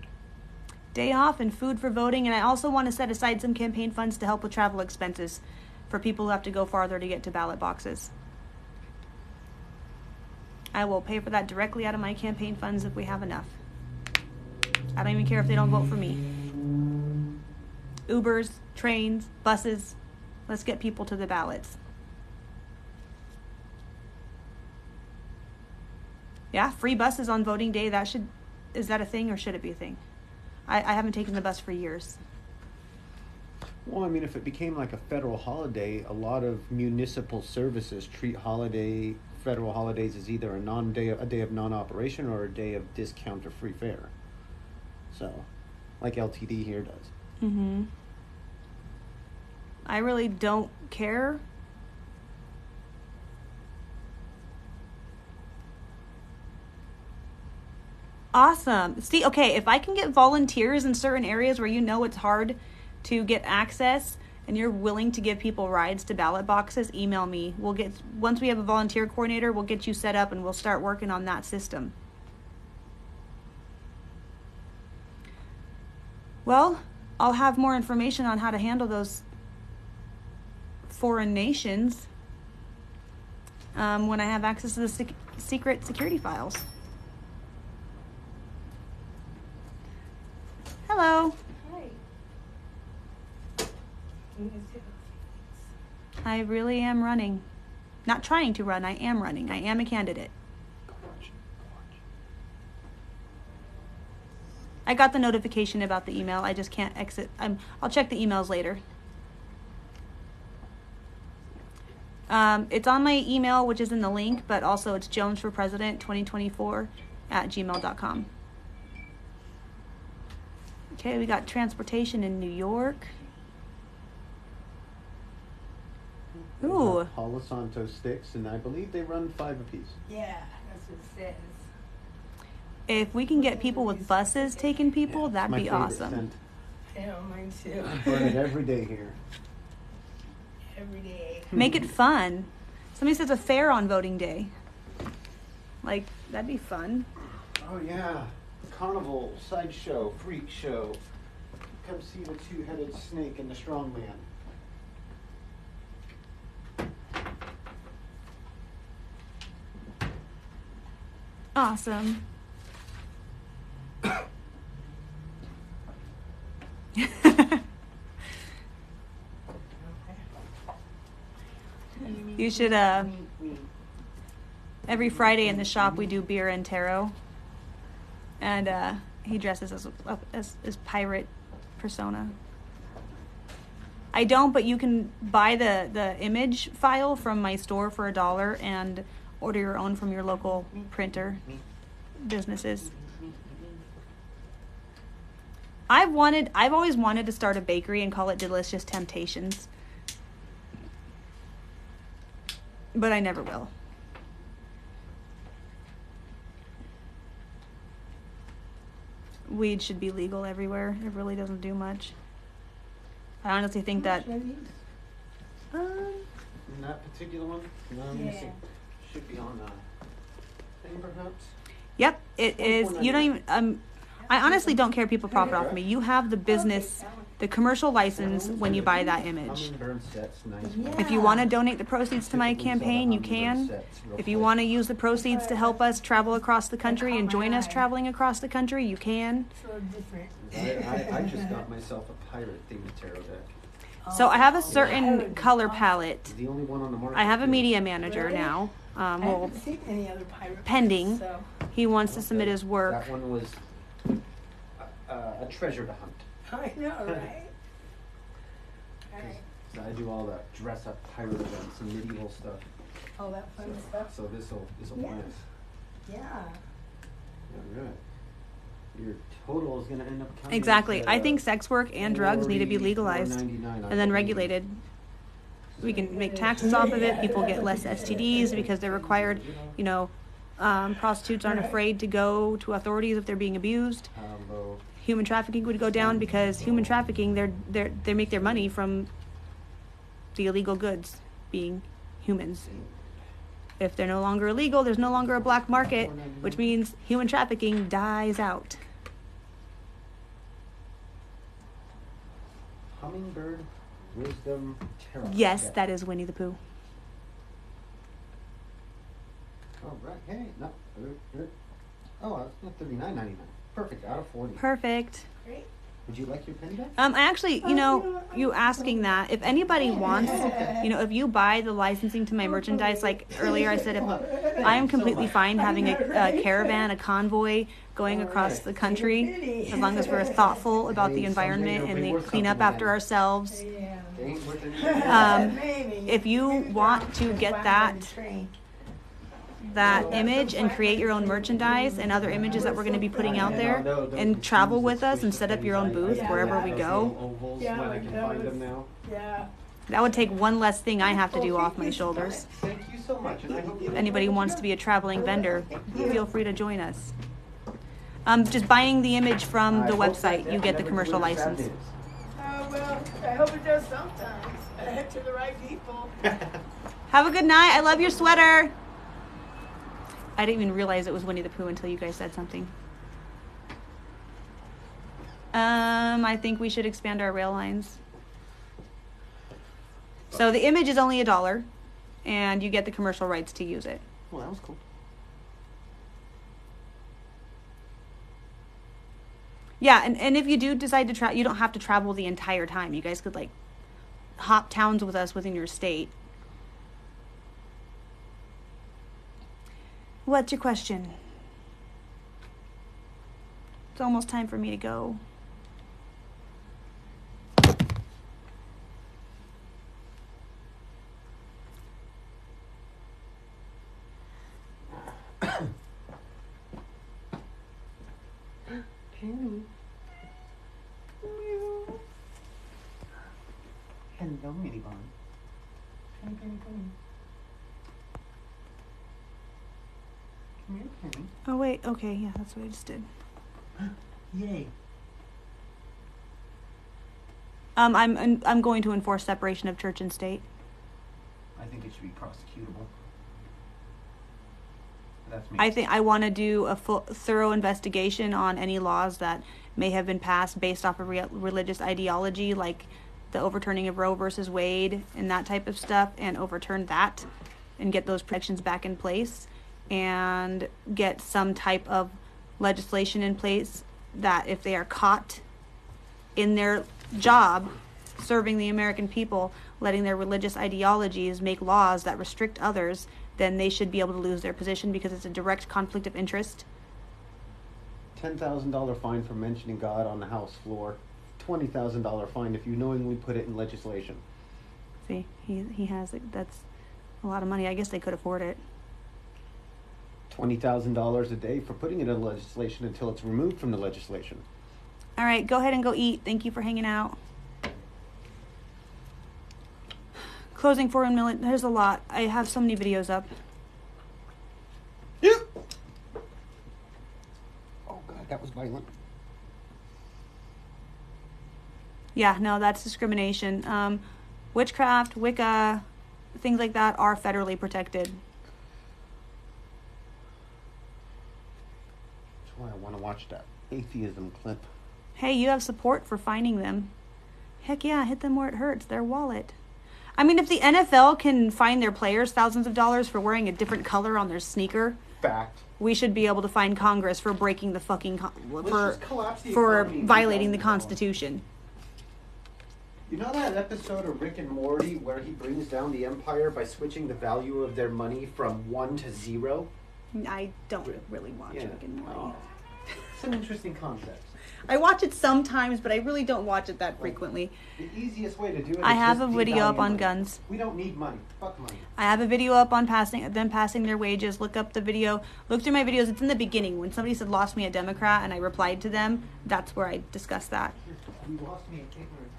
Day off and food for voting, and I also want to set aside some campaign funds to help with travel expenses for people who have to go farther to get to ballot boxes. I will pay for that directly out of my campaign funds if we have enough. I don't even care if they don't vote for me. Ubers, trains, buses. Let's get people to the ballots. Yeah, free buses on voting day. Is that a thing or should it be a thing? I haven't taken the bus for years. Well, I mean, if it became like a federal holiday, a lot of municipal services treat federal holidays as either a day of non-operation or a day of discount or free fare. So, like LTD here does. Mm-hmm. I really don't care. Awesome. See, okay, if I can get volunteers in certain areas where you know it's hard to get access and you're willing to give people rides to ballot boxes, email me. Once we have a volunteer coordinator, we'll get you set up and we'll start working on that system. Well, I'll have more information on how to handle those foreign nations when I have access to the secret security files. Hello. I really am running. Not trying to run, I am running. I am a candidate. I got the notification about the email. I just can't exit. I'll check the emails later. It's on my email, which is in the link, but also it's jonesforpresident2024@gmail.com. Okay, we got transportation in New York. Ooh. Palo Santo sticks, and I believe they run 5 apiece. Yeah, that's what it says. If we can get people with buses taking people, It's that'd my be favorite awesome. scent. I know, mine too. I burn it every day here. Every day. Make it fun. Somebody says a fair on voting day. Like, that'd be fun. Oh yeah, carnival, sideshow, freak show. Come see the two-headed snake and the strong man. Awesome. You should, every Friday in the shop we do beer and tarot. And he dresses as pirate persona. I don't, but you can buy the image file from my store for $1 and order your own from your local printer businesses. I've always wanted to start a bakery and call it Delicious Temptations. But I never will. Weed should be legal everywhere. It really doesn't do much. I honestly think that. In that particular one? No, let me see. Should be on thing perhaps? Yep, it is. You don't even. I honestly don't care if people profit off me. You have the business, the commercial license when you buy that image. Hummingbird sets, nice. If you want to donate the proceeds to my campaign, you can. If you want to use the proceeds to help us travel across the country and join us traveling across the country, you can. So different. I just got myself a pirate themed tarot deck. So I have a certain color palette. The only one on the market. I have a too. media manager Really? now. I Well, haven't seen any other pirate. pending. So. he wants to submit his work. That one was a treasure to hunt. I know, right? Alright. So I do all the dress up pirate events and medieval stuff. All that fun stuff. So this'll Yeah. plan. Yeah. All right. Your total is going to end up coming. Exactly. at, I think sex work and drugs need to be legalized $44.99, I and then believe. regulated. We can make taxes off of it. People get less STDs because they're required. You know, prostitutes aren't afraid to go to authorities if they're being abused. Combo. Human trafficking would go down because human trafficking, they make their money from the illegal goods being humans. If they're no longer illegal, there's no longer a black market, which means human trafficking dies out. Hummingbird Wisdom Tarot. Yes, deck. that is Winnie the Pooh. Oh, right. Hey, no. Oh, it's not $39.99. Perfect. Out of 40. Perfect. Great. Would you like your pen back? I actually, you asking that, if anybody wants, if you buy the licensing to my merchandise, like earlier I said, I am completely fine having a caravan, a convoy going across the country, as long as we're thoughtful about the environment and they clean up after ourselves. If you want to get that image and create your own merchandise and other images that we're going to be putting out there and travel with us and set up your own booth wherever we go, that would take one less thing I have to do off my shoulders. Thank you so much. And I hope If anybody wants to be a traveling vendor, feel free to join us. Just buying the image from the website, you get the commercial license. Well, I hope it does sometimes. To the right people. Have a good night. I love your sweater. I didn't even realize it was Winnie the Pooh until you guys said something. I think we should expand our rail lines. So the image is only $1, and you get the commercial rights to use it. Well, that was cool. Yeah, and if you do decide to travel, you don't have to travel the entire time. You guys could like hop towns with us within your state. What's your question? It's almost time for me to go. Penny. Hello, Minnie Bun. Penny, Penny, Penny. Come here, Penny. Oh wait, okay, yeah, that's what I just did. Yay. I'm going to enforce separation of church and state. I think it should be prosecutable. That's me. I think I want to do a full, thorough investigation on any laws that may have been passed based off of religious ideology, like the overturning of Roe versus Wade and that type of stuff, and overturn that and get those protections back in place and get some type of legislation in place that if they are caught in their job serving the American people, letting their religious ideologies make laws that restrict others, then they should be able to lose their position because it's a direct conflict of interest. $10,000 fine for mentioning God on the House floor. $20,000 fine if you knowingly put it in legislation. See, he has it. That's a lot of money. I guess they could afford it. $20,000 a day for putting it in legislation until it's removed from the legislation. All right, go ahead and go eat. Thank you for hanging out. Closing for 1 minute. There's a lot. I have so many videos up. Yeah. Oh God, that was violent. Yeah, no, that's discrimination. Witchcraft, Wicca, things like that are federally protected. That's why I want to watch that atheism clip. Hey, you have support for finding them. Heck yeah, hit them where it hurts, their wallet. I mean, if the NFL can fine their players thousands of dollars for wearing a different color on their sneaker, Fact. we should be able to fine Congress for breaking the fucking for collapse the for economy and violating the keep on Constitution. You know that episode of Rick and Morty where he brings down the empire by switching the value of their money from 1 to 0? I don't really watch Rick and Morty. Oh. It's an interesting concept. I watch it sometimes, but I really don't watch it that frequently. The easiest way to do it I is have just a video up devalue on money. guns. We don't need money. Fuck money. I have a video up on them passing their wages. Look up the video. Look through my videos. It's in the beginning. When somebody said, lost me a Democrat, and I replied to them, that's where I discussed that. You lost me an ignorant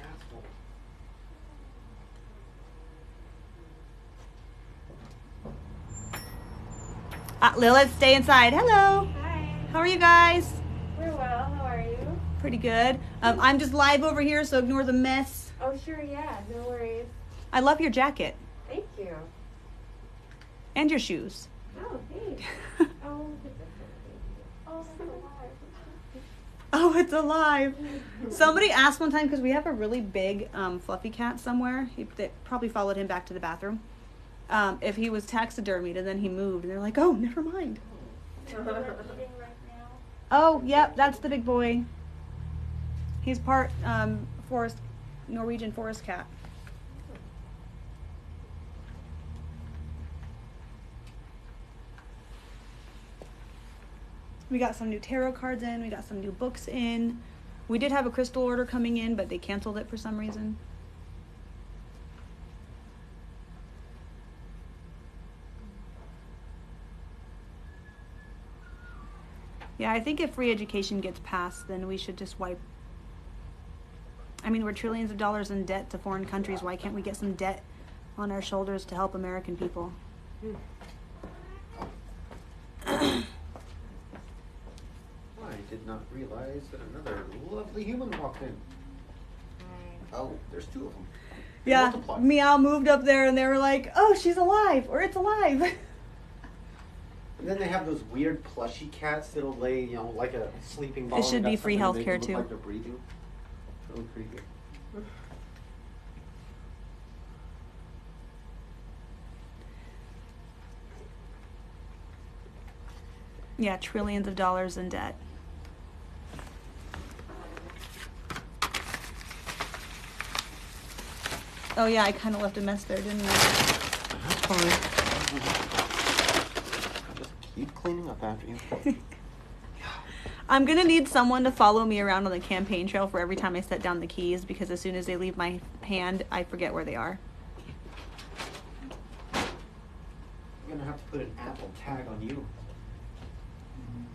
asshole. Lilith, stay inside. Hello. Hi. How are you guys? We're well. How are you? Pretty good. I'm just live over here, so ignore the mess. Oh, sure. Yeah. No worries. I love your jacket. Thank you. And your shoes. Oh, thanks. Oh, oh, so alive. Oh, it's alive. Somebody asked one time, because we have a really big fluffy cat somewhere. They probably followed him back to the bathroom. If he was taxidermied and then he moved. And they're like, oh, never mind. Eating right now. Oh, yep, that's the big boy. He's part forest, Norwegian forest cat. We got some new tarot cards in. We got some new books in. We did have a crystal order coming in, but they canceled it for some reason. Yeah, I think if free education gets passed, then we should just wipe. I mean, we're trillions of dollars in debt to foreign countries. Why can't we get some debt on our shoulders to help American people? I did not realize that another lovely human walked in. Oh, there's two of them. They Yeah, multiply. Meow moved up there and they were like, oh, she's alive, or it's alive. And then they have those weird plushy cats that'll lay, you know, like a sleeping ball. It should and be got free something to make healthcare, them look too. Like they're breathing. It's really creepy. Yeah, trillions of dollars in debt. Oh yeah, I kind of left a mess there, didn't I? That's fine. Just keep cleaning up after you. I'm gonna need someone to follow me around on the campaign trail for every time I set down the keys, because as soon as they leave my hand, I forget where they are. I'm gonna have to put an Apple tag on you.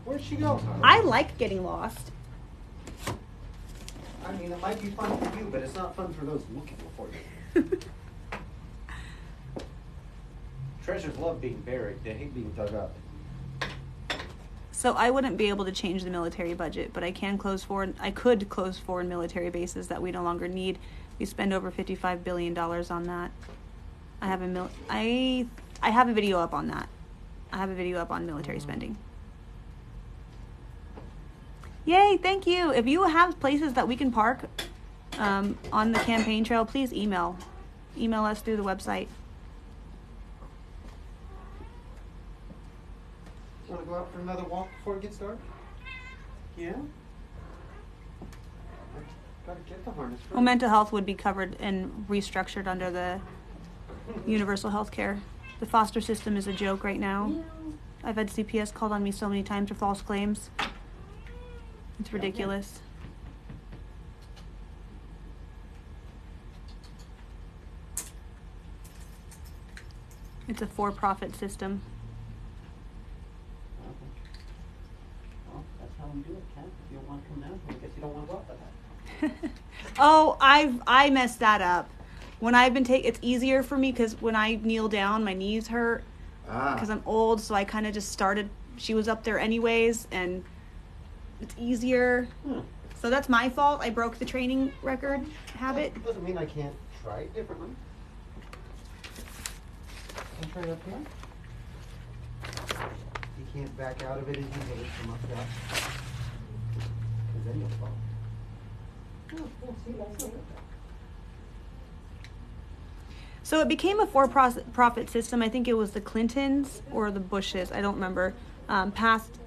Where'd she go? I like getting lost. I mean, it might be fun for you, but it's not fun for those looking for you. Treasures love being buried. They hate being dug up. So I wouldn't be able to change the military budget, but I can close foreign. I could close foreign military bases that we no longer need. We spend over $55 billion on that. I have I have a video up on that. I have a video up on military spending. Yay! Thank you. If you have places that we can park on the campaign trail, please email us through the website. Want to go out for another walk before it gets dark? Yeah? I gotta get the harness first. Well, mental health would be covered and restructured under the universal health care. The foster system is a joke right now. I've had CPS called on me so many times for false claims. It's ridiculous. It's a for-profit system. Well, that's how we do it, Ken. If you don't want to come down, I guess you don't want to go up like that. Oh, I messed that up. When I've been it's easier for me because when I kneel down, my knees hurt because I'm old. So I kind of just started. She was up there anyways, and it's easier. So that's my fault. I broke the training record habit. Doesn't mean I can't try it differently. Can I try it up here? You can't back out of it as easily from up there. Because then you'll fall. So it became a for-profit system. I think it was the Clintons or the Bushes, I don't remember, passed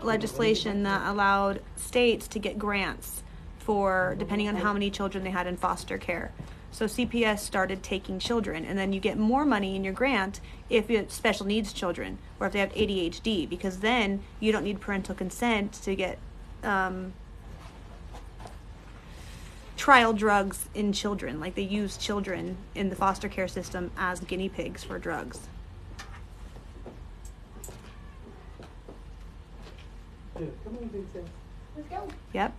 legislation that allowed states to get grants for depending on how many children they had in foster care. So CPS started taking children, and then you get more money in your grant if you have special needs children or if they have ADHD, because then you don't need parental consent to get trial drugs in children. Like they use children in the foster care system as guinea pigs for drugs. Let's go. Yep.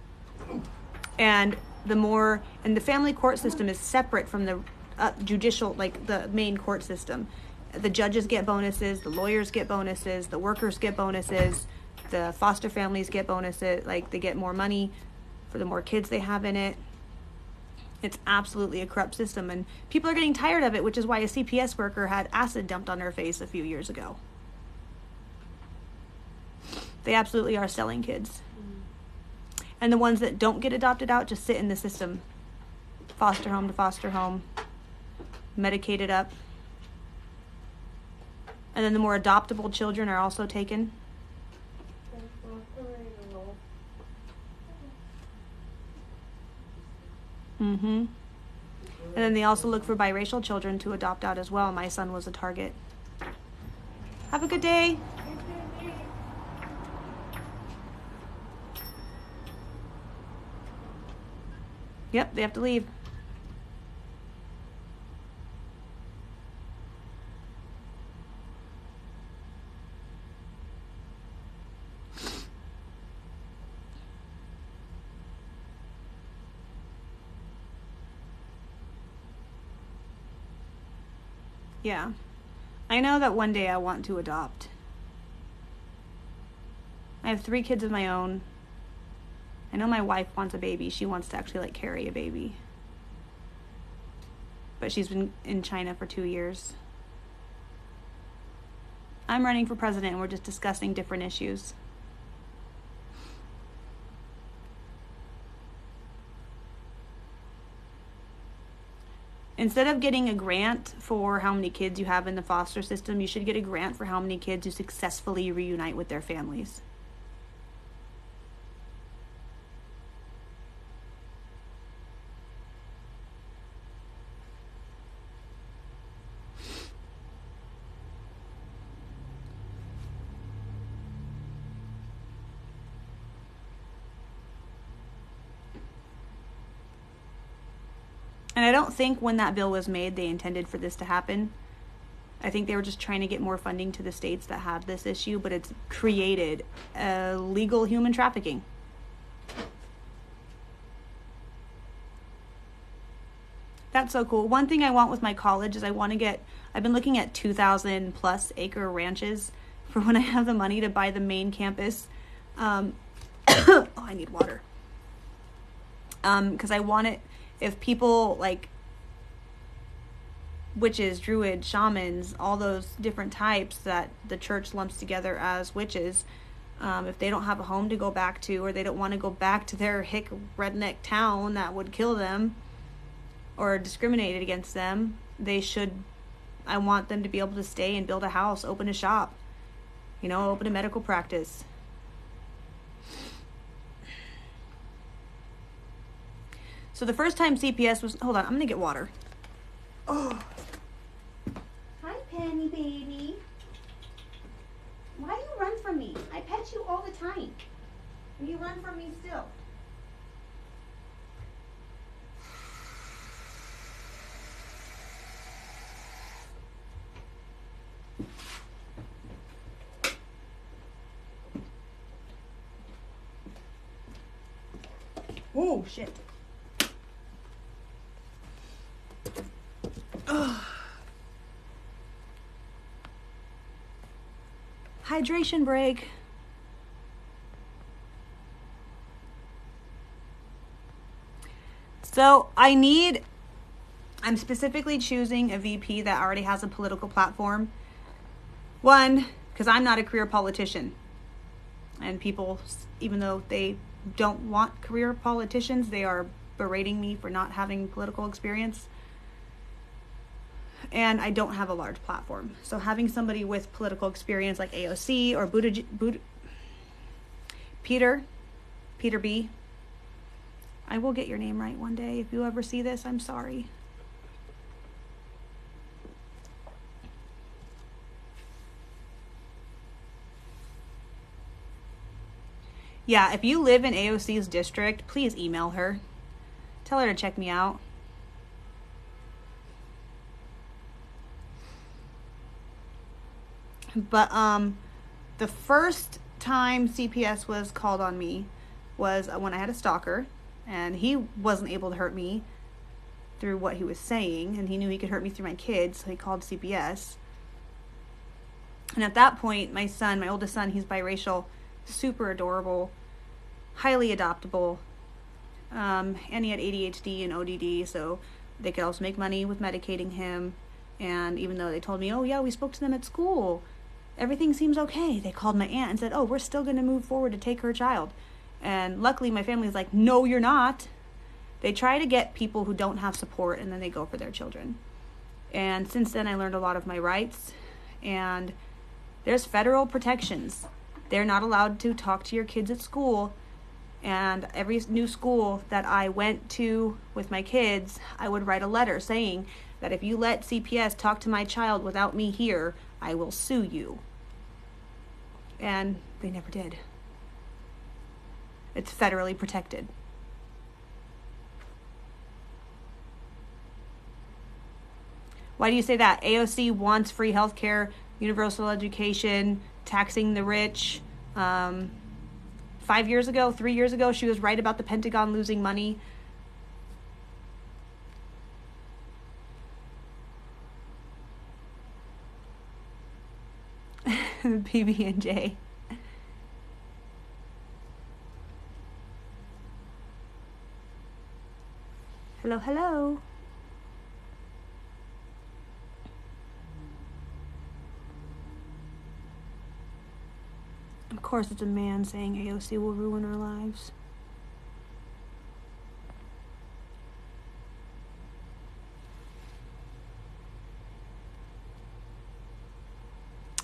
And the family court system is separate from the judicial, like the main court system. The judges get bonuses, the lawyers get bonuses, the workers get bonuses, the foster families get bonuses, like they get more money for the more kids they have in it. It's absolutely a corrupt system, and people are getting tired of it, which is why a CPS worker had acid dumped on her face a few years ago. They absolutely are selling kids. And the ones that don't get adopted out just sit in the system. Foster home to foster home. Medicated up. And then the more adoptable children are also taken. Mm-hmm. And then they also look for biracial children to adopt out as well. My son was a target. Have a good day. Yep, they have to leave. Yeah. I know that one day I want to adopt. I have 3 kids of my own. I know my wife wants a baby. She wants to actually like carry a baby. But she's been in China for 2 years. I'm running for president and we're just discussing different issues. Instead of getting a grant for how many kids you have in the foster system, you should get a grant for how many kids you successfully reunite with their families. And I don't think when that bill was made, they intended for this to happen. I think they were just trying to get more funding to the states that have this issue, but it's created legal human trafficking. That's so cool. One thing I want with my college is I've been looking at 2,000 plus acre ranches for when I have the money to buy the main campus. Oh, I need water. Because I want it. If people like witches, druids, shamans, all those different types that the church lumps together as witches, if they don't have a home to go back to, or they don't want to go back to their hick redneck town that would kill them or discriminated against them, I want them to be able to stay and build a house, open a shop, open a medical practice. So the first time CPS was... Hold on, I'm going to get water. Oh. Hi, Penny baby. Why do you run from me? I pet you all the time. And you run from me still. Oh, shit. Hydration break. So I'm specifically choosing a VP that already has a political platform. One, because I'm not a career politician. And people, even though they don't want career politicians, they are berating me for not having political experience. And I don't have a large platform. So having somebody with political experience like AOC or Peter B. I will get your name right one day. If you ever see this, I'm sorry. Yeah, if you live in AOC's district, please email her. Tell her to check me out. But the first time CPS was called on me was when I had a stalker, and he wasn't able to hurt me through what he was saying, and he knew he could hurt me through my kids, so he called CPS. And at that point, my oldest son, he's biracial, super adorable, highly adoptable, and he had ADHD and ODD, so they could also make money with medicating him. And even though they told me, oh yeah, we spoke to them at school, everything seems okay, they called my aunt and said, oh, we're still going to move forward to take her child. And luckily my family's like, no, you're not. They try to get people who don't have support, and then they go for their children. And since then I learned a lot of my rights, and there's federal protections. They're not allowed to talk to your kids at school And every new school that I went to with my kids, I would write a letter saying that if you let CPS talk to my child without me here, I will sue you. And they never did. It's federally protected. Why do you say that? AOC wants free healthcare, universal education, taxing the rich. 5 years ago, 3 years ago, she was right about the Pentagon losing money. PB&J. Hello, hello. Of course, it's a man saying AOC will ruin our lives.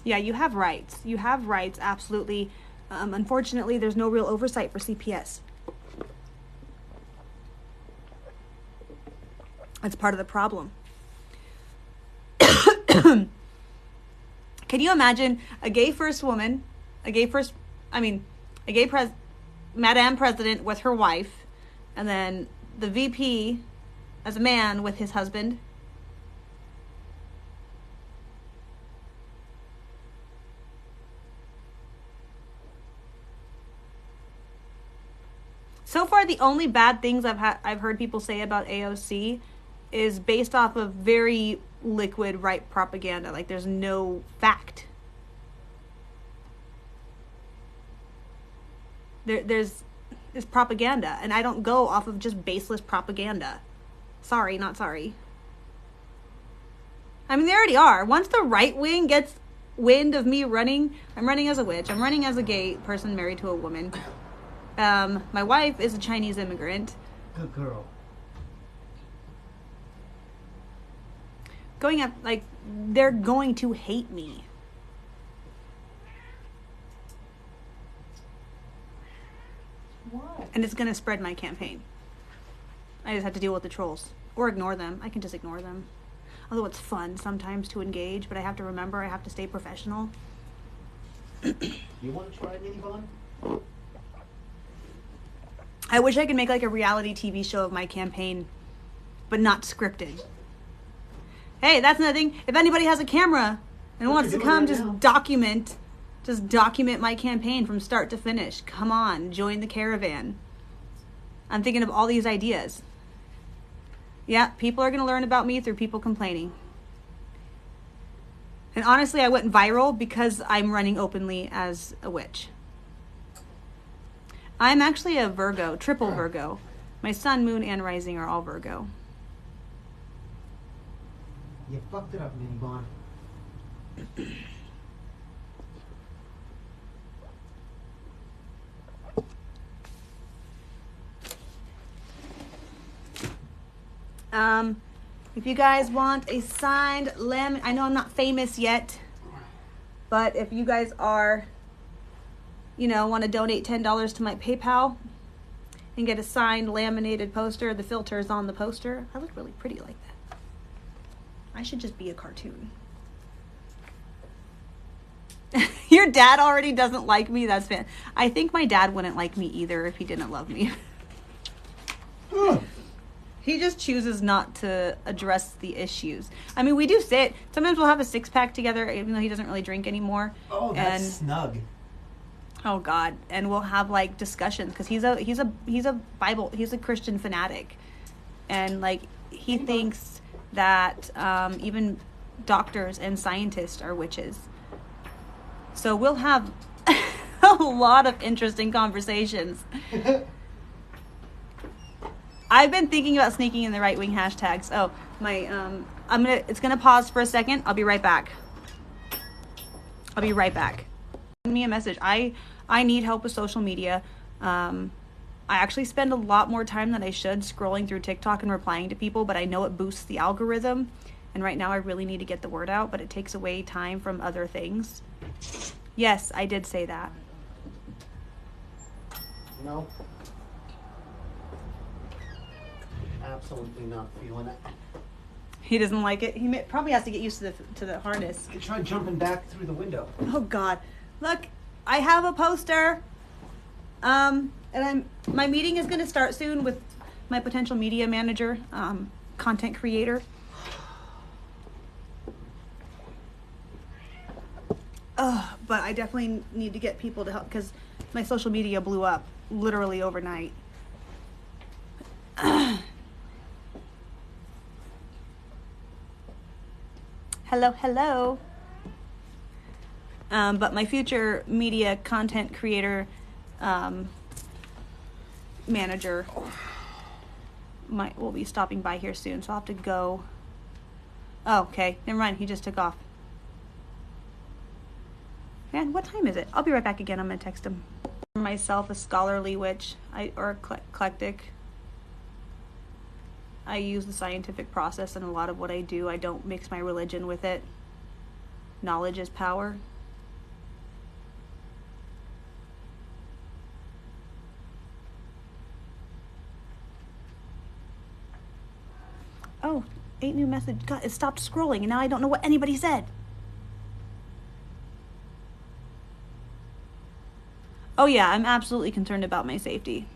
Yeah, you have rights. You have rights, absolutely. Unfortunately, there's no real oversight for CPS. That's part of the problem. Can you imagine a gay Madame President with her wife, and then the VP as a man with his husband? So far, the only bad things I've heard people say about AOC is based off of very liquid right propaganda. Like, there's no fact. There's propaganda, and I don't go off of just baseless propaganda. Sorry, not sorry. I mean, they already are. Once the right wing gets wind of me running, I'm running as a witch. I'm running as a gay person married to a woman. My wife is a Chinese immigrant. Good girl. Going up, like, they're going to hate me. What? And it's going to spread my campaign. I just have to deal with the trolls. Or ignore them. I can just ignore them. Although it's fun sometimes to engage, but I have to remember I have to stay professional. You want to try Mini Bond? I wish I could make like a reality TV show of my campaign, but not scripted. Hey, that's another thing. If anybody has a camera and What wants to you're come, doing right just document my campaign from start to finish. Come on, join the caravan. I'm thinking of all these ideas. Yeah, people are going to learn about me through people complaining. And honestly, I went viral because I'm running openly as a witch. I'm actually a Virgo, triple Virgo. My sun, moon, and rising are all Virgo. You fucked it up, Mini Bond. If you guys want a signed I know I'm not famous yet, but if you guys are, want to donate $10 to my PayPal and get a signed laminated poster, the filter is on the poster. I look really pretty like that. I should just be a cartoon. Your dad already doesn't like me? That's fan. I think my dad wouldn't like me either if he didn't love me. He just chooses not to address the issues. I mean, we do sit. Sometimes we'll have a 6-pack together, even though he doesn't really drink anymore. Oh, that's snug. Oh God! And we'll have like discussions because he's a Christian fanatic, and like he thinks that even doctors and scientists are witches. So we'll have a lot of interesting conversations. I've been thinking about sneaking in the right wing hashtags. Oh, it's gonna pause for a second. I'll be right back. Send me a message. I need help with social media. I actually spend a lot more time than I should scrolling through TikTok and replying to people, but I know it boosts the algorithm. And right now I really need to get the word out, but it takes away time from other things. Yes, I did say that. No. absolutely not feeling it. He doesn't like it. He probably has to get used to the harness. I tried jumping back through the window. Oh God! Look, I have a poster. And my meeting is going to start soon with my potential media manager, content creator. But I definitely need to get people to help because my social media blew up literally overnight. Hello. But my future media content creator manager will be stopping by here soon, so I'll have to go. Oh, okay. Never mind. He just took off. Man, what time is it? I'll be right back again. I'm gonna text him. Myself a scholarly witch, or eclectic. I use the scientific process in a lot of what I do. I don't mix my religion with it. Knowledge is power. Oh, 8 new message. God, it stopped scrolling and now I don't know what anybody said. Oh yeah, I'm absolutely concerned about my safety.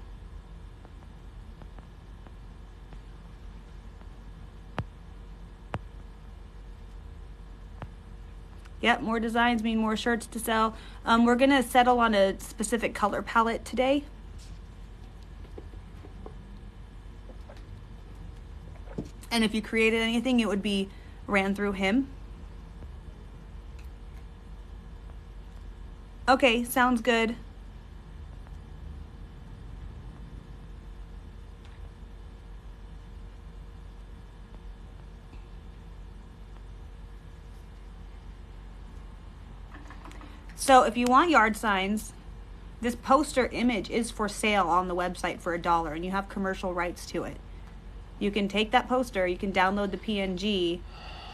Yep, more designs mean more shirts to sell. We're gonna settle on a specific color palette today. And if you created anything, it would be ran through him. Okay, sounds good. So if you want yard signs, this poster image is for sale on the website for $1 and you have commercial rights to it. You can take that poster, you can download the PNG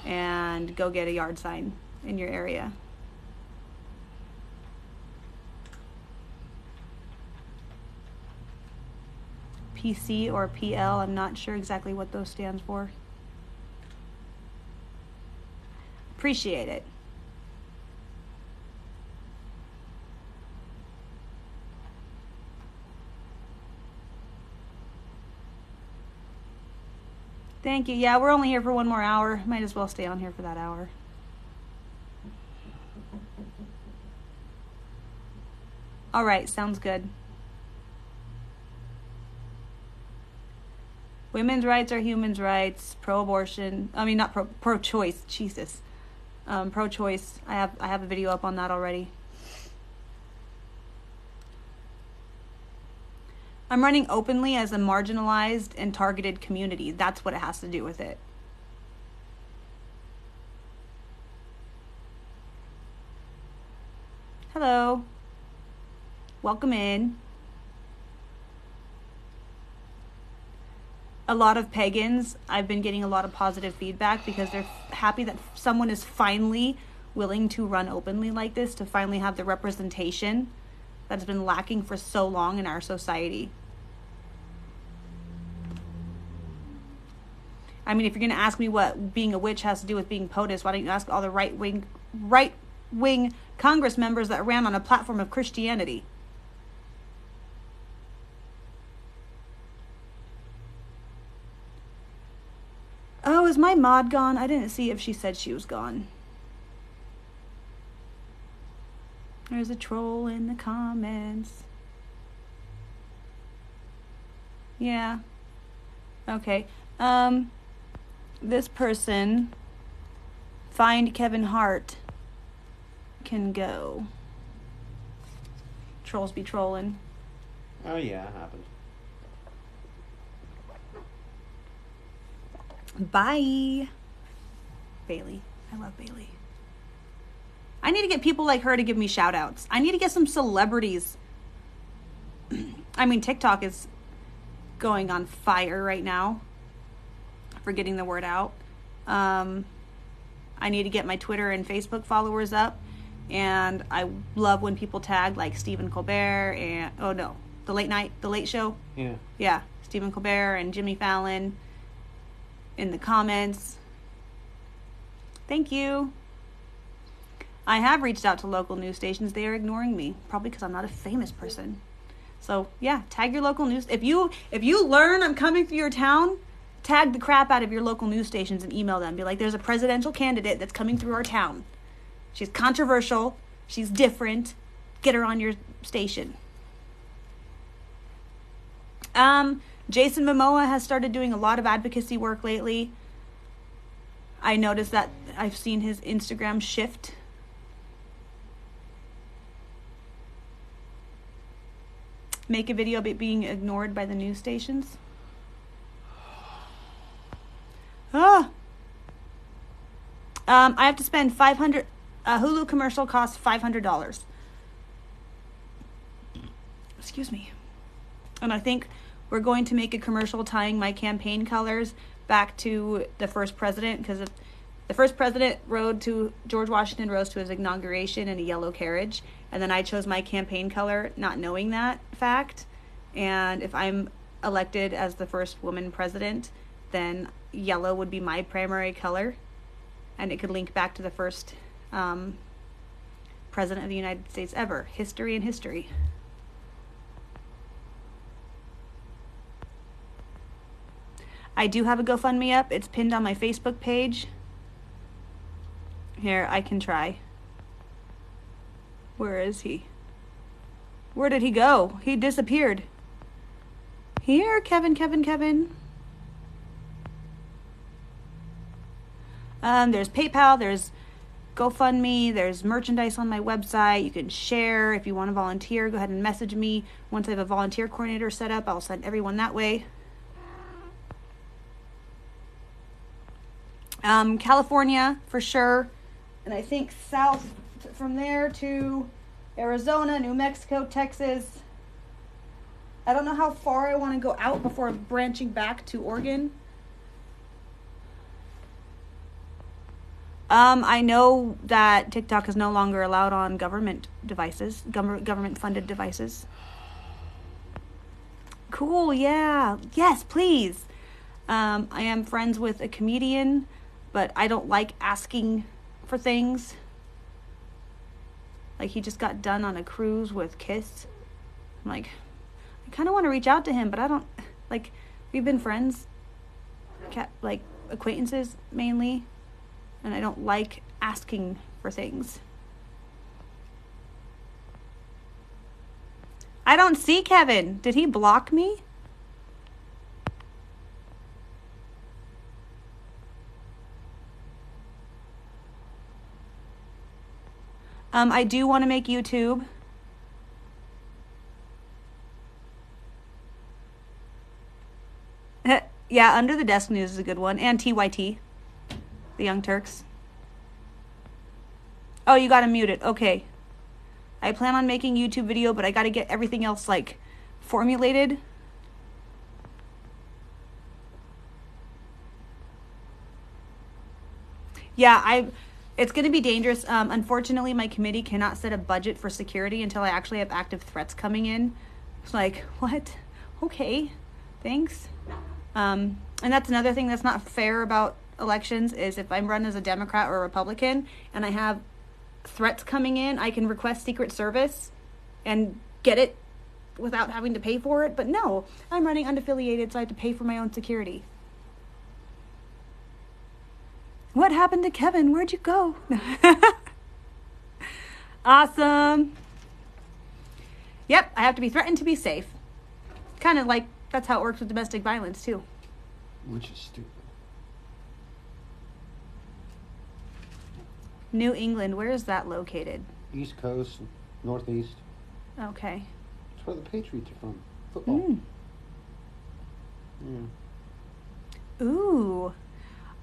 and go get a yard sign in your area. PC or PL, I'm not sure exactly what those stands for. Appreciate it. Thank you. Yeah, we're only here for 1 more hour. Might as well stay on here for that hour. All right, sounds good. Women's rights are human rights. Pro-abortion. I mean, not pro-choice. Jesus. Pro-choice. I have a video up on that already. I'm running openly as a marginalized and targeted community. That's what it has to do with it. Hello. Welcome in. A lot of pagans, I've been getting a lot of positive feedback because they're happy that someone is finally willing to run openly like this, to finally have the representation that has been lacking for so long in our society. I mean, if you're going to ask me what being a witch has to do with being POTUS, why don't you ask all the right-wing Congress members that ran on a platform of Christianity? Oh, is my mod gone? I didn't see if she said she was gone. There's a troll in the comments. Yeah. Okay. This person, find Kevin Hart, can go. Trolls be trolling. Oh yeah, it happened. Bye. Bailey. I love Bailey. I need to get people like her to give me shout outs. I need to get some celebrities. I mean, TikTok is going on fire right now for getting the word out. I need to get my Twitter and Facebook followers up. And I love when people tag like Stephen Colbert and, the Late Show. Yeah. Yeah, Stephen Colbert and Jimmy Fallon in the comments. Thank you. I have reached out to local news stations. They are ignoring me, probably because I'm not a famous person. So yeah, tag your local news. If you learn I'm coming through your town, tag the crap out of your local news stations and email them. Be like, there's a presidential candidate that's coming through our town. She's controversial. She's different. Get her on your station. Jason Momoa has started doing a lot of advocacy work lately. I noticed that I've seen his Instagram shift. Make a video about being ignored by the news stations. I have to spend $500. A Hulu commercial costs $500. Excuse me. And I think we're going to make a commercial tying my campaign colors back to the first president, because the first president George Washington rose to his inauguration in a yellow carriage, and then I chose my campaign color not knowing that fact. And if I'm elected as the first woman president, then yellow would be my primary color, and it could link back to the first president of the United States ever. History and history. I do have a GoFundMe up. It's pinned on my Facebook page. Here, I can try. Where is he? Where did he go? He disappeared. Here, Kevin. There's PayPal, there's GoFundMe, there's merchandise on my website. You can share. If you want to volunteer, go ahead and message me. Once I have a volunteer coordinator set up, I'll send everyone that way. California, for sure. And I think south from there to Arizona, New Mexico, Texas. I don't know how far I want to go out before branching back to Oregon. I know that TikTok is no longer allowed on government devices, government-funded devices. Cool, yeah. Yes, please. I am friends with a comedian, but I don't like asking for things. Like, he just got done on a cruise with Kiss. I'm like, I kind of want to reach out to him, but I don't, like, we've been friends, like, acquaintances mainly, and I don't like asking for things. I don't see Kevin. Did he block me? I do want to make YouTube. Yeah, Under the Desk News is a good one. And TYT, the Young Turks. Oh, you gotta mute it. Okay. I plan on making YouTube video, but I gotta get everything else, like, formulated. Yeah, it's going to be dangerous. Unfortunately, my committee cannot set a budget for security until I actually have active threats coming in. It's like, what? Okay, thanks. And that's another thing that's not fair about elections is if I'm run as a Democrat or a Republican and I have threats coming in, I can request Secret Service and get it without having to pay for it. But no, I'm running unaffiliated, so I have to pay for my own security. What happened to Kevin? Where'd you go? Awesome. Yep, I have to be threatened to be safe. Kind of like that's how it works with domestic violence too. Which is stupid. New England, where is that located? East Coast, Northeast. Okay. That's where the Patriots are from. Football. Yeah. Ooh.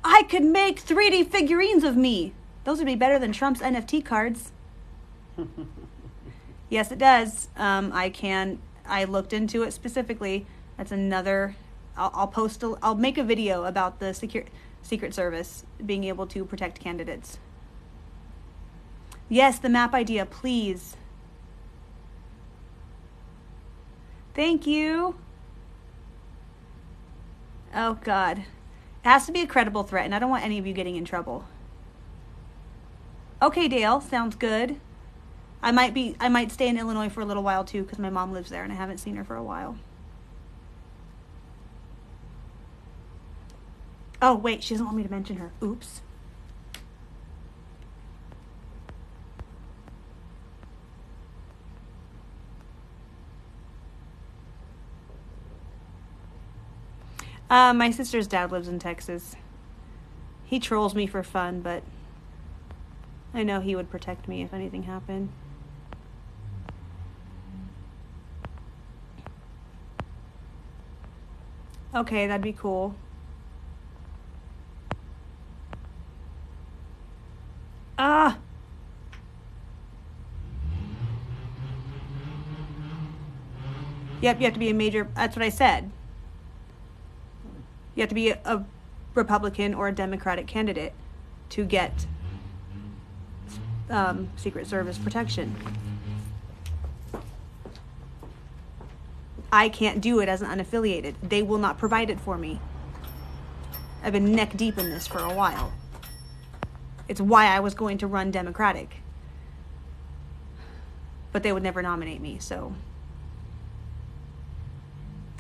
I could make 3D figurines of me. Those would be better than Trump's NFT cards. Yes, it does. I looked into it specifically. That's another. I'll make a video about the Secret Service being able to protect candidates. Yes, the map idea, please. Thank you. Oh God. It has to be a credible threat, and I don't want any of you getting in trouble. Okay, Dale, sounds good. I might stay in Illinois for a little while too, because my mom lives there and I haven't seen her for a while. Oh, wait, she doesn't want me to mention her. Oops. My sister's dad lives in Texas. He trolls me for fun, but I know he would protect me if anything happened. Okay, that'd be cool. Ah! Yep, you have to be a major... That's what I said. You have to be a Republican or a Democratic candidate to get Secret Service protection. I can't do it as an unaffiliated. They will not provide it for me. I've been neck deep in this for a while. It's why I was going to run Democratic. But they would never nominate me, so...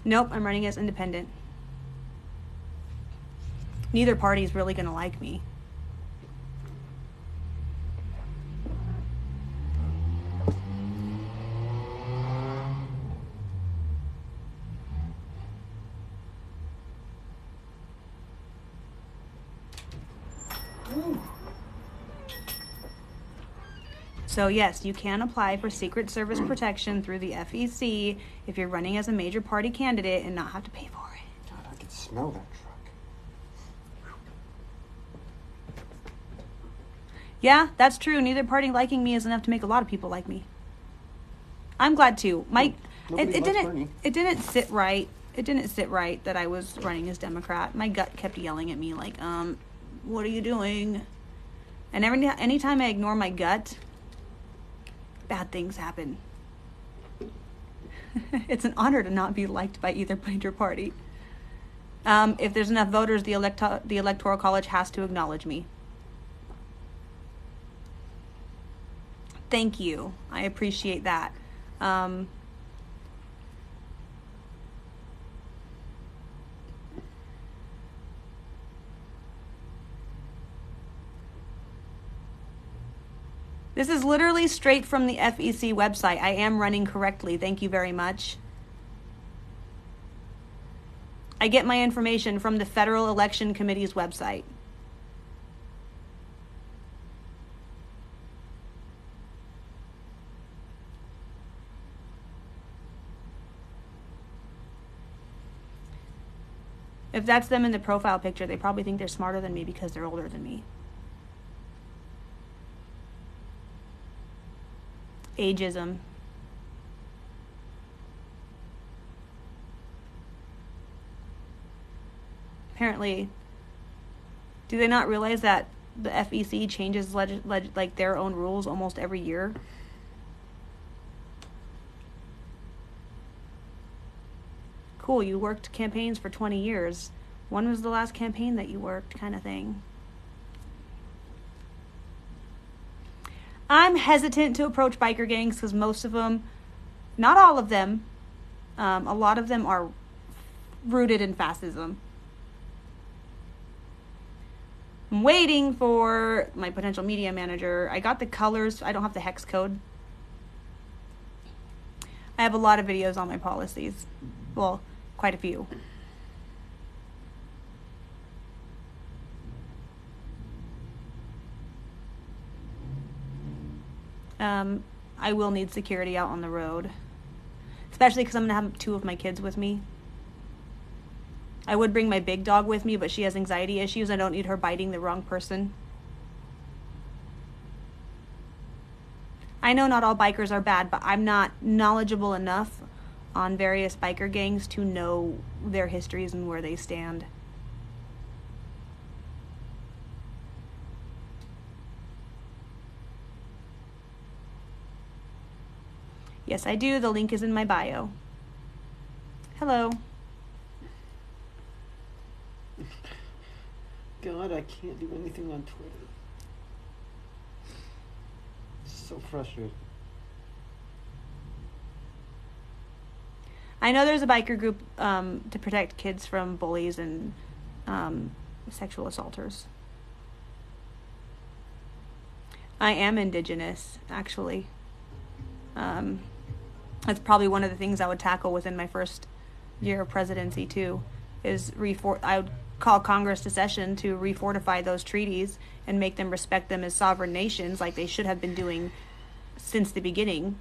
Nope, I'm running as independent. Neither party's really gonna like me. So yes, you can apply for Secret Service protection through the FEC if you're running as a major party candidate and not have to pay for it. God, I can smell that truck. Yeah, that's true. Neither party liking me is enough to make a lot of people like me. I'm glad too. It didn't sit right. It didn't sit right that I was running as Democrat. My gut kept yelling at me like, what are you doing? And anytime I ignore my gut, bad things happen. It's an honor to not be liked by either major party. If there's enough voters, the Electoral College has to acknowledge me. Thank you. I appreciate that. This is literally straight from the FEC website. I am running correctly. Thank you very much. I get my information from the Federal Election Committee's website. If that's them in the profile picture, they probably think they're smarter than me because they're older than me. Ageism. Apparently, do they not realize that the FEC changes like their own rules almost every year? Cool, you worked campaigns for 20 years. When was the last campaign that you worked, kind of thing? I'm hesitant to approach biker gangs because most of them, not all of them, a lot of them are rooted in fascism. I'm waiting for my potential media manager. I got the colors. I don't have the hex code. I have a lot of videos on my policies. Well, quite a few. I will need security out on the road. Especially because I'm going to have 2 of my kids with me. I would bring my big dog with me, but she has anxiety issues. I don't need her biting the wrong person. I know not all bikers are bad, but I'm not knowledgeable enough on various biker gangs to know their histories and where they stand. Yes, I do. The link is in my bio. Hello. God, I can't do anything on Twitter. It's so frustrating. I know there's a biker group to protect kids from bullies and sexual assaulters. I am Indigenous, actually. That's probably one of the things I would tackle within my first year of presidency too. I would call Congress to session to refortify those treaties and make them respect them as sovereign nations, like they should have been doing since the beginning.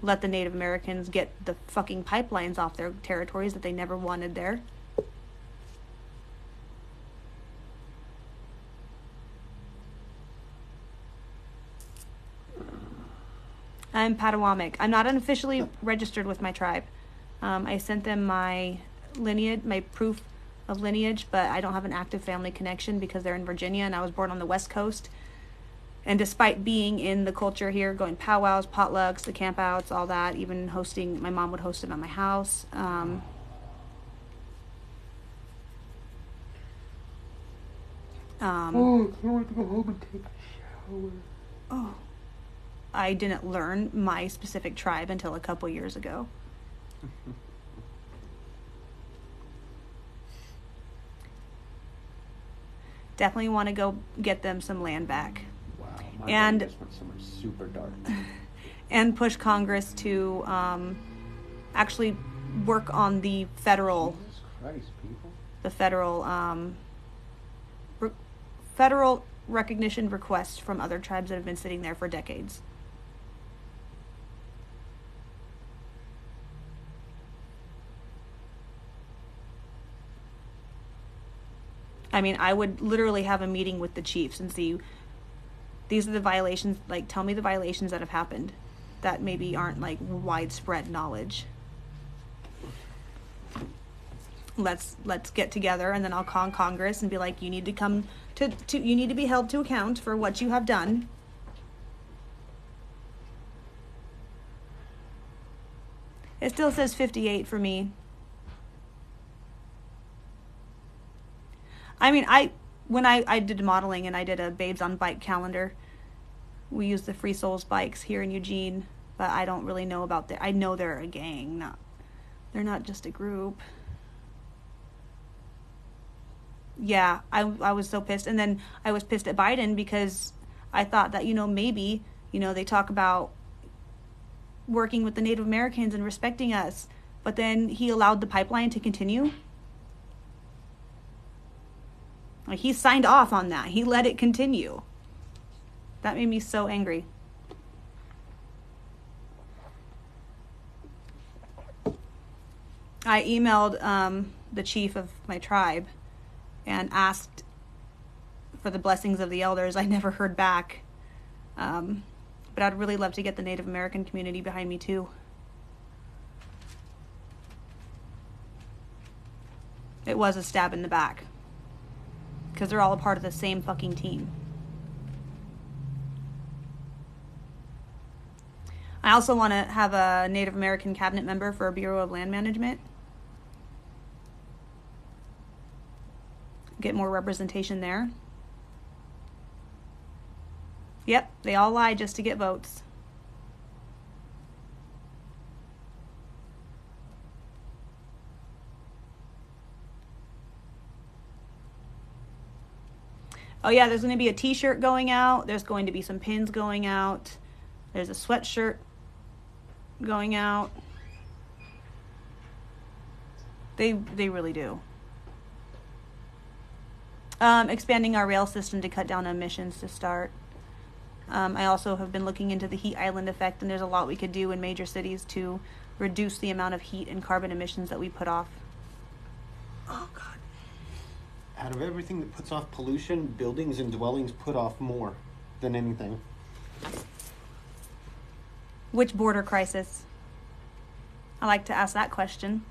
Let the Native Americans get the fucking pipelines off their territories that they never wanted there. I'm Potawatomi. I'm not unofficially registered with my tribe. I sent them my lineage, my proof of lineage, but I don't have an active family connection because they're in Virginia and I was born on the West Coast. And despite being in the culture here, going powwows, potlucks, the campouts, all that, even hosting, my mom would host them at my house. Oh, I can't wait to go home and take a shower. Oh, I didn't learn my specific tribe until a couple years ago. Definitely want to go get them some land back. Wow, my And- brain just went somewhere super dark. And push Congress to actually work on the federal Jesus Christ, people. federal recognition requests from other tribes that have been sitting there for decades. I mean, I would literally have a meeting with the chiefs and see, these are the violations, like, tell me the violations that have happened that maybe aren't, like, widespread knowledge. Let's get together, and then I'll call Congress and be like, you need to come to you need to be held to account for what you have done. It still says 58 for me. I mean, when I did modeling and I did a Babes on Bike calendar, we used the Free Souls bikes here in Eugene, but I don't really know about I know they're a gang, they're not just a group. Yeah, I was so pissed. And then I was pissed at Biden because I thought that, maybe, they talk about working with the Native Americans and respecting us, but then he allowed the pipeline to continue. Like, he signed off on that. He let it continue. That made me so angry. I emailed the chief of my tribe and asked for the blessings of the elders. I never heard back. But I'd really love to get the Native American community behind me too. It was a stab in the back. Because they're all a part of the same fucking team. I also want to have a Native American cabinet member for Bureau of Land Management. Get more representation there. Yep, they all lie just to get votes. Oh yeah, there's going to be a t-shirt going out. There's going to be some pins going out. There's a sweatshirt going out. They really do. Expanding our rail system to cut down emissions to start. I also have been looking into the heat island effect, and there's a lot we could do in major cities to reduce the amount of heat and carbon emissions that we put off. Oh, God. Out of everything that puts off pollution, buildings and dwellings put off more than anything. Which border crisis? I like to ask that question.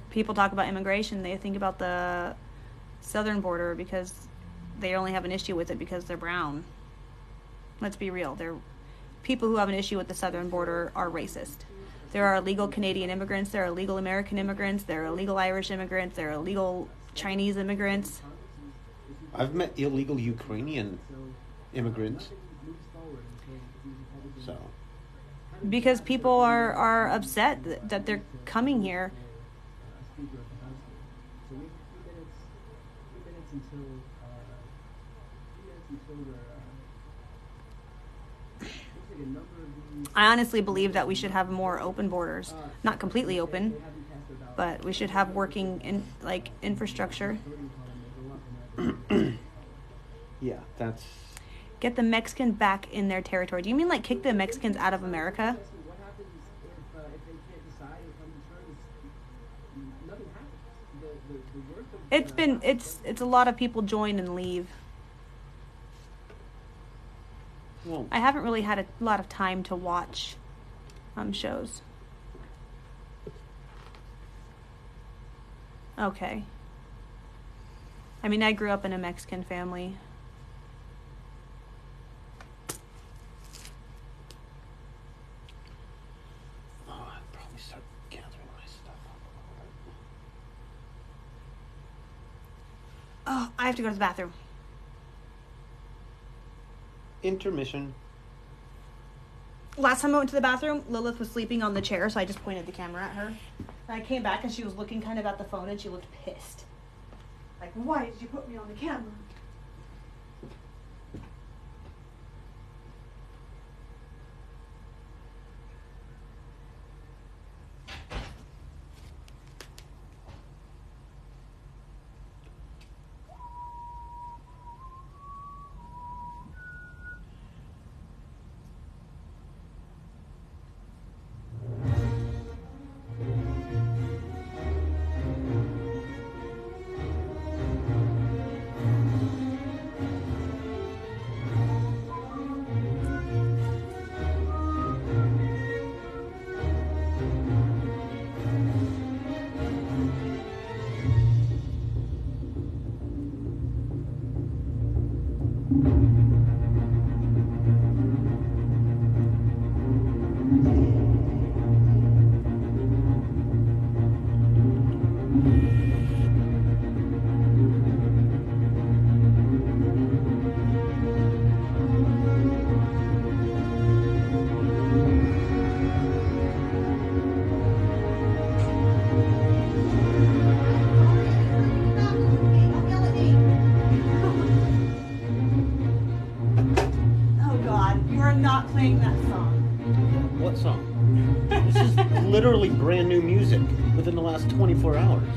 People talk about immigration, they think about the southern border because they only have an issue with it because they're brown. Let's be real. People who have an issue with the southern border are racist. There are illegal Canadian immigrants. There are illegal American immigrants. There are illegal Irish immigrants. There are illegal Chinese immigrants. I've met illegal Ukrainian immigrants. So, Because people are upset that they're coming here. I honestly believe that we should have more open borders. Not completely open, but we should have working infrastructure. yeah, that's... Get the Mexicans back in their territory. Do you mean like kick the Mexicans out of America? It's a lot of people join and leave. Well, I haven't really had a lot of time to watch shows. Okay. I mean, I grew up in a Mexican family. oh, I'd probably start gathering my stuff. Oh, I have to go to the bathroom. Intermission. Last time I went to the bathroom, Lilith was sleeping on the chair, so I just pointed the camera at her. And I came back and she was looking kind of at the phone and she looked pissed. Like, why did you put me on the camera? Playing that song. What song? This is literally brand new music within the last 24 hours.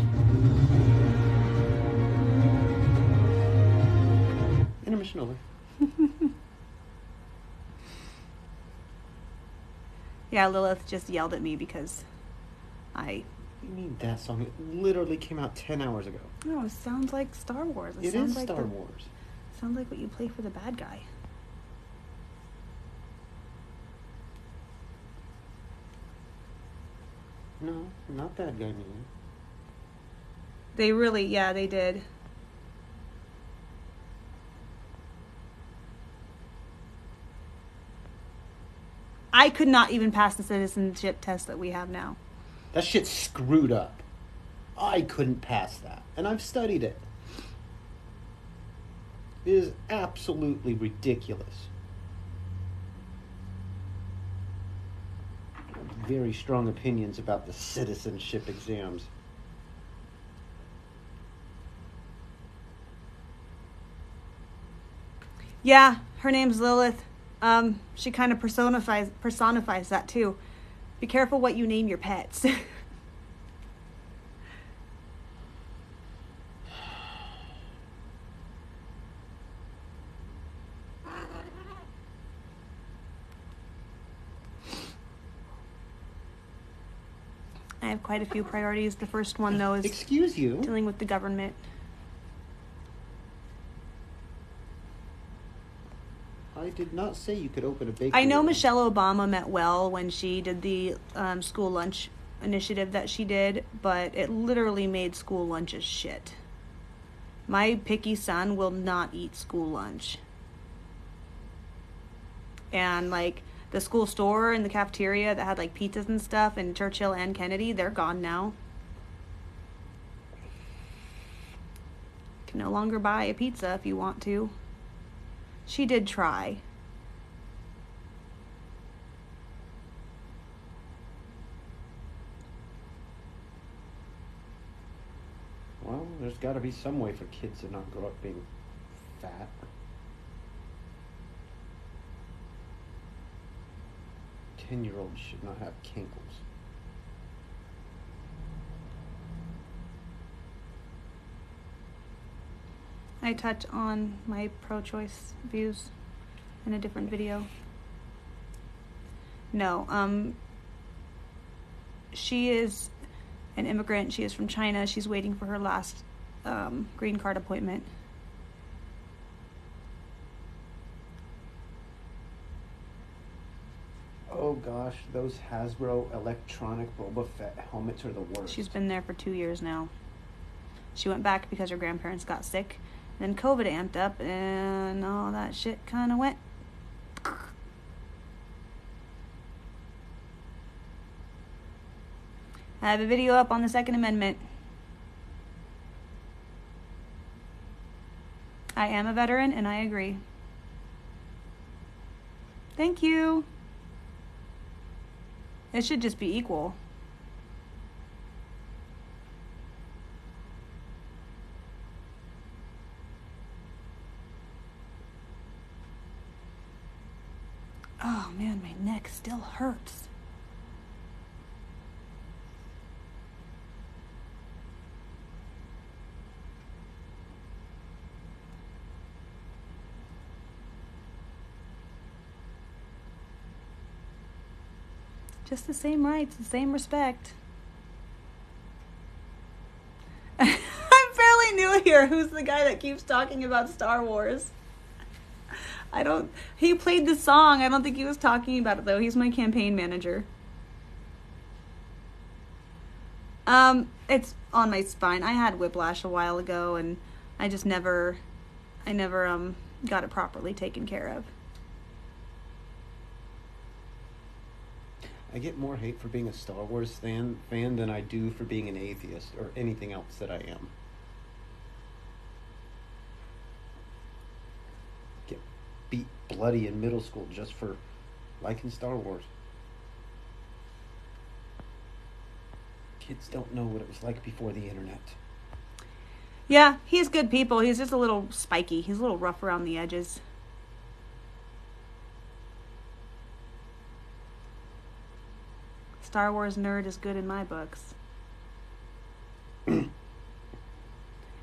Intermission over. Yeah, Lilith just yelled at me because What do you mean that song? It literally came out 10 hours ago. No, it sounds like Star Wars. It sounds is like Star Wars. Sounds like what you play for the bad guy. No, not that guy, man. They really, yeah, they did. I could not even pass the citizenship test that we have now. That shit's screwed up. I couldn't pass that. And I've studied it. It is absolutely ridiculous. Very strong opinions about the citizenship exams. Yeah, her name's Lilith. She kind of personifies that too. Be careful what you name your pets. I have quite a few priorities. The first one, though, is Excuse you? dealing with the government. I did not say you could open a bakery. I know Michelle Obama meant well when she did the school lunch initiative that she did, but it literally made school lunches shit. My picky son will not eat school lunch. And like the school store and the cafeteria that had like pizzas and stuff in Churchill and Kennedy, they're gone now. Can no longer buy a pizza if you want to. She did try. Well, there's got to be some way for kids to not grow up being fat. Ten-year-olds should not have kinkles. I touch on my pro-choice views in a different video. No, she is an immigrant. She is from China. She's waiting for her last green card appointment. Oh gosh, those Hasbro electronic Boba Fett helmets are the worst. She's been there for 2 years now. She went back because her grandparents got sick. Then COVID amped up and all that shit kind of went. I have a video up on the Second Amendment. I am a veteran and I agree. Thank you. It should just be equal. Oh man, my neck still hurts. Just the same rights, the same respect. I'm fairly new here. Who's the guy that keeps talking about Star Wars? He played the song. I don't think he was talking about it though. He's my campaign manager. It's on my spine. I had whiplash a while ago and I never got it properly taken care of. I get more hate for being a Star Wars fan than I do for being an atheist or anything else that I am. Get beat bloody in middle school just for liking Star Wars. Kids don't know what it was like before the internet. Yeah, he's good people. He's just a little spiky. He's a little rough around the edges. Star Wars nerd is good in my books. It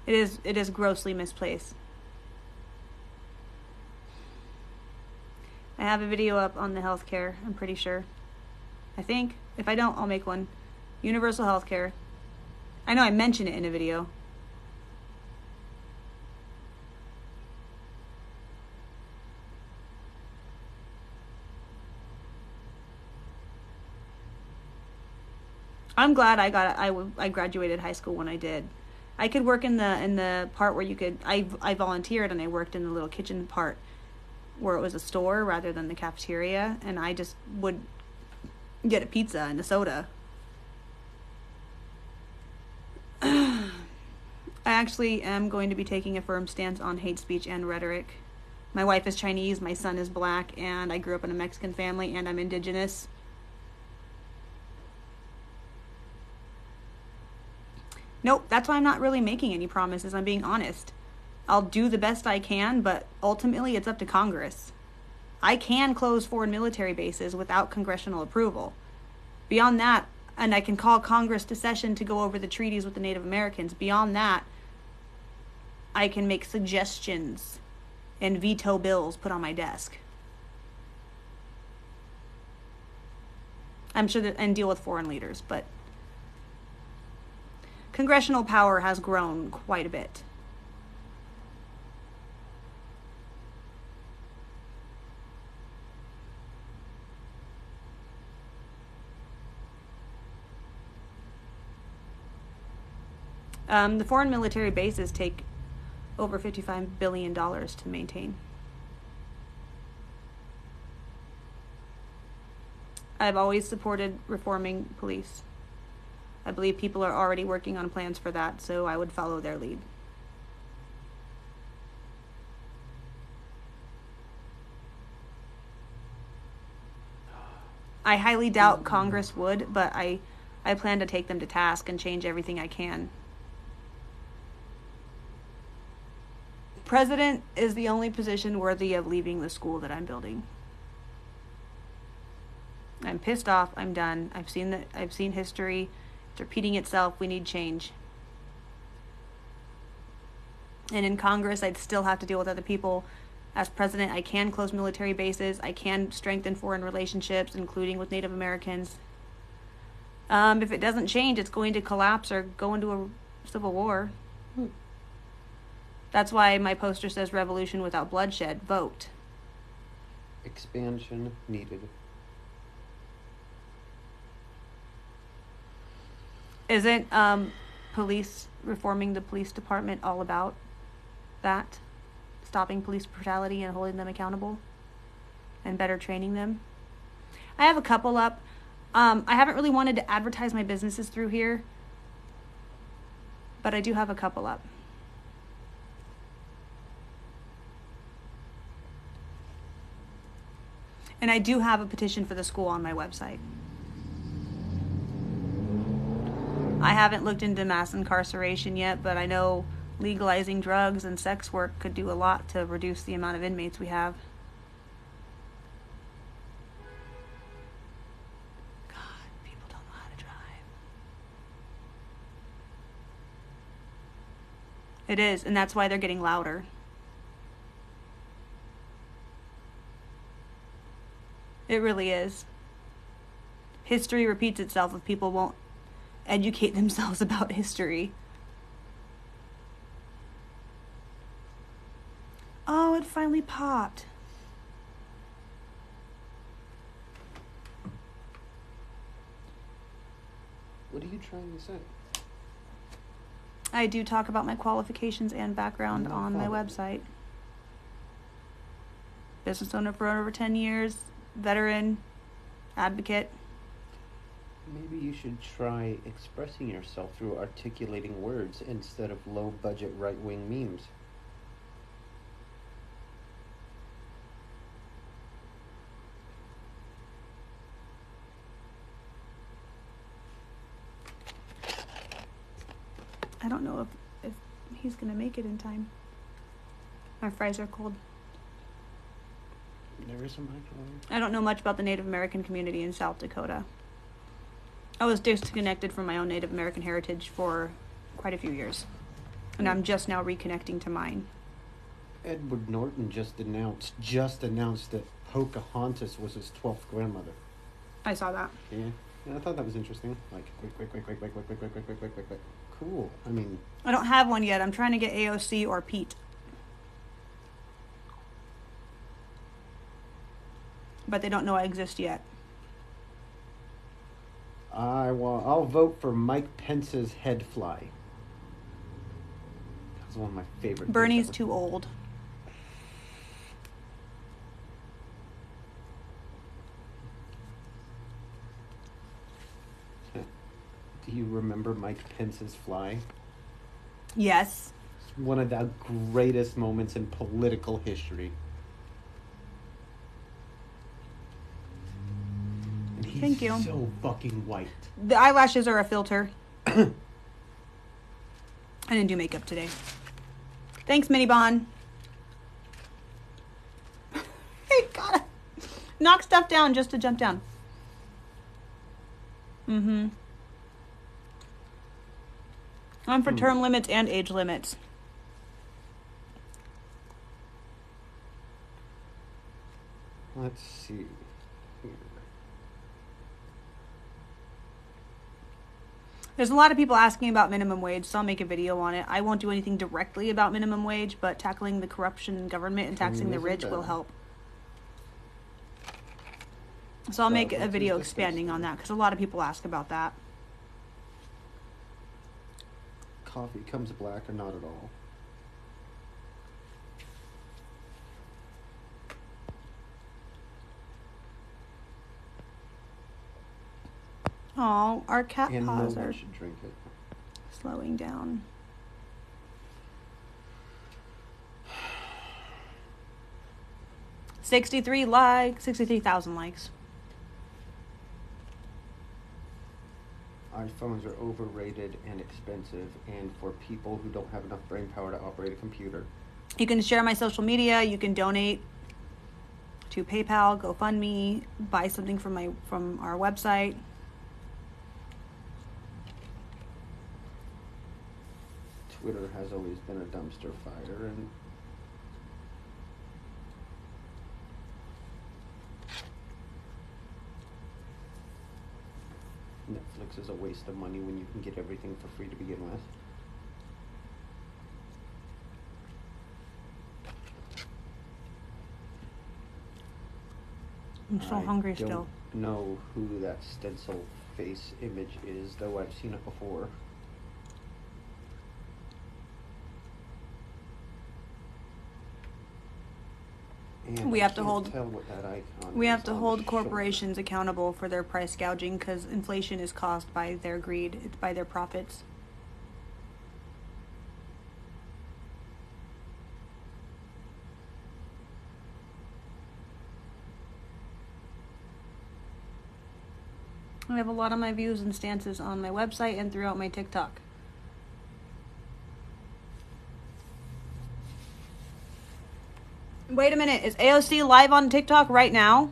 is grossly misplaced. I have a video up on the healthcare, I'm pretty sure. I think. If I don't, I'll make one. Universal healthcare. I know I mentioned it in a video. I'm glad I graduated high school when I did. I could work in the part where you could. I volunteered and I worked in the little kitchen part where it was a store rather than the cafeteria, and I just would get a pizza and a soda. I actually am going to be taking a firm stance on hate speech and rhetoric. My wife is Chinese, my son is black, and I grew up in a Mexican family, and I'm indigenous. Nope, that's why I'm not really making any promises. I'm being honest. I'll do the best I can, but ultimately it's up to Congress. I can close foreign military bases without congressional approval. Beyond that, and I can call Congress to session to go over the treaties with the Native Americans. Beyond that, I can make suggestions and veto bills put on my desk. I'm sure that, and deal with foreign leaders, but congressional power has grown quite a bit. The foreign military bases take over $55 billion to maintain. I've always supported reforming police. I believe people are already working on plans for that, so I would follow their lead. I highly doubt Congress would, but I plan to take them to task and change everything I can. President is the only position worthy of leaving the school that I'm building. I'm pissed off. I'm done. I've seen history. It's repeating itself. We need change. And in Congress, I'd still have to deal with other people. As president, I can close military bases. I can strengthen foreign relationships, including with Native Americans. If it doesn't change, it's going to collapse or go into a civil war. That's why my poster says revolution without bloodshed. Vote. Expansion needed. Isn't police reforming the police department all about that? Stopping police brutality and holding them accountable and better training them? I have a couple up. I haven't really wanted to advertise my businesses through here, but I do have a couple up. And I do have a petition for the school on my website. I haven't looked into mass incarceration yet, but I know legalizing drugs and sex work could do a lot to reduce the amount of inmates we have. God, people don't know how to drive. It is, and that's why they're getting louder. It really is. History repeats itself if people won't educate themselves about history. Oh, it finally popped. What are you trying to say? I do talk about my qualifications and background No on my problem. website. Business owner for over 10 years, veteran, advocate. Maybe you should try expressing yourself through articulating words instead of low-budget right-wing memes. I don't know if he's gonna make it in time. My fries are cold. There is a microwave. I don't know much about the Native American community in South Dakota. I was disconnected from my own Native American heritage for quite a few years. And I'm just now reconnecting to mine. Edward Norton just announced that Pocahontas was his 12th grandmother. I saw that. Yeah. And I thought that was interesting. Like, quick. Cool. I mean, I don't have one yet. I'm trying to get AOC or Pete. But they don't know I exist yet. I'll vote for Mike Pence's head fly. That's one of my favorite things Bernie's ever. too old. Do you remember Mike Pence's fly? Yes. It's one of the greatest moments in political history. And he's Thank you. so fucking white. The eyelashes are a filter. I didn't do makeup today. Thanks, Minibon. Hey, gotta knock stuff down just to jump down. Mm-hmm. I'm for term limits and age limits. Let's see here. There's a lot of people asking about minimum wage, so I'll make a video on it. I won't do anything directly about minimum wage, but tackling the corruption in government and taxing the Isn't rich that- will help. So I'll make a Starbucks video is expanding on that, because a lot of people ask about that. Coffee comes black or not at all. Oh, our cat And no paws one are should drink it. slowing down. $63,000 likes. iPhones are overrated and expensive, and for people who don't have enough brain power to operate a computer. You can share my social media. You can donate to PayPal, GoFundMe, buy something from our website. Twitter has always been a dumpster fire, and Netflix is a waste of money when you can get everything for free to begin with. I'm so hungry I still. don't know who that stencil face image is, though I've seen it before. And We I have to can't hold- tell what that icon We is have to on the hold shoulder. corporations accountable for their price gouging because inflation is caused by their greed. It's by their profits. I have a lot of my views and stances on my website and throughout my TikTok. Wait a minute, is AOC live on TikTok right now?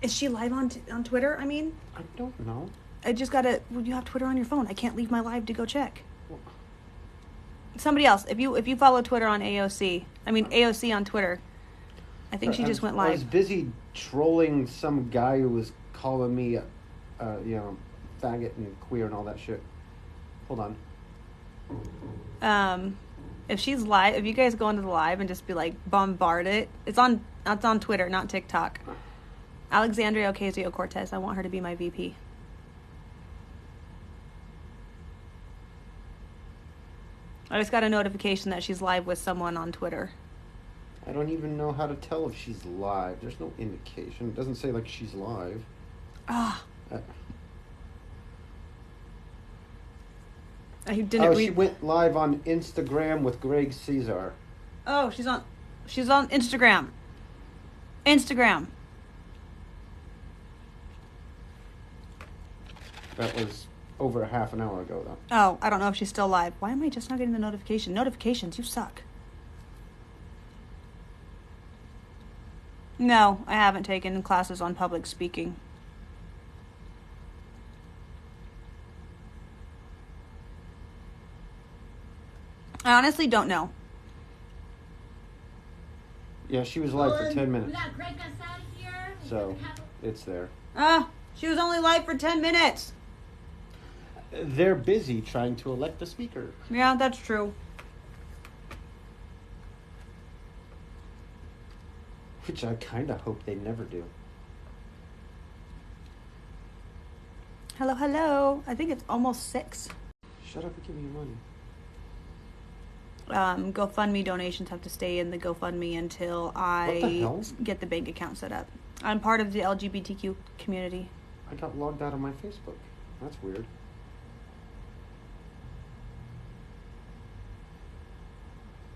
Is she live on Twitter? I mean, I don't know. I just gotta. Well, you have Twitter on your phone. I can't leave my live to go check. Somebody else, if you follow Twitter on AOC, I mean AOC on Twitter, I think she just went I was live. busy trolling some guy who was calling me, faggot and queer and all that shit. Hold on. If she's live, if you guys go into the live and just be like bombard it, it's on Twitter, not TikTok. Alexandria Ocasio-Cortez. I want her to be my VP. I just got a notification that she's live with someone on Twitter. I don't even know how to tell if she's live. There's no indication. It doesn't say like she's live. Ah, Uh, I didn't read. She went live on Instagram with Greg Caesar. Oh, she's on Instagram. Instagram. That was over a half an hour ago, though. Oh, I don't know if she's still live. Why am I just not getting the notification? Notifications, you suck. No, I haven't taken classes on public speaking. I honestly don't know. Yeah, she was live for 10 minutes, That Greg us out of here. so it's there. She was only live for 10 minutes. They're busy trying to elect a speaker. Yeah, that's true. Which I kind of hope they never do. Hello, hello. I think it's almost 6. Shut up and give me your money. GoFundMe donations have to stay in the GoFundMe until What the I hell? get the bank account set up. I'm part of the LGBTQ community. I got logged out of my Facebook. That's weird.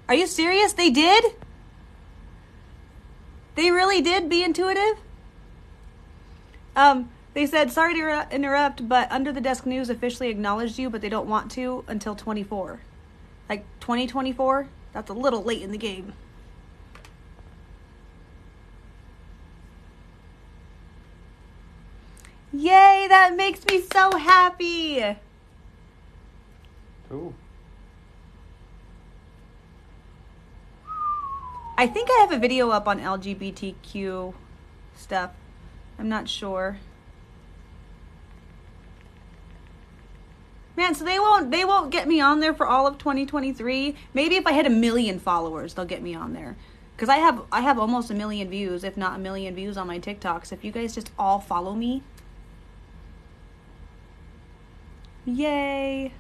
Are you serious? They did? They really did be intuitive? They said, sorry to interrupt, but Under the Desk News officially acknowledged you, but they don't want to until 24. Like 2024? That's a little late in the game. Yay, that makes me so happy. Cool. I think I have a video up on LGBTQ stuff. I'm not sure. Man, so they won't get me on there for all of 2023. Maybe if I had 1 million followers, they'll get me on there. Cuz I have almost 1 million views, if not 1 million views on my TikToks. If you guys just all follow me. Yay.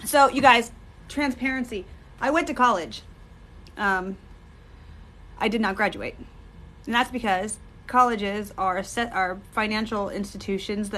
So, you guys, transparency. I went to college. I did not graduate. And that's because colleges are financial institutions that